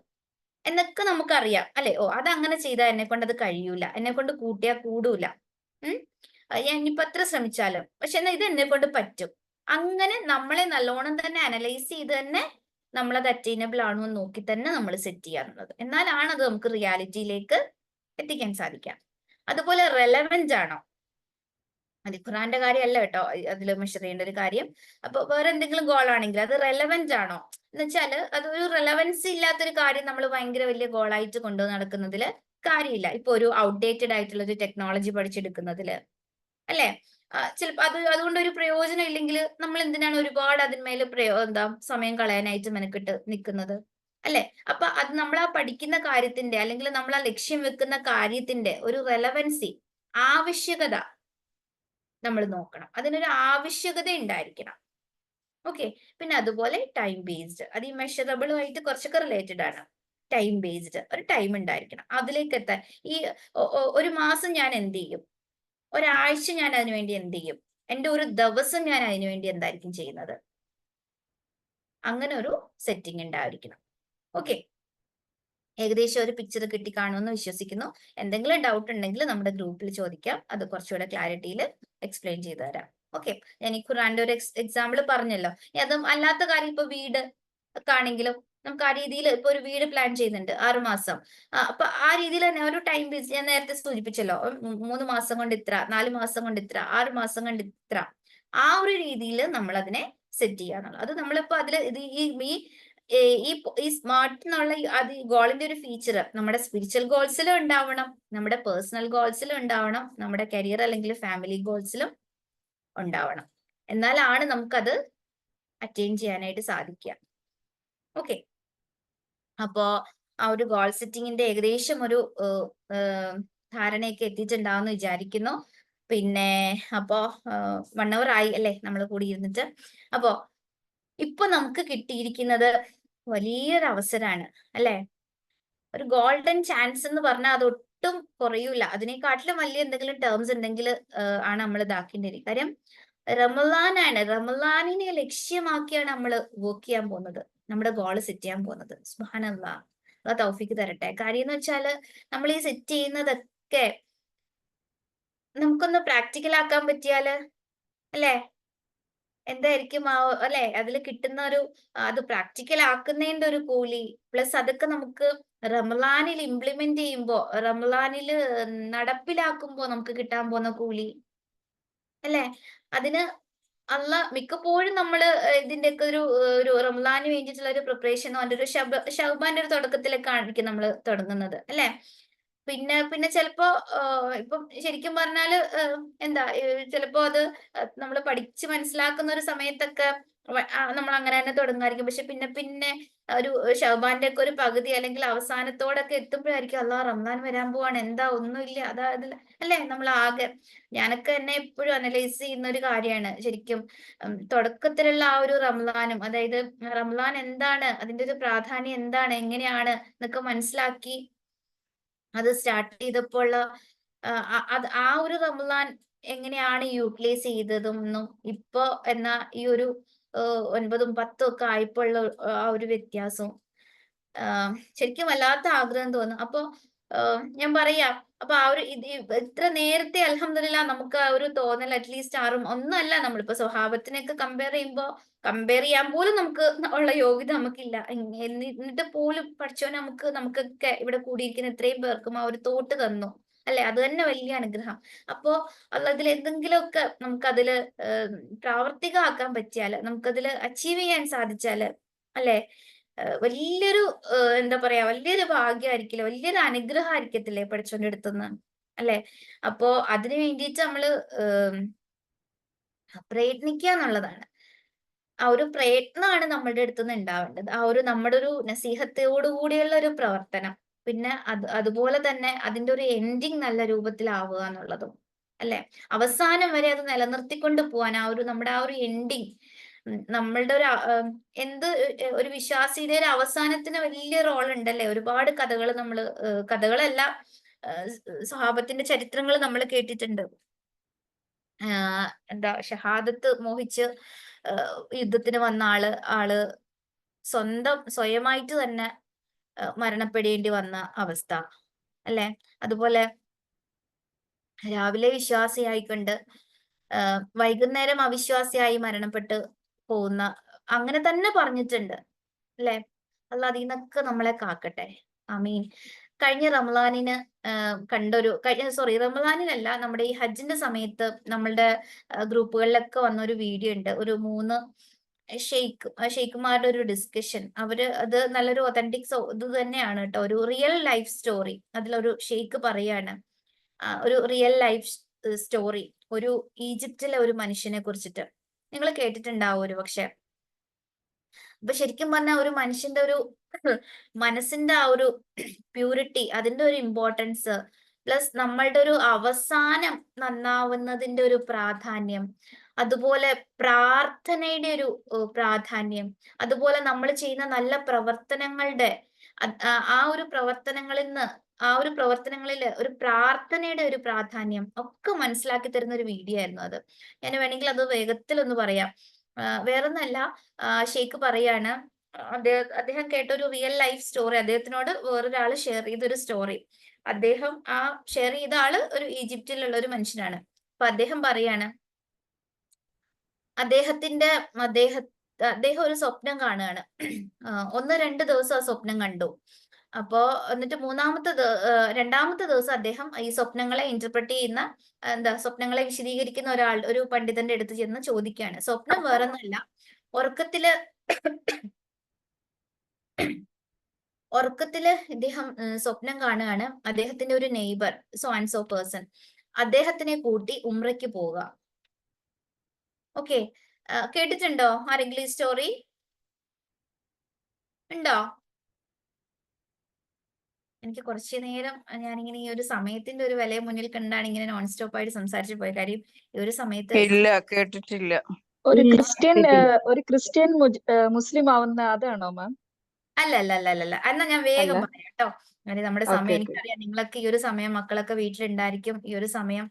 എന്നൊക്കെ നമുക്കറിയാം, അല്ലെ? ഓ, അതങ്ങനെ ചെയ്താൽ എന്നെ കൊണ്ട് അത് കഴിയൂല, എന്നെ കൊണ്ട് കൂട്ടിയാൽ കൂടൂല, ഞാൻ ഇനിയിപ്പോ എത്ര ശ്രമിച്ചാലും, പക്ഷെ എന്നാൽ ഇത് എന്നെ കൊണ്ട് പറ്റും. അങ്ങനെ നമ്മളെ നല്ലോണം തന്നെ അനലൈസ് ചെയ്ത് തന്നെ നമ്മളത് അറ്റൈനബിൾ ആണോ എന്ന് നോക്കി തന്നെ നമ്മൾ സെറ്റ് ചെയ്യാറുള്ളത്. എന്നാലാണ് അത് നമുക്ക് റിയാലിറ്റിയിലേക്ക് എത്തിക്കാൻ സാധിക്കാം. അതുപോലെ റെലവെന്റ് ആണോ, അത് ഖുറാന്റെ കാര്യമല്ല കേട്ടോ അതിൽ മെഷർ ചെയ്യേണ്ട ഒരു കാര്യം. അപ്പൊ വേറെ എന്തെങ്കിലും ഗോൾ ആണെങ്കിൽ അത് റെലവെന്റ് ആണോ എന്ന് വെച്ചാല് അതൊരു റെലവൻസി ഇല്ലാത്തൊരു കാര്യം നമ്മൾ ഭയങ്കര വലിയ ഗോളായിട്ട് കൊണ്ടു നടക്കുന്നതിൽ കാര്യമില്ല. ഇപ്പൊ ഒരു ഔട്ട്ഡേറ്റഡ് ആയിട്ടുള്ള ഒരു ടെക്നോളജി പഠിച്ചെടുക്കുന്നതില്, അല്ലെ? ചിലപ്പോ അതുകൊണ്ട് ഒരു പ്രയോജനം ഇല്ലെങ്കിൽ നമ്മൾ എന്തിനാണ് ഒരുപാട് അതിന്മേൽ സമയം കളയാനായിട്ട് മെനക്കെട്ട് നിൽക്കുന്നത്, അല്ലെ? അപ്പൊ അത് നമ്മൾ ആ പഠിക്കുന്ന കാര്യത്തിന്റെ അല്ലെങ്കിൽ നമ്മൾ ആ ലക്ഷ്യം വെക്കുന്ന കാര്യത്തിന്റെ ഒരു റെലവൻസി, ആവശ്യകത നമ്മൾ നോക്കണം. അതിനൊരു ആവശ്യകത ഉണ്ടായിരിക്കണം. ഓക്കെ. പിന്നെ അതുപോലെ ടൈം ബേസ്ഡ്, അത് ഈ മെഷറബിളുമായിട്ട് കുറച്ചൊക്കെ റിലേറ്റഡ് ആണ്. ടൈം ബേസ്ഡ്, ഒരു ടൈം ഉണ്ടായിരിക്കണം അതിലേക്ക് എത്താൻ. ഈ ഒരു മാസം ഞാൻ എന്ത് ചെയ്യും, ഒരാഴ്ച ഞാൻ അതിനുവേണ്ടി എന്ത് ചെയ്യും, എൻ്റെ ഒരു ദിവസം ഞാൻ അതിനുവേണ്ടി എന്തായിരിക്കും ചെയ്യുന്നത്, അങ്ങനെ ഒരു സെറ്റിംഗ് ഉണ്ടായിരിക്കണം. ഓക്കെ. ഏകദേശം ഒരു പിക്ചർ കിട്ടി കാണുമെന്ന് വിശ്വസിക്കുന്നു. എന്തെങ്കിലും ഡൗട്ട് ഉണ്ടെങ്കിൽ നമ്മുടെ ഗ്രൂപ്പിൽ ചോദിക്കാം, അത് കുറച്ചുകൂടെ ക്ലാരിറ്റിയിൽ എക്സ്പ്ലെയിൻ ചെയ്തു തരാം. ഓക്കെ. ഞാൻ ഈ ഖുറാന്റെ ഒരു എക്സാമ്പിൾ പറഞ്ഞല്ലോ. അതും അല്ലാത്ത കാര്യം ഇപ്പൊ വീട് ഒക്കെ ആണെങ്കിലും നമുക്ക് ആ രീതിയിൽ ഇപ്പൊ ഒരു വീട് പ്ലാൻ ചെയ്യുന്നുണ്ട് 6 മാസം. അപ്പൊ ആ രീതിയിൽ തന്നെ ഒരു ടൈം ബേസ് ഞാൻ നേരത്തെ സൂചിപ്പിച്ചല്ലോ, 3 മാസം കൊണ്ട് ഇത്ര, 4 മാസം കൊണ്ട് ഇത്ര, 6 മാസം കൊണ്ട് ഇത്ര, ആ ഒരു രീതിയിൽ നമ്മൾ അതിനെ സെറ്റ് ചെയ്യാന്നുള്ളത്. അത് നമ്മളിപ്പോ അതിൽ ഈ സ്മാർട്ട് എന്നുള്ള അത് ഗോളിന്റെ ഒരു ഫീച്ചർ നമ്മുടെ സ്പിരിച്വൽ ഗോൾസിലും ഉണ്ടാവണം, നമ്മുടെ പേഴ്സണൽ ഗോൾസിലും ഉണ്ടാവണം, നമ്മുടെ കരിയർ അല്ലെങ്കിൽ ഫാമിലി ഗോൾസിലും ഉണ്ടാവണം. എന്നാലാണ് നമുക്കത് അറ്റൈൻ ചെയ്യാനായിട്ട് സാധിക്കുക. ഓക്കെ. അപ്പോ ആ ഒരു ഗോൾ സെറ്റിങ്ങിന്റെ ഏകദേശം ഒരു ധാരണയൊക്കെ എത്തിയിട്ടുണ്ടാവുമെന്ന് വിചാരിക്കുന്നു. പിന്നെ അപ്പോ 1 hour ആയി അല്ലെ നമ്മൾ കൂടി ഇരുന്നിട്ട്. അപ്പോ ഇപ്പൊ നമുക്ക് കിട്ടിയിരിക്കുന്നത് വലിയൊരു അവസരമാണ്, അല്ലെ? ഒരു ഗോൾഡൻ ചാൻസ് എന്ന് പറഞ്ഞാൽ അതൊട്ടും കുറയൂല. അതിനെക്കാട്ടിലും വലിയ എന്തെങ്കിലും ടേംസ് ഉണ്ടെങ്കിൽ ആണ് നമ്മൾ ഇതാക്കേണ്ടത്. കാര്യം റമളാനാണ്, റമളാനിനെ ലക്ഷ്യമാക്കിയാണ് നമ്മൾ വർക്ക് ചെയ്യാൻ പോകുന്നത്, നമ്മുടെ ഗോൾ സെറ്റ് ചെയ്യാൻ പോകുന്നത്. സുബ്ഹാനല്ലാഹ്, അല്ലാഹ് തൗഫീക്ക് തരട്ടെ. കാര്യം എന്ന് വെച്ചാല് നമ്മൾ ഈ സെറ്റ് ചെയ്യുന്നതൊക്കെ നമുക്കൊന്ന് പ്രാക്ടിക്കൽ ആക്കാൻ പറ്റിയാല്, അല്ലെ, എന്തായിരിക്കും അല്ലെ അതിൽ കിട്ടുന്ന ഒരു അത് പ്രാക്ടിക്കൽ ആക്കുന്നതിന്റെ ഒരു കൂലി, പ്ലസ് അതൊക്കെ നമുക്ക് റമളാനിൽ ഇംപ്ലിമെന്റ് ചെയ്യുമ്പോ, റമളാനിൽ നടപ്പിലാക്കുമ്പോ നമുക്ക് കിട്ടാൻ പോകുന്ന കൂലി, അല്ലെ? അതിന് മിക്കപ്പോഴും നമ്മള് ഇതിന്റെയൊക്കെ ഒരു റമളാന് വേണ്ടിയിട്ടുള്ള ഒരു പ്രിപ്പറേഷനോ അതിന്റെ ഒരു ഷഅബാന്റെ ഒരു തുടക്കത്തിലൊക്കെ ആയിരിക്കും നമ്മൾ തുടങ്ങുന്നത്, അല്ലെ? പിന്നെ ചിലപ്പോ ഇപ്പം ശരിക്കും പറഞ്ഞാല് എന്താ ചിലപ്പോ അത് നമ്മൾ പഠിച്ച് മനസ്സിലാക്കുന്ന ഒരു സമയത്തൊക്കെ നമ്മൾ അങ്ങനെ തന്നെ തുടങ്ങായിരിക്കും. പക്ഷെ പിന്നെ ഒരു ഷഅബാന്റെ ഒക്കെ ഒരു പകുതി അല്ലെങ്കിൽ അവസാനത്തോടൊക്കെ എത്തുമ്പോഴായിരിക്കും അല്ലാഹ് റമദാൻ വരാൻ പോവാണ്, എന്താ ഒന്നുമില്ല, അല്ലെ? നമ്മൾ ആകെ, ഞാനൊക്കെ എന്നെ എപ്പോഴും അനലൈസ് ചെയ്യുന്ന ഒരു കാര്യമാണ് ശരിക്കും തുടക്കത്തിലുള്ള ആ ഒരു റമദാനും, അതായത് റമദാൻ എന്താണ്, അതിന്റെ ഒരു പ്രാധാന്യം എന്താണ്, എങ്ങനെയാണ് എന്നൊക്കെ മനസ്സിലാക്കി അത് സ്റ്റാർട്ട് ചെയ്തപ്പോൾ ആ ഒരു റമളാൻ എങ്ങനെയാണ് യൂട്ടിലൈസ് ചെയ്തതെന്നും ഇപ്പൊ ഈ ഒരു 9ഉം 10ഉം ഒക്കെ ആയപ്പോഴുള്ള ആ ഒരു വ്യത്യാസവും ശരിക്കും വല്ലാത്ത ആഗ്രഹം തോന്നും. അപ്പൊ ഞാൻ പറയാം, അപ്പൊ ആ ഒരു ഇത്ര നേരത്തെ അൽഹംദുലില്ലാഹ് നമുക്ക് ആ ഒരു തോന്നൽ അറ്റ്ലീസ്റ്റ് ഒന്നല്ല, നമ്മളിപ്പോ സ്വഹാബത്തിനെയൊക്കെ കമ്പയർ ചെയ്യാൻ പോലും നമുക്ക് ഉള്ള യോഗ്യത നമുക്കില്ല. എന്നിട്ട് പോലും പഠിച്ചോൻ നമുക്കൊക്കെ ഇവിടെ കൂടിയിരിക്കുന്ന ഇത്രയും പേർക്കും ആ ഒരു തോട്ട് തന്നു, അല്ലെ? അത് തന്നെ വലിയ അനുഗ്രഹം. അപ്പോ അതിൽ എന്തെങ്കിലുമൊക്കെ നമുക്കതില് പ്രാവർത്തികമാക്കാൻ പറ്റിയാല്, നമുക്കതിൽ അച്ചീവ് ചെയ്യാൻ സാധിച്ചാല്, അല്ലെ, വലിയൊരു എന്താ പറയാ, വലിയൊരു ഭാഗ്യമായിരിക്കില്ല, വലിയൊരു അനുഗ്രഹം ആയിരിക്കത്തില്ലേ പഠിച്ചോന്റെ അടുത്തുനിന്ന്, അല്ലെ? അപ്പോ അതിനു വേണ്ടിയിട്ട് നമ്മള് പ്രയത്നിക്കുക എന്നുള്ളതാണ്. ആ ഒരു പ്രയത്നമാണ് നമ്മളുടെ അടുത്തുനിന്ന് ഉണ്ടാവേണ്ടത്. ആ ഒരു നമ്മുടെ ഒരു നസീഹത്തോടു കൂടിയുള്ള ഒരു പ്രവർത്തനം. പിന്നെ അതുപോലെ തന്നെ അതിന്റെ ഒരു എൻഡിങ് നല്ല രൂപത്തിലാവുക എന്നുള്ളതും, അല്ലെ? അവസാനം വരെ അത് നിലനിർത്തിക്കൊണ്ട് പോവാൻ നമ്മുടെ ആ ഒരു എൻഡിങ് നമ്മളുടെ ഒരു എന്ത് ഒരു വിശ്വാസ്യതയുടെ അവസാനത്തിന് വലിയ റോൾ ഉണ്ടല്ലേ. ഒരുപാട് കഥകൾ നമ്മൾ കഥകളല്ല, സ്വഹാബത്തിന്റെ ചരിത്രങ്ങൾ നമ്മൾ കേട്ടിട്ടുണ്ട്. എന്താ ഷഹാദത്ത് മോഹിച്ച് യുദ്ധത്തിന് വന്ന ആള് സ്വയമായിട്ട് തന്നെ മരണപ്പെടേണ്ടി വന്ന അവസ്ഥ അല്ലെ. അതുപോലെ രാവിലെ വിശ്വാസിയായിക്കൊണ്ട് വൈകുന്നേരം അവിശ്വാസിയായി മരണപ്പെട്ട് പോകുന്ന, അങ്ങനെ തന്നെ പറഞ്ഞിട്ടുണ്ട് അല്ലെ. അല്ല അതിൽ നിന്നൊക്കെ നമ്മളെ കാക്കട്ടെ, ആമീൻ. കഴിഞ്ഞ റമളാനിന് റമളാനിനല്ല, നമ്മുടെ ഈ ഹജ്ജിന്റെ സമയത്ത് നമ്മളുടെ ഗ്രൂപ്പുകളിലൊക്കെ വന്ന ഒരു വീഡിയോ ഉണ്ട്. ഒരു 3 ഷെയ്ഖുമാരുടെ ഒരു ഡിസ്കഷൻ. അത് നല്ലൊരു ഒതന്റിക് ഇത് തന്നെയാണ് കേട്ടോ, ഒരു റിയൽ ലൈഫ് സ്റ്റോറി. അതിലൊരു ഷെയ്ഖ് പറയാണ് ഒരു റിയൽ ലൈഫ് സ്റ്റോറി ഒരു ഈജിപ്തിലെ ഒരു മനുഷ്യനെ കുറിച്ചിട്ട്. നിങ്ങൾ കേട്ടിട്ടുണ്ടാവും ഒരു പക്ഷെ. അപ്പൊ ശരിക്കും പറഞ്ഞാൽ ഒരു മനുഷ്യന്റെ ഒരു മനസ്സിന്റെ ആ ഒരു പ്യൂരിറ്റി, അതിന്റെ ഒരു ഇമ്പോർട്ടൻസ്, പ്ലസ് നമ്മളുടെ ഒരു അവസാനം നന്നാവുന്നതിന്റെ ഒരു പ്രാധാന്യം, അതുപോലെ പ്രാർത്ഥനയുടെ ഒരു പ്രാധാന്യം, അതുപോലെ നമ്മൾ ചെയ്യുന്ന നല്ല പ്രവർത്തനങ്ങളുടെ ആ ഒരു പ്രവർത്തനങ്ങളിൽ ഒരു പ്രാർത്ഥനയുടെ ഒരു പ്രാധാന്യം ഒക്കെ മനസ്സിലാക്കി തരുന്ന ഒരു വീഡിയോ ആയിരുന്നു അത്. ഞാൻ വേണമെങ്കിൽ അത് വേഗത്തിലൊന്ന് പറയാം. വേറൊന്നല്ല, ഷെയ്ഖ് പറയാണ്, അദ്ദേഹം കേട്ട ഒരു റിയൽ ലൈഫ് സ്റ്റോറി അദ്ദേഹത്തിനോട് വേറൊരാള് ഷെയർ ചെയ്തൊരു സ്റ്റോറി. അദ്ദേഹം ഷെയർ ചെയ്ത ആള് ഒരു ഈജിപ്തിലുള്ള ഒരു മനുഷ്യനാണ്. അപ്പൊ അദ്ദേഹം പറയാണ്, അദ്ദേഹം ഒരു സ്വപ്നം കാണുകയാണ്. 1-2 ദിവസം ആ സ്വപ്നം കണ്ടു. അപ്പോ എന്നിട്ട് രണ്ടാമത്തെ ദിവസം അദ്ദേഹം ഈ സ്വപ്നങ്ങളെ ഇന്റർപ്രറ്റ് ചെയ്യുന്ന, സ്വപ്നങ്ങളെ വിശദീകരിക്കുന്ന ഒരു പണ്ഡിതന്റെ അടുത്ത് ചെന്ന് ചോദിക്കുകയാണ്. സ്വപ്നം വേറൊന്നുമല്ല, ഉറക്കത്തില് ഇദ്ദേഹം സ്വപ്നം കാണുകയാണ്, അദ്ദേഹത്തിന്റെ ഒരു neighbour so and so person അദ്ദേഹത്തിനെ കൂട്ടി ഉംറയ്ക്ക് പോവുക. ഓക്കെ, കേട്ടിട്ടുണ്ടോ ആരെങ്കിലും ഈ സ്റ്റോറി ഉണ്ടോ? എനിക്ക് കുറച്ചു നേരം ഞാനിങ്ങനെ ഈ ഒരു സമയത്തിന്റെ ഒരു വിലയെ മുന്നിൽ കണ്ടാണ് ഇങ്ങനെ നോൺ സ്റ്റോപ്പ് ആയിട്ട് സംസാരിച്ചു പോയ കാര്യം. ഈ ഒരു സമയത്ത് ഇല്ല, കേട്ടിട്ടില്ല. ഒരു ക്രിസ്ത്യൻ മുസ്ലിം ആവുന്ന അതാണോ മാം? അല്ല. എന്നാ ഞാൻ വേഗം അല്ല. പറയാം കേട്ടോ. നമ്മുടെ ഓക്കെ, സമയം ഓക്കെ. എനിക്കറിയാം, നിങ്ങളൊക്കെ ഈ ഒരു സമയം മക്കളൊക്കെ വീട്ടിലുണ്ടായിരിക്കും. ഈ ഒരു സമയം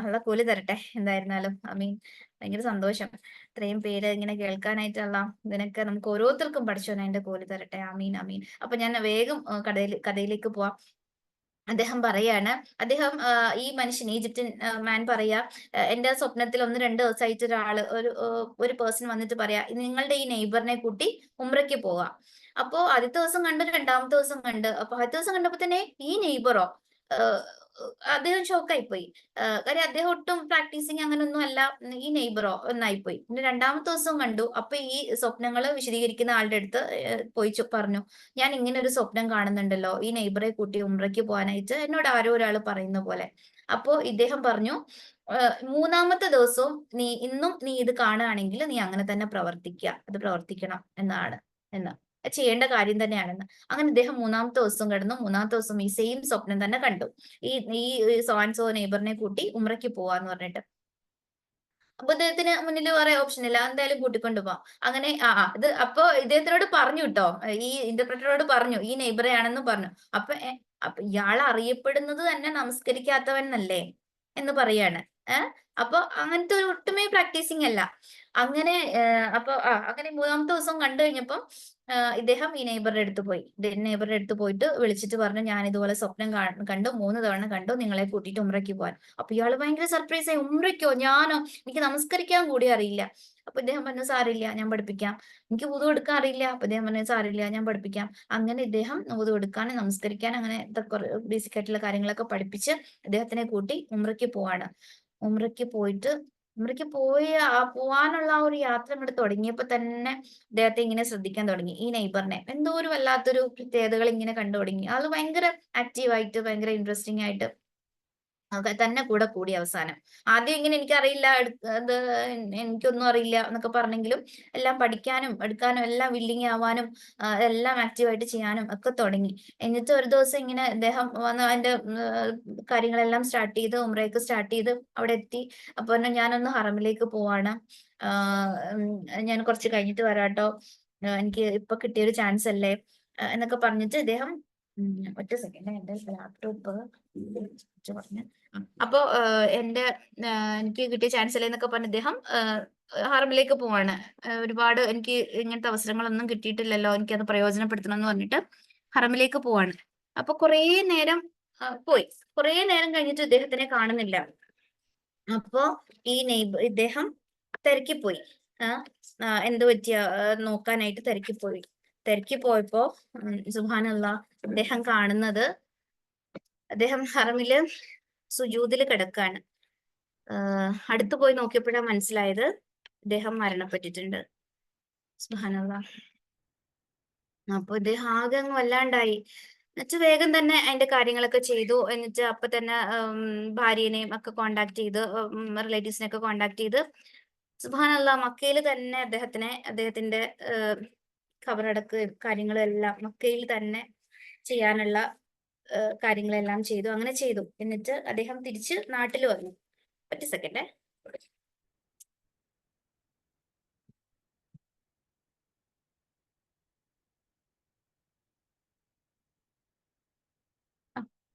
ഉള്ള കൂലി തരട്ടെ എന്തായിരുന്നാലും. ഭയങ്കര സന്തോഷം ഇത്രയും പേര് ഇങ്ങനെ കേൾക്കാനായിട്ടുള്ള. ഇതിനൊക്കെ നമുക്ക് ഓരോരുത്തർക്കും പഠിച്ചോനെ അതിന്റെ കൂലി തരട്ടെ. ആമീൻ. അപ്പൊ ഞാൻ വേഗം കഥയിലേക്ക് പോവാം. അദ്ദേഹം പറയാണ്, ഈ മനുഷ്യൻ ഈജിപ്ഷ്യൻ മാൻ പറയാ, എന്റെ സ്വപ്നത്തിൽ 1-2 ദിവസമായിട്ട് ഒരു പേഴ്സൺ വന്നിട്ട് പറയാ, നിങ്ങളുടെ ഈ നെയ്ബറിനെ കൂട്ടി ഉംറയ്ക്ക് പോവാ. അപ്പോ ആദ്യത്തെ ദിവസം കണ്ട്, രണ്ടാമത്തെ ദിവസം കണ്ട്. അപ്പൊ ആദ്യത്തെ ദിവസം കണ്ടപ്പോ തന്നെ ഈ നെയ്ബറോ, അദ്ദേഹം ഷോക്കായി പോയി. കാര്യം അദ്ദേഹം ഒട്ടും പ്രാക്ടീസിങ് അങ്ങനൊന്നും അല്ല. ഈ നെയ്ബറോ ഒന്നായിപ്പോയി. പിന്നെ രണ്ടാമത്തെ ദിവസം കണ്ടു. അപ്പൊ ഈ സ്വപ്നങ്ങൾ വിശദീകരിക്കുന്ന ആളുടെ അടുത്ത് പോയി പറഞ്ഞു, ഞാൻ ഇങ്ങനെ ഒരു സ്വപ്നം കാണുന്നുണ്ടല്ലോ, ഈ നെയ്ബറെ കൂട്ടി ഉംറയ്ക്ക് പോകാനായിട്ട് എന്നോട് ആരോ ഒരാൾ പറയുന്ന പോലെ. അപ്പോ ഇദ്ദേഹം പറഞ്ഞു, 3-ാമത്തെ ദിവസവും ഇന്നും നീ ഇത് കാണുകയാണെങ്കിൽ നീ അങ്ങനെ തന്നെ പ്രവർത്തിക്കണം എന്ന് ചെയ്യേണ്ട കാര്യം തന്നെയാണെന്ന്. അങ്ങനെ ഇദ്ദേഹം 3-ാമത്തെ ദിവസം കിടന്നു. 3-ാമത്തെ ദിവസം ഈ സെയിം സ്വപ്നം തന്നെ കണ്ടു, ഈ സോ ആൻഡ് സോ നെയ്ബറിനെ കൂട്ടി ഉംറയ്ക്ക് പോവാന്ന് പറഞ്ഞിട്ട്. അപ്പൊ ഇദ്ദേഹത്തിന് മുന്നിൽ വേറെ ഓപ്ഷൻ ഇല്ല, എന്തായാലും കൂട്ടിക്കൊണ്ടു പോവാം. അങ്ങനെ അപ്പൊ ഇദ്ദേഹത്തിനോട് പറഞ്ഞു കേട്ടോ, ഈ ഇന്റർപ്രറ്ററോട് പറഞ്ഞു ഈ നെയ്ബറെ ആണെന്ന് പറഞ്ഞു. അപ്പൊ ഇയാൾ അറിയപ്പെടുന്നത് തന്നെ നമസ്കരിക്കാത്തവൻ എന്നല്ലേ എന്ന് പറയാണ്. അപ്പൊ അങ്ങനത്തെ ഒരു ഒട്ടുമേ പ്രാക്ടീസിങ് അല്ല. അങ്ങനെ അങ്ങനെ 3-ാമത്തെ ദിവസം കണ്ടു കഴിഞ്ഞപ്പം ഇദ്ദേഹം ഈ നെയ്ബറുടെ അടുത്ത് പോയിട്ട് വിളിച്ചിട്ട് പറഞ്ഞു, ഞാൻ ഇതുപോലെ സ്വപ്നം കണ്ടു, 3 തവണ കണ്ടു, നിങ്ങളെ കൂട്ടിയിട്ട് ഉംറയ്ക്ക് പോകാൻ. അപ്പൊ ഇയാള് ഭയങ്കര സർപ്രൈസ് ആയി, ഉംറയ്ക്കോ? ഞാനോ? എനിക്ക് നമസ്കരിക്കാൻ കൂടി അറിയില്ല. അപ്പൊ ഇദ്ദേഹം പറഞ്ഞു, സാരില്ല, ഞാൻ പഠിപ്പിക്കാം. എനിക്ക് വുദു എടുക്കാൻ അറിയില്ല. അപ്പൊ ഇദ്ദേഹം പറഞ്ഞു, സാരില്ല, ഞാൻ പഠിപ്പിക്കാം. അങ്ങനെ ഇദ്ദേഹം വുദു എടുക്കാനും നമസ്കരിക്കാൻ അങ്ങനെ ബേസിക് ആയിട്ടുള്ള കാര്യങ്ങളൊക്കെ പഠിപ്പിച്ച് ഇദ്ദേഹത്തിനെ കൂട്ടി ഉംറയ്ക്ക് പോവാണ്. ഉംറയ്ക്ക് പോവാനുള്ള ആ ഒരു യാത്ര അങ്ങോട്ട് തുടങ്ങിയപ്പോ തന്നെ അദ്ദേഹത്തെ ഇങ്ങനെ ശ്രദ്ധിക്കാൻ തുടങ്ങി. ഈ നെയ്ബറിനെ എന്തോ ഒരു വല്ലാത്തൊരു പ്രത്യേകതകൾ ഇങ്ങനെ കണ്ടു തുടങ്ങി. ആള് ഭയങ്കര ആക്റ്റീവായിട്ട്, ഭയങ്കര ഇൻട്രസ്റ്റിംഗ് ആയിട്ട് തന്നെ കൂടി. അവസാനം ആദ്യം ഇങ്ങനെ എനിക്കറിയില്ല, എനിക്കൊന്നും അറിയില്ല എന്നൊക്കെ പറഞ്ഞെങ്കിലും എല്ലാം പഠിക്കാനും എടുക്കാനും എല്ലാം വില്ലിങ് ആവാനും എല്ലാം ആക്റ്റീവായിട്ട് ചെയ്യാനും ഒക്കെ തുടങ്ങി. എന്നിട്ട് ഒരു ദിവസം ഇങ്ങനെ അദ്ദേഹം വന്ന് അതിന്റെ കാര്യങ്ങളെല്ലാം സ്റ്റാർട്ട് ചെയ്ത് ഉംറയ്ക്ക് സ്റ്റാർട്ട് ചെയ്ത് അവിടെ എത്തി. അപ്പൊ ഞാനൊന്ന് ഹറമിലേക്ക് പോവാണ്, ഞാൻ കുറച്ച് കഴിഞ്ഞിട്ട് വരാട്ടോ, എനിക്ക് ഇപ്പൊ കിട്ടിയൊരു ചാൻസ് അല്ലേ എന്നൊക്കെ പറഞ്ഞിട്ട് ഇദ്ദേഹം ഒറ്റ സെക്കൻഡ് എന്റെ ലാപ്ടോപ്പ് പറഞ്ഞു. അപ്പോ എനിക്ക് കിട്ടിയ ചാൻസ് അല്ലേ എന്നൊക്കെ പറഞ്ഞ് ഇദ്ദേഹം ഹറമിലേക്ക് പോവാണ്. ഒരുപാട് എനിക്ക് ഇങ്ങനത്തെ അവസരങ്ങളൊന്നും കിട്ടിയിട്ടില്ലല്ലോ, എനിക്കത് പ്രയോജനപ്പെടുത്തണം എന്ന് പറഞ്ഞിട്ട് ഹറമിലേക്ക് പോവാണ്. അപ്പൊ കുറേ നേരം പോയി. കുറേ നേരം കഴിഞ്ഞിട്ട് ഇദ്ദേഹത്തിനെ കാണുന്നില്ല. അപ്പോ ഇദ്ദേഹം തിരക്കിപ്പോയി. എന്ത് പറ്റിയ നോക്കാനായിട്ട് തിരക്കിപ്പോയി. തിരക്കിപ്പോയപ്പോ സുബ്ഹാനല്ലാഹ് അദ്ദേഹം കാണുന്നത്, അദ്ദേഹം ഹറമില് സുജൂദില് കിടക്കാണ്. അടുത്തു പോയി നോക്കിയപ്പോഴാണ് മനസ്സിലായത് ഇദ്ദേഹം മരണപ്പെട്ടിട്ടുണ്ട്. സുബ്ഹാനല്ലാഹ്. അപ്പൊ ഇദ്ദേഹം ആകെ അങ്ങ് വല്ലാണ്ടായി. എന്നിട്ട് വേഗം തന്നെ അതിന്റെ കാര്യങ്ങളൊക്കെ ചെയ്തു. എന്നിട്ട് അപ്പൊ തന്നെ ഭാര്യനെയും ഒക്കെ കോണ്ടാക്ട് ചെയ്ത്, റിലേറ്റീവ്സിനെ ഒക്കെ കോണ്ടാക്ട് ചെയ്ത് സുബ്ഹാനല്ലാഹ് മക്കയിൽ തന്നെ അദ്ദേഹത്തിന്റെ ഖബറടക്ക് കാര്യങ്ങളെല്ലാം മക്കയിൽ തന്നെ ചെയ്യാനുള്ള കാര്യങ്ങളെല്ലാം ചെയ്തു. അങ്ങനെ ചെയ്തു. എന്നിട്ട് അദ്ദേഹം തിരിച്ച് നാട്ടിൽ വന്നു. ഒറ്റ സെക്കൻഡേ.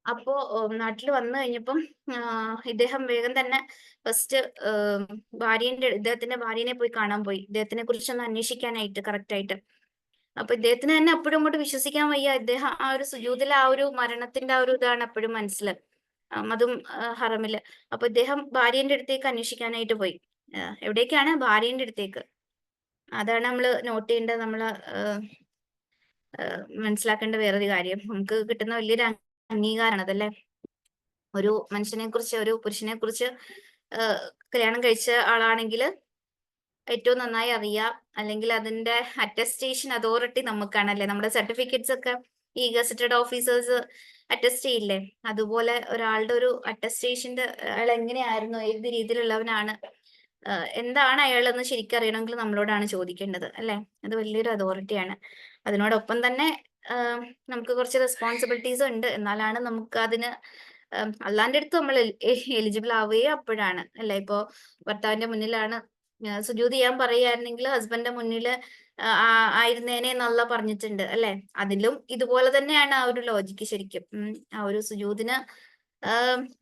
അപ്പോ നാട്ടിൽ വന്നു കഴിഞ്ഞപ്പം ഇദ്ദേഹം വേഗം തന്നെ ഫസ്റ്റ് ഇദ്ദേഹത്തിന്റെ ഭാര്യനെ പോയി കാണാൻ പോയി, ഇദ്ദേഹത്തിനെ കുറിച്ചൊന്ന് അന്വേഷിക്കാനായിട്ട് കറക്റ്റ് ആയിട്ട്. അപ്പൊ ഇദ്ദേഹത്തിന് തന്നെ അപ്പോഴും അങ്ങോട്ട് വിശ്വസിക്കാൻ വയ്യ. ഇദ്ദേഹം ആ ഒരു സുജൂദിലെ ആ ഒരു മരണത്തിന്റെ ആ ഒരു ഇതാണ് അപ്പോഴും മനസ്സിൽ, അതും ഹറമില്. അപ്പൊ ഇദ്ദേഹം ഭാര്യന്റെ അടുത്തേക്ക് അന്വേഷിക്കാനായിട്ട് പോയി. എവിടേക്കാണ്? ഭാര്യന്റെ അടുത്തേക്ക്. അതാണ് നമ്മൾ നോട്ട് ചെയ്യേണ്ടത്. നമ്മള് മനസ്സിലാക്കേണ്ട വേറൊരു കാര്യം, നമുക്ക് കിട്ടുന്ന വലിയൊരു അംഗീകാരമാണ് അതല്ലേ. ഒരു മനുഷ്യനെ കുറിച്ച്, ഒരു പുരുഷനെ കുറിച്ച് കല്യാണം കഴിച്ച ആളാണെങ്കിൽ ഏറ്റവും നന്നായി അറിയാം, അല്ലെങ്കിൽ അതിന്റെ അറ്റസ്റ്റേഷൻ അതോറിറ്റി നമുക്കാണല്ലേ. നമ്മുടെ സർട്ടിഫിക്കറ്റ്സ് ഒക്കെ ഈ ഗസറ്റഡ് ഓഫീസേഴ്സ് അറ്റസ്റ്റ് ചെയ്യില്ലേ, അതുപോലെ ഒരാളുടെ ഒരു അറ്റസ്റ്റേഷന്റെ അയാൾ എങ്ങനെയായിരുന്നു, ഏത് രീതിയിലുള്ളവനാണ്, എന്താണ് അയാളെന്ന് ശരിക്കും അറിയണമെങ്കിൽ നമ്മളോടാണ് ചോദിക്കേണ്ടത് അല്ലെ. അത് വലിയൊരു അതോറിറ്റിയാണ്. അതിനോടൊപ്പം തന്നെ നമുക്ക് കുറച്ച് റെസ്പോൺസിബിലിറ്റീസ് ഉണ്ട്. എന്നാലാണ് നമുക്ക് അതിന് അള്ളാന്റെ അടുത്ത് നമ്മൾ എലിജിബിൾ ആവുകയും അപ്പോഴാണ് അല്ലെ. ഇപ്പോ ഭർത്താവിന്റെ മുന്നിലാണ് സുജൂദ് ചെയ്യാൻ പറയുകയായിരുന്നെങ്കിൽ ഹസ്ബൻഡിന്റെ മുന്നിൽ ആയിരുന്നേനെ എന്നുള്ള പറഞ്ഞിട്ടുണ്ട് അല്ലെ. അതിലും ഇതുപോലെ തന്നെയാണ് ആ ഒരു ലോജിക്ക് ശരിക്കും. ആ ഒരു സുജൂദിന്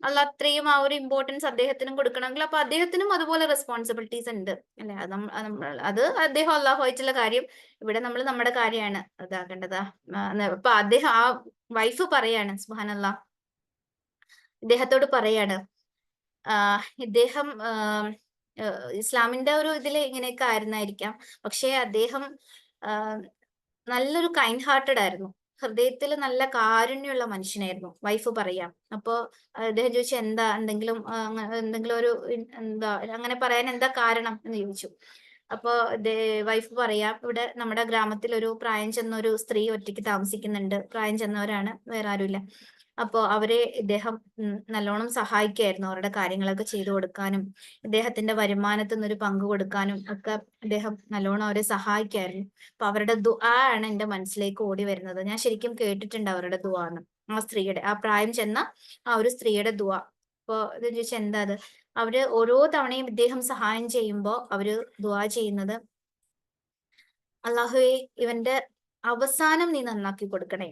അല്ല അത്രയും ആ ഒരു ഇമ്പോർട്ടൻസ് അദ്ദേഹത്തിനും കൊടുക്കണമെങ്കിൽ അപ്പൊ അദ്ദേഹത്തിനും അതുപോലെ റെസ്പോൺസിബിലിറ്റീസ് ഉണ്ട് അല്ലെ. അത് അദ്ദേഹം അള്ളാഹുമായിട്ടുള്ള കാര്യം. ഇവിടെ നമ്മൾ നമ്മുടെ കാര്യമാണ് ഇതാക്കേണ്ടത്. അപ്പൊ അദ്ദേഹം ആ വൈഫ് പറയാണ്, സുബ്ഹാനല്ലാഹ്, ഇദ്ദേഹത്തോട് പറയാണ്, ഇദ്ദേഹം ഇസ്ലാമിന്റെ ഒരു ഇതിൽ ഇങ്ങനെയൊക്കെ ആയിരുന്നായിരിക്കാം, പക്ഷെ അദ്ദേഹം നല്ലൊരു കൈൻഡ് ഹാർട്ടഡ് ആയിരുന്നു, ഹൃദയത്തിൽ നല്ല കാരുണ്യമുള്ള മനുഷ്യനായിരുന്നു, വൈഫ് പറയാം. അപ്പോ അദ്ദേഹം ചോദിച്ചു, എന്താ എന്തെങ്കിലും ഒരു എന്താ അങ്ങനെ പറയാൻ എന്താ കാരണം എന്ന് ചോദിച്ചു. അപ്പോ വൈഫ് പറയാം, ഇവിടെ നമ്മുടെ ഗ്രാമത്തിൽ ഒരു പ്രായം ചെന്ന ഒരു സ്ത്രീ ഒറ്റയ്ക്ക് താമസിക്കുന്നുണ്ട്. പ്രായം ചെന്നവരാണ്, വേറെ ആരുമില്ല. അപ്പോ അവരെ ഇദ്ദേഹം നല്ലോണം സഹായിക്കായിരുന്നു, അവരുടെ കാര്യങ്ങളൊക്കെ ചെയ്തു കൊടുക്കാനും ഇദ്ദേഹത്തിന്റെ വരുമാനത്തിൽ നിന്നൊരു പങ്ക് കൊടുക്കാനും ഒക്കെ ഇദ്ദേഹം നല്ലോണം അവരെ സഹായിക്കായിരുന്നു. അപ്പൊ അവരുടെ ദുആ ആണ് എന്റെ മനസ്സിലേക്ക് ഓടി വരുന്നത്. ഞാൻ ശരിക്കും കേട്ടിട്ടുണ്ട് അവരുടെ ദുആ എന്ന്, ആ സ്ത്രീയുടെ, ആ പ്രായം ചെന്ന ആ ഒരു സ്ത്രീയുടെ ദുആ. അപ്പൊ ഇത് ചോദിച്ചാൽ എന്താ അത്? അവര് ഓരോ തവണയും ഇദ്ദേഹം സഹായം ചെയ്യുമ്പോ അവര് ദുആ ചെയ്യുന്നത്, അല്ലാഹുവേ ഇവന്റെ അവസാനം നീ നന്നാക്കി കൊടുക്കണേ,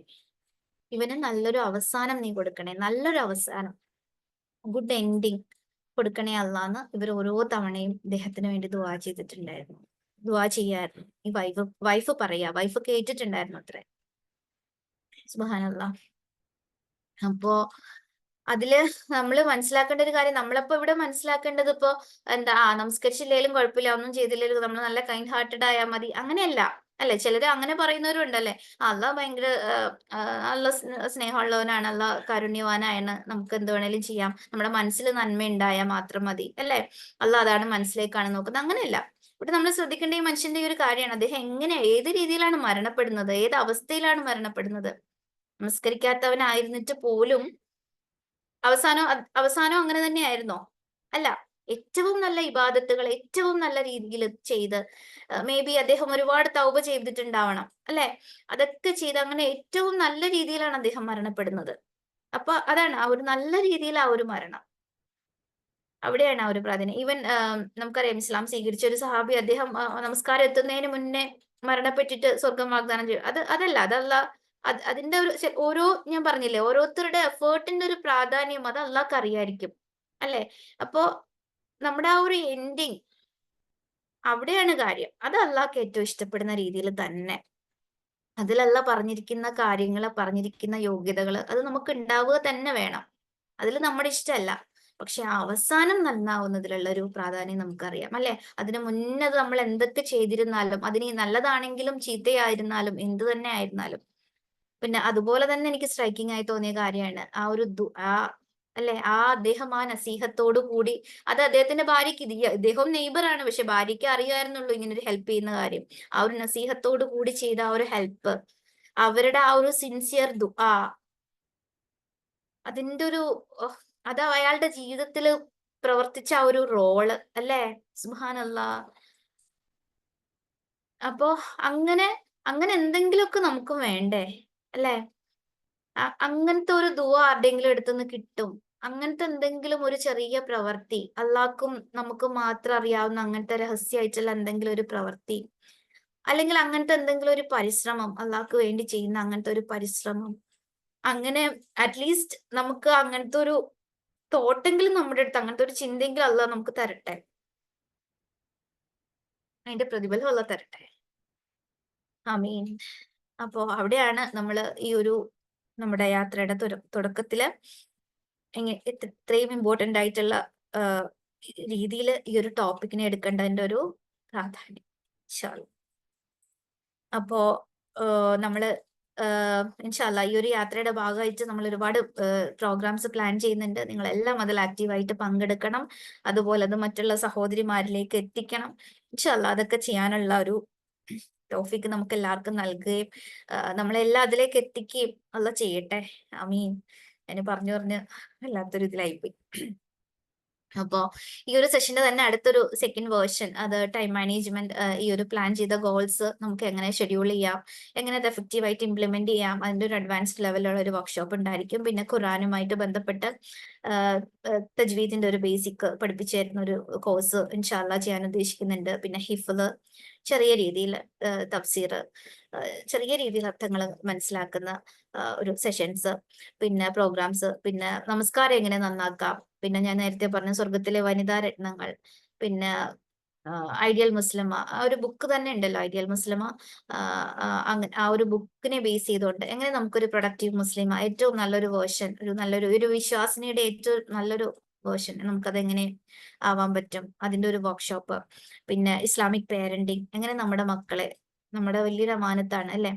ഇവന് നല്ലൊരു അവസാനം നീ കൊടുക്കണേ, നല്ലൊരു അവസാനം, ഗുഡ് എൻഡിങ് കൊടുക്കണേ അല്ലാന്ന് ഇവർ ഓരോ തവണയും ഇദ്ദേഹത്തിന് വേണ്ടി ദുആ ചെയ്തിട്ടുണ്ടായിരുന്നു, ദുആ ചെയ്യായിരുന്നു. ഈ വൈഫ് പറയാ, വൈഫ് കേട്ടിട്ടുണ്ടായിരുന്നു അത്രേ. സുബ്ഹാനല്ലാഹ്. അപ്പോ അതില് നമ്മൾ മനസ്സിലാക്കേണ്ട ഒരു കാര്യം, നമ്മളപ്പോ ഇവിടെ മനസ്സിലാക്കേണ്ടത് ഇപ്പോ എന്താ, നമസ്കരിച്ചില്ലേലും കുഴപ്പമില്ല, ഒന്നും ചെയ്തില്ലേലും നമ്മൾ നല്ല കൈൻഡ് ഹാർട്ടഡ് ആയാൽ മതി, അങ്ങനെയല്ല അല്ലെ. ചിലര് അങ്ങനെ പറയുന്നവരും ഉണ്ടല്ലേ. അള്ളാഹ് ഭയങ്കര നല്ല സ്നേഹമുള്ളവനാണ്, അള്ളാഹ് കാരുണ്യവാനായാണ്, നമുക്ക് എന്ത് വേണേലും ചെയ്യാം, നമ്മുടെ മനസ്സിൽ നന്മ ഉണ്ടായാൽ മാത്രം മതി അല്ലെ. അള്ളാഹ് അതാണ് മനസ്സിലേക്കാണ് നോക്കുന്നത്. അങ്ങനെയല്ല. ഇവിടെ നമ്മൾ ശ്രദ്ധിക്കേണ്ട ഈ മനുഷ്യന്റെ ഒരു കാര്യമാണ്, അദ്ദേഹം ഏത് രീതിയിലാണ് മരണപ്പെടുന്നത്, ഏത് അവസ്ഥയിലാണ് മരണപ്പെടുന്നത്. നമസ്കരിക്കാത്തവനായിരുന്നിട്ട് പോലും അവസാനം അങ്ങനെ തന്നെയായിരുന്നോ? അല്ല. ഏറ്റവും നല്ല ഇബാദത്തുകൾ ഏറ്റവും നല്ല രീതിയിൽ ചെയ്ത്, മേ ബി അദ്ദേഹം ഒരുപാട് തൗബ ചെയ്തിട്ടുണ്ടാവണം അല്ലെ. അതൊക്കെ ചെയ്ത് അങ്ങനെ ഏറ്റവും നല്ല രീതിയിലാണ് അദ്ദേഹം മരണപ്പെടുന്നത്. അപ്പൊ അതാണ് ആ ഒരു നല്ല രീതിയിൽ ആ ഒരു മരണം. അവിടെയാണ് ആ ഒരു പ്രാധാന്യം. ഈവൻ നമുക്കറിയാം ഇസ്ലാം സ്വീകരിച്ച ഒരു സഹാബി, അദ്ദേഹം നമസ്കാരം എത്തുന്നതിന് മുന്നേ മരണപ്പെട്ടിട്ട് സ്വർഗം വാഗ്ദാനം ചെയ്യും. അതല്ല അതിന്റെ ഒരു ഓരോ, ഞാൻ പറഞ്ഞില്ലേ, ഓരോരുത്തരുടെ എഫേർട്ടിന്റെ ഒരു പ്രാധാന്യം അത് അള്ളാഹ്ക്ക് അറിയായിരിക്കും അല്ലെ. അപ്പോ നമ്മുടെ ആ ഒരു എൻഡിങ്, അവിടെയാണ് കാര്യം. അത് അള്ളാഹ്ക്ക് ഏറ്റവും ഇഷ്ടപ്പെടുന്ന രീതിയിൽ തന്നെ അതിലല്ല പറഞ്ഞിരിക്കുന്ന കാര്യങ്ങള്, പറഞ്ഞിരിക്കുന്ന യോഗ്യതകള് അത് നമുക്ക് ഉണ്ടാവുക തന്നെ വേണം. അതിൽ നമ്മുടെ ഇഷ്ടമല്ല. പക്ഷെ അവസാനം നന്നാവുന്നതിലുള്ള ഒരു പ്രാധാന്യം നമുക്കറിയാം അല്ലെ. അതിന് മുന്നേ നമ്മൾ എന്തൊക്കെ ചെയ്തിരുന്നാലും, അതിന് നല്ലതാണെങ്കിലും ചീത്തയായിരുന്നാലും എന്ത് തന്നെ ആയിരുന്നാലും. പിന്നെ അതുപോലെ തന്നെ എനിക്ക് സ്ട്രൈക്കിംഗ് ആയി തോന്നിയ കാര്യമാണ് ആ ഒരു അല്ലെ, അദ്ദേഹം ആ നസീഹത്തോടു കൂടി, അത് അദ്ദേഹത്തിന്റെ ഭാര്യയ്ക്ക്, ഇദ്ദേഹം നെയ്ബറാണ്, പക്ഷെ ഭാര്യയ്ക്ക് അറിയാമായിരുന്നുള്ളൂ ഇങ്ങനെ ഒരു ഹെൽപ്പ് ചെയ്യുന്ന കാര്യം. ആ ഒരു നസീഹത്തോടു കൂടി ചെയ്ത ആ ഒരു ഹെൽപ്പ്, അവരുടെ ആ ഒരു സിൻസിയർ ദുആ, അതിന്റെ ഒരു അത് അയാളുടെ ജീവിതത്തിൽ പ്രവർത്തിച്ച ആ ഒരു റോള് അല്ലേ, സുബ്ഹാനല്ലാഹ്. അപ്പോ അങ്ങനെ എന്തെങ്കിലുമൊക്കെ നമുക്കും വേണ്ടേ അല്ലേ. അങ്ങനത്തെ ഒരു ദുആ ആരുടെയെങ്കിലും അടുത്തുനിന്ന് കിട്ടും. അങ്ങനത്തെ എന്തെങ്കിലും ഒരു ചെറിയ പ്രവൃത്തി, അള്ളാഹ്ക്കും നമുക്കും മാത്രം അറിയാവുന്ന അങ്ങനത്തെ രഹസ്യമായിട്ടുള്ള എന്തെങ്കിലും ഒരു പ്രവൃത്തി, അല്ലെങ്കിൽ അങ്ങനത്തെ എന്തെങ്കിലും ഒരു പരിശ്രമം, അള്ളാഹ്ക്ക് വേണ്ടി ചെയ്യുന്ന അങ്ങനത്തെ ഒരു പരിശ്രമം, അങ്ങനെ അറ്റ്ലീസ്റ്റ് നമുക്ക് അങ്ങനത്തെ ഒരു തോട്ടെങ്കിലും നമ്മുടെ അടുത്ത്, അങ്ങനത്തെ ഒരു ചിന്തയെങ്കിലും അള്ളാഹ് നമുക്ക് തരട്ടെ. അതിന്റെ പ്രതിഫലം അള്ളാഹ് തരട്ടെ. ആമീൻ. അപ്പോ അവിടെയാണ് നമ്മൾ ഈ ഒരു നമ്മുടെ യാത്രയുടെ തുടക്കത്തില് ഇത്രയും ഇമ്പോർട്ടന്റ് ആയിട്ടുള്ള രീതിയിൽ ഈ ഒരു ടോപ്പിക്കിനെ എടുക്കേണ്ടതിന്റെ ഒരു പ്രാധാന്യം. അപ്പോ നമ്മള് ഇൻഷാല്ല ഈ ഒരു യാത്രയുടെ ഭാഗമായിട്ട് നമ്മൾ ഒരുപാട് പ്രോഗ്രാംസ് പ്ലാൻ ചെയ്യുന്നുണ്ട്. നിങ്ങളെല്ലാം അതിൽ ആക്റ്റീവായിട്ട് പങ്കെടുക്കണം. അതുപോലെ അത് മറ്റുള്ള സഹോദരിമാരിലേക്ക് എത്തിക്കണം. ഇൻഷാല്ല അതൊക്കെ ചെയ്യാനുള്ള ഒരു തൗഫീക്ക് നമുക്ക് എല്ലാവർക്കും നൽകുകയും നമ്മളെല്ലാം അതിലേക്ക് എത്തിക്കുകയും അള്ളാഹ് ചെയ്യട്ടെ. ആമീൻ. ഞാൻ പറഞ്ഞ് വല്ലാത്തൊരു ഇതിലായിപ്പോയി. അപ്പോ ഈ ഒരു സെഷന്റെ തന്നെ അടുത്തൊരു സെക്കൻഡ് വേർഷൻ, അത് ടൈം മാനേജ്മെന്റ്, ഈ ഒരു പ്ലാൻ ചെയ്ത ഗോൾസ് നമുക്ക് എങ്ങനെ ഷെഡ്യൂൾ ചെയ്യാം, എങ്ങനെ അത് എഫക്റ്റീവ് ആയിട്ട് ഇംപ്ലിമെന്റ് ചെയ്യാം, അതിന്റെ ഒരു അഡ്വാൻസ്ഡ് ലെവലുള്ള ഒരു വർക്ക്ഷോപ്പ് ഉണ്ടായിരിക്കും. പിന്നെ ഖുറാനുമായിട്ട് ബന്ധപ്പെട്ട് തജ്വീദിന്റെ ഒരു ബേസിക് പഠിപ്പിച്ചു തരുന്ന ഒരു കോഴ്സ് ഇൻഷാല്ലാ ചെയ്യാൻ ഉദ്ദേശിക്കുന്നുണ്ട്. പിന്നെ ഹിഫ്ള്, ചെറിയ രീതിയിൽ തഫ്സീർ, ചെറിയ രീതിയിൽ അർത്ഥങ്ങൾ മനസ്സിലാക്കുന്ന ഒരു സെഷൻസ്, പിന്നെ പ്രോഗ്രാംസ്, പിന്നെ നമസ്കാരം എങ്ങനെ നന്നാക്കാം, പിന്നെ ഞാൻ നേരത്തെ പറഞ്ഞ സ്വർഗത്തിലെ വനിതാ രത്നങ്ങൾ, പിന്നെ ഐഡിയൽ മുസ്ലിമ, ആ ഒരു ബുക്ക് തന്നെ ഉണ്ടല്ലോ ഐഡിയൽ മുസ്ലിമ, ആ ഒരു ബുക്കിനെ ബേസ് ചെയ്തുകൊണ്ട് എങ്ങനെ നമുക്കൊരു പ്രൊഡക്റ്റീവ് മുസ്ലിമ, ഏറ്റവും നല്ലൊരു വേർഷൻ, ഒരു വിശ്വാസിനിയുടെ ഏറ്റവും നല്ലൊരു വേർഷൻ നമുക്കത് എങ്ങനെ ആവാൻ പറ്റും, അതിന്റെ ഒരു വർക്ക്ഷോപ്പ്. പിന്നെ ഇസ്ലാമിക് പേരന്റിങ്, എങ്ങനെ നമ്മുടെ മക്കളെ, നമ്മുടെ വലിയൊരു അമാനത്താണ് അല്ലെ,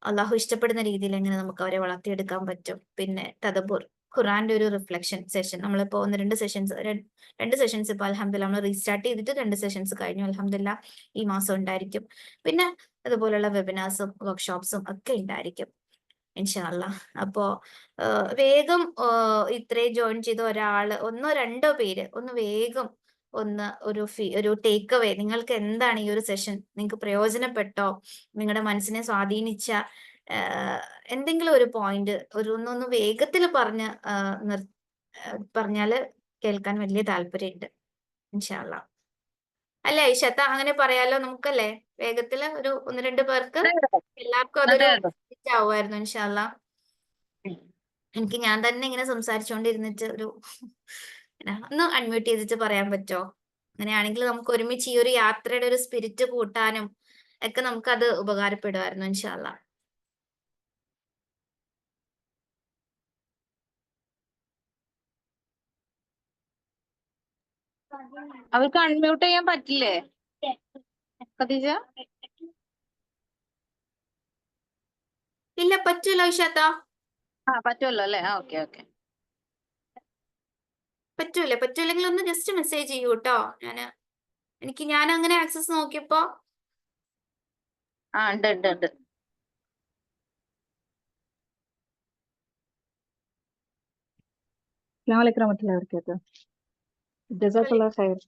അള്ളാഹു ഇഷ്ടപ്പെടുന്ന രീതിയിൽ എങ്ങനെ നമുക്ക് അവരെ വളർത്തിയെടുക്കാൻ പറ്റും. പിന്നെ തദബ്ബുർ, ഖുറാന്റെ ഒരു റിഫ്ലക്ഷൻ സെഷൻ, നമ്മളിപ്പോ രണ്ട് സെഷൻസ് ഇപ്പൊ അൽഹംദുലില്ലാ നമ്മൾ റീസ്റ്റാർട്ട് ചെയ്തിട്ട് 2 സെഷൻസ് കഴിഞ്ഞു. അൽഹംദുലില്ലാ ഈ മാസം ഉണ്ടായിരിക്കും. പിന്നെ അതുപോലുള്ള വെബിനാർസും വർക്ക്ഷോപ്സും ഒക്കെ ഉണ്ടായിരിക്കും ഇൻഷാല്ലാ. അപ്പോ വേഗം ഇത്രയും ജോയിൻ ചെയ്ത ഒരാള്, 1-2 പേര് ഒന്ന് വേഗം ഒരു ടേക്ക് അവേ, നിങ്ങൾക്ക് എന്താണ് ഈ ഒരു സെഷൻ, നിങ്ങൾക്ക് പ്രയോജനപ്പെട്ടോ, നിങ്ങളുടെ മനസ്സിനെ സ്വാധീനിച്ച എന്തെങ്കിലും ഒരു പോയിന്റ് ഒന്ന് വേഗത്തിൽ പറഞ്ഞാല് കേൾക്കാൻ വലിയ താല്പര്യമുണ്ട് ഇൻഷാല്ലാ. അല്ലേ ഐഷത്ത, അങ്ങനെ പറയാലോ നമുക്കല്ലേ, വേഗത്തില് ഒരു 1-2 പേർക്ക് എല്ലാവർക്കും അതൊരു ആവുമായിരുന്നു ഇൻഷാല്ലാ. എനിക്ക് ഞാൻ തന്നെ ഇങ്ങനെ സംസാരിച്ചുകൊണ്ടിരുന്നിട്ട് ഒന്ന് അൺമ്യൂട്ട് ചെയ്തിട്ട് പറയാൻ പറ്റുമോ? അങ്ങനെയാണെങ്കിൽ നമുക്ക് ഒരുമിച്ച് ഈ ഒരു യാത്രയുടെ ഒരു സ്പിരിറ്റ് കൂട്ടാനും ഒക്കെ നമുക്കത് ഉപകാരപ്പെടുമായിരുന്നു ഇൻഷാല്ലാ. അവർക്ക് അൺമ്യൂട്ട് ചെയ്യാൻ പറ്റില്ലേ ഖദീജ? ഇല്ല, പറ്റൂല ഐഷത്ത. പറ്റുമല്ലോ അല്ലേ? ഓക്കെ. പറ്റൂലെങ്കിൽ ഒന്ന് ജസ്റ്റ് മെസ്സേജ് ചെയ്യൂ കേട്ടോ. ഞാൻ അങ്ങനെ ആക്സസ് നോക്കിയപ്പോ ഉണ്ട്. ജസാക്കല്ലാഹ് ഖൈർ.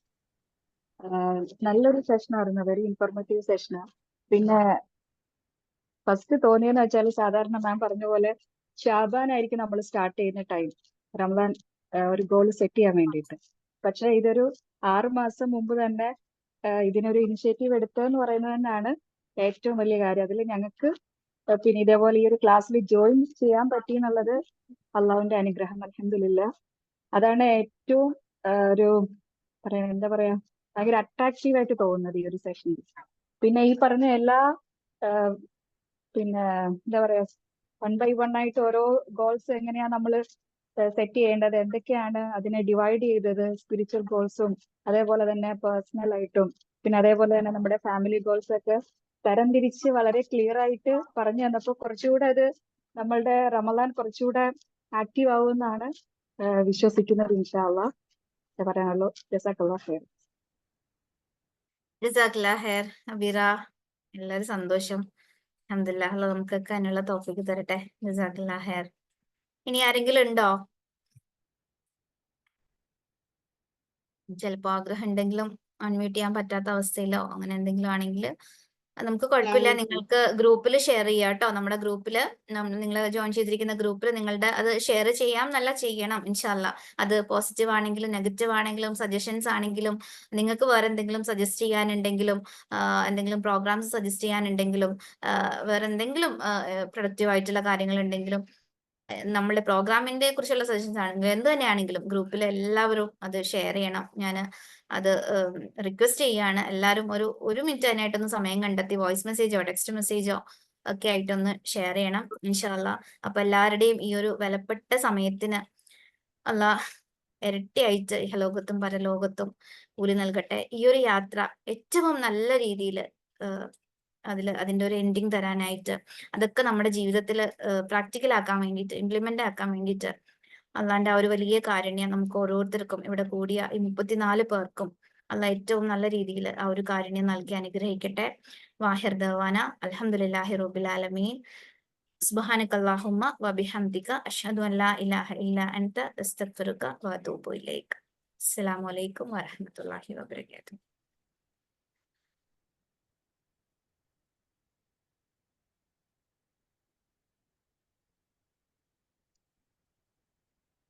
നല്ലൊരു സെഷനായിരുന്നു, വെരി ഇൻഫോർമേറ്റീവ് സെഷനാണ്. പിന്നെ ഫസ്റ്റ് തോന്നിയെന്ന് വെച്ചാൽ, സാധാരണ മാം പറഞ്ഞ പോലെ ഷാബാൻ ആയിരിക്കും നമ്മൾ സ്റ്റാർട്ട് ചെയ്യുന്ന ടൈം, റമദാൻ ഒരു ഗോൾ സെറ്റ് ചെയ്യാൻ വേണ്ടിയിട്ട്. പക്ഷെ ഇതൊരു 6 മാസം മുമ്പ് തന്നെ ഇതിനൊരു ഇനിഷ്യേറ്റീവ് എടുത്തതെന്ന് പറയുന്നത് തന്നെയാണ് ഏറ്റവും വലിയ കാര്യം. അതിൽ ഞങ്ങൾക്ക് പിന്നെ ഇതേപോലെ ഈ ഒരു ക്ലാസ്സിൽ ജോയിൻ ചെയ്യാൻ പറ്റി എന്നുള്ളത് അള്ളാഹുവിന്റെ അനുഗ്രഹം, അൽഹംദുലില്ലാ. അതാണ് ഏറ്റവും ഒരു എന്താ പറയാ ഭയങ്കര അട്രാക്റ്റീവ് ആയിട്ട് തോന്നുന്നത് ഈ ഒരു സെഷനിൽ. പിന്നെ ഈ പറഞ്ഞ എല്ലാ പിന്നെ എന്താ പറയാ 1 by 1 ആയിട്ട് ഓരോ ഗോൾസ് എങ്ങനെയാ നമ്മൾ സെറ്റ് ചെയ്യേണ്ടത്, എന്തൊക്കെയാണ് അതിനെ ഡിവൈഡ് ചെയ്തത്, സ്പിരിച്വൽ ഗോൾസും അതേപോലെ തന്നെ പേഴ്സണൽ ആയിട്ടും പിന്നെ അതേപോലെ തന്നെ നമ്മുടെ ഫാമിലി ഗോൾസ് ഒക്കെ തരംതിരിച്ച് വളരെ ക്ലിയർ ആയിട്ട് പറഞ്ഞു തന്നപ്പോൾ കുറച്ചുകൂടെ അത് നമ്മളുടെ റമദാൻ കുറച്ചുകൂടെ ആക്റ്റീവ് ആവുമെന്നാണ് വിശ്വസിക്കുന്നത്. ഇൻഷാ അള്ളാഹ് പറയാനുള്ളൂ. ജസാക്കല്ലാഹ് ഖൈർ. ജസാക്കല്ലാ ഹെയർ അബീറ, എല്ലാവരും സന്തോഷം. അൽഹംദുലില്ലാ, അള്ളാഹ് നമുക്കൊക്കെ അതിനുള്ള തൗഫീഖ് തരട്ടെ. ജസാക്കല്ലാ ഹെയർ. ഇനി ആരെങ്കിലും ഉണ്ടോ? ചിലപ്പോ ആഗ്രഹം ഉണ്ടെങ്കിലും അൺമ്യൂട്ട് ചെയ്യാൻ പറ്റാത്ത അവസ്ഥയിലോ അങ്ങനെ എന്തെങ്കിലും ആണെങ്കിൽ നമുക്ക് കുഴപ്പമില്ല. നിങ്ങൾക്ക് ഗ്രൂപ്പിൽ ഷെയർ ചെയ്യാം കേട്ടോ. നമ്മുടെ ഗ്രൂപ്പിൽ നിങ്ങൾ ജോയിൻ ചെയ്തിരിക്കുന്ന ഗ്രൂപ്പിൽ നിങ്ങളുടെ അത് ഷെയർ ചെയ്യാം എന്നല്ല, ചെയ്യണം ഇൻഷാല്ലാ. അത് പോസിറ്റീവ് ആണെങ്കിലും നെഗറ്റീവ് ആണെങ്കിലും സജഷൻസ് ആണെങ്കിലും നിങ്ങൾക്ക് വേറെ എന്തെങ്കിലും സജസ്റ്റ് ചെയ്യാനുണ്ടെങ്കിലും എന്തെങ്കിലും പ്രോഗ്രാംസ് സജസ്റ്റ് ചെയ്യാനുണ്ടെങ്കിലും വേറെ എന്തെങ്കിലും പ്രൊഡക്റ്റീവ് ആയിട്ടുള്ള കാര്യങ്ങൾ ഉണ്ടെങ്കിലും നമ്മുടെ പ്രോഗ്രാമിന്റെ കുറിച്ചുള്ള സജഷൻസ് ആണെങ്കിലും എന്ത് തന്നെയാണെങ്കിലും ഗ്രൂപ്പിൽ എല്ലാവരും അത് ഷെയർ ചെയ്യണം. ഞാൻ അത് റിക്വസ്റ്റ് ചെയ്യാണ്. എല്ലാവരും ഒരു മിനിറ്റ് അതിനായിട്ടൊന്ന് സമയം കണ്ടെത്തി വോയിസ് മെസ്സേജോ ടെക്സ്റ്റ് മെസ്സേജോ ഒക്കെ ആയിട്ടൊന്ന് ഷെയർ ചെയ്യണം ഇൻഷാല്ലാ. അപ്പൊ എല്ലാവരുടെയും ഈ ഒരു വിലപ്പെട്ട സമയത്തിന് അള്ളാഹ് ഇരട്ടിയായിട്ട് ഇഹലോകത്തും പരലോകത്തും കൂലി നൽകട്ടെ. ഈ ഒരു യാത്ര ഏറ്റവും നല്ല രീതിയിൽ അതിന്റെ ഒരു എൻഡിങ് തരാനായിട്ട് അതൊക്കെ നമ്മുടെ ജീവിതത്തിൽ പ്രാക്ടിക്കൽ ആക്കാൻ വേണ്ടിയിട്ട് ഇംപ്ലിമെന്റ് ആക്കാൻ വേണ്ടിയിട്ട് അള്ളാന്റെ ആ ഒരു വലിയ കാരുണ്യം നമുക്ക് ഓരോരുത്തർക്കും ഇവിടെ കൂടിയ ഈ 34 പേർക്കും അള്ളാഹ് ഏറ്റവും നല്ല രീതിയിൽ ആ ഒരു കാരുണ്യം നൽകി അനുഗ്രഹിക്കട്ടെ. വാഹിർ ദവാന അൽഹംദുലില്ലാഹി റബ്ബിൽ ആലമീൻ. സുബ്ഹാനകല്ലാഹുമ്മ വബിഹംദിക അഷ്ഹദു അൻ ലാ ഇലാഹ ഇല്ലാ അൻത അസ്തഗ്ഫിറുക വഅതൂബു ഇലൈക. അസ്സലാമു അലൈക്കും വറഹ്മത്തുള്ളാഹി വബറകാതുഹു.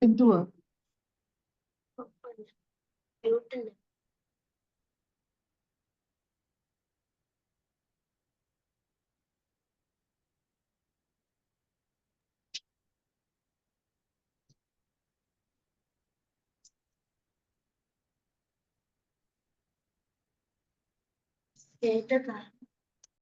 എന്തുവാ കേട്ടതാ?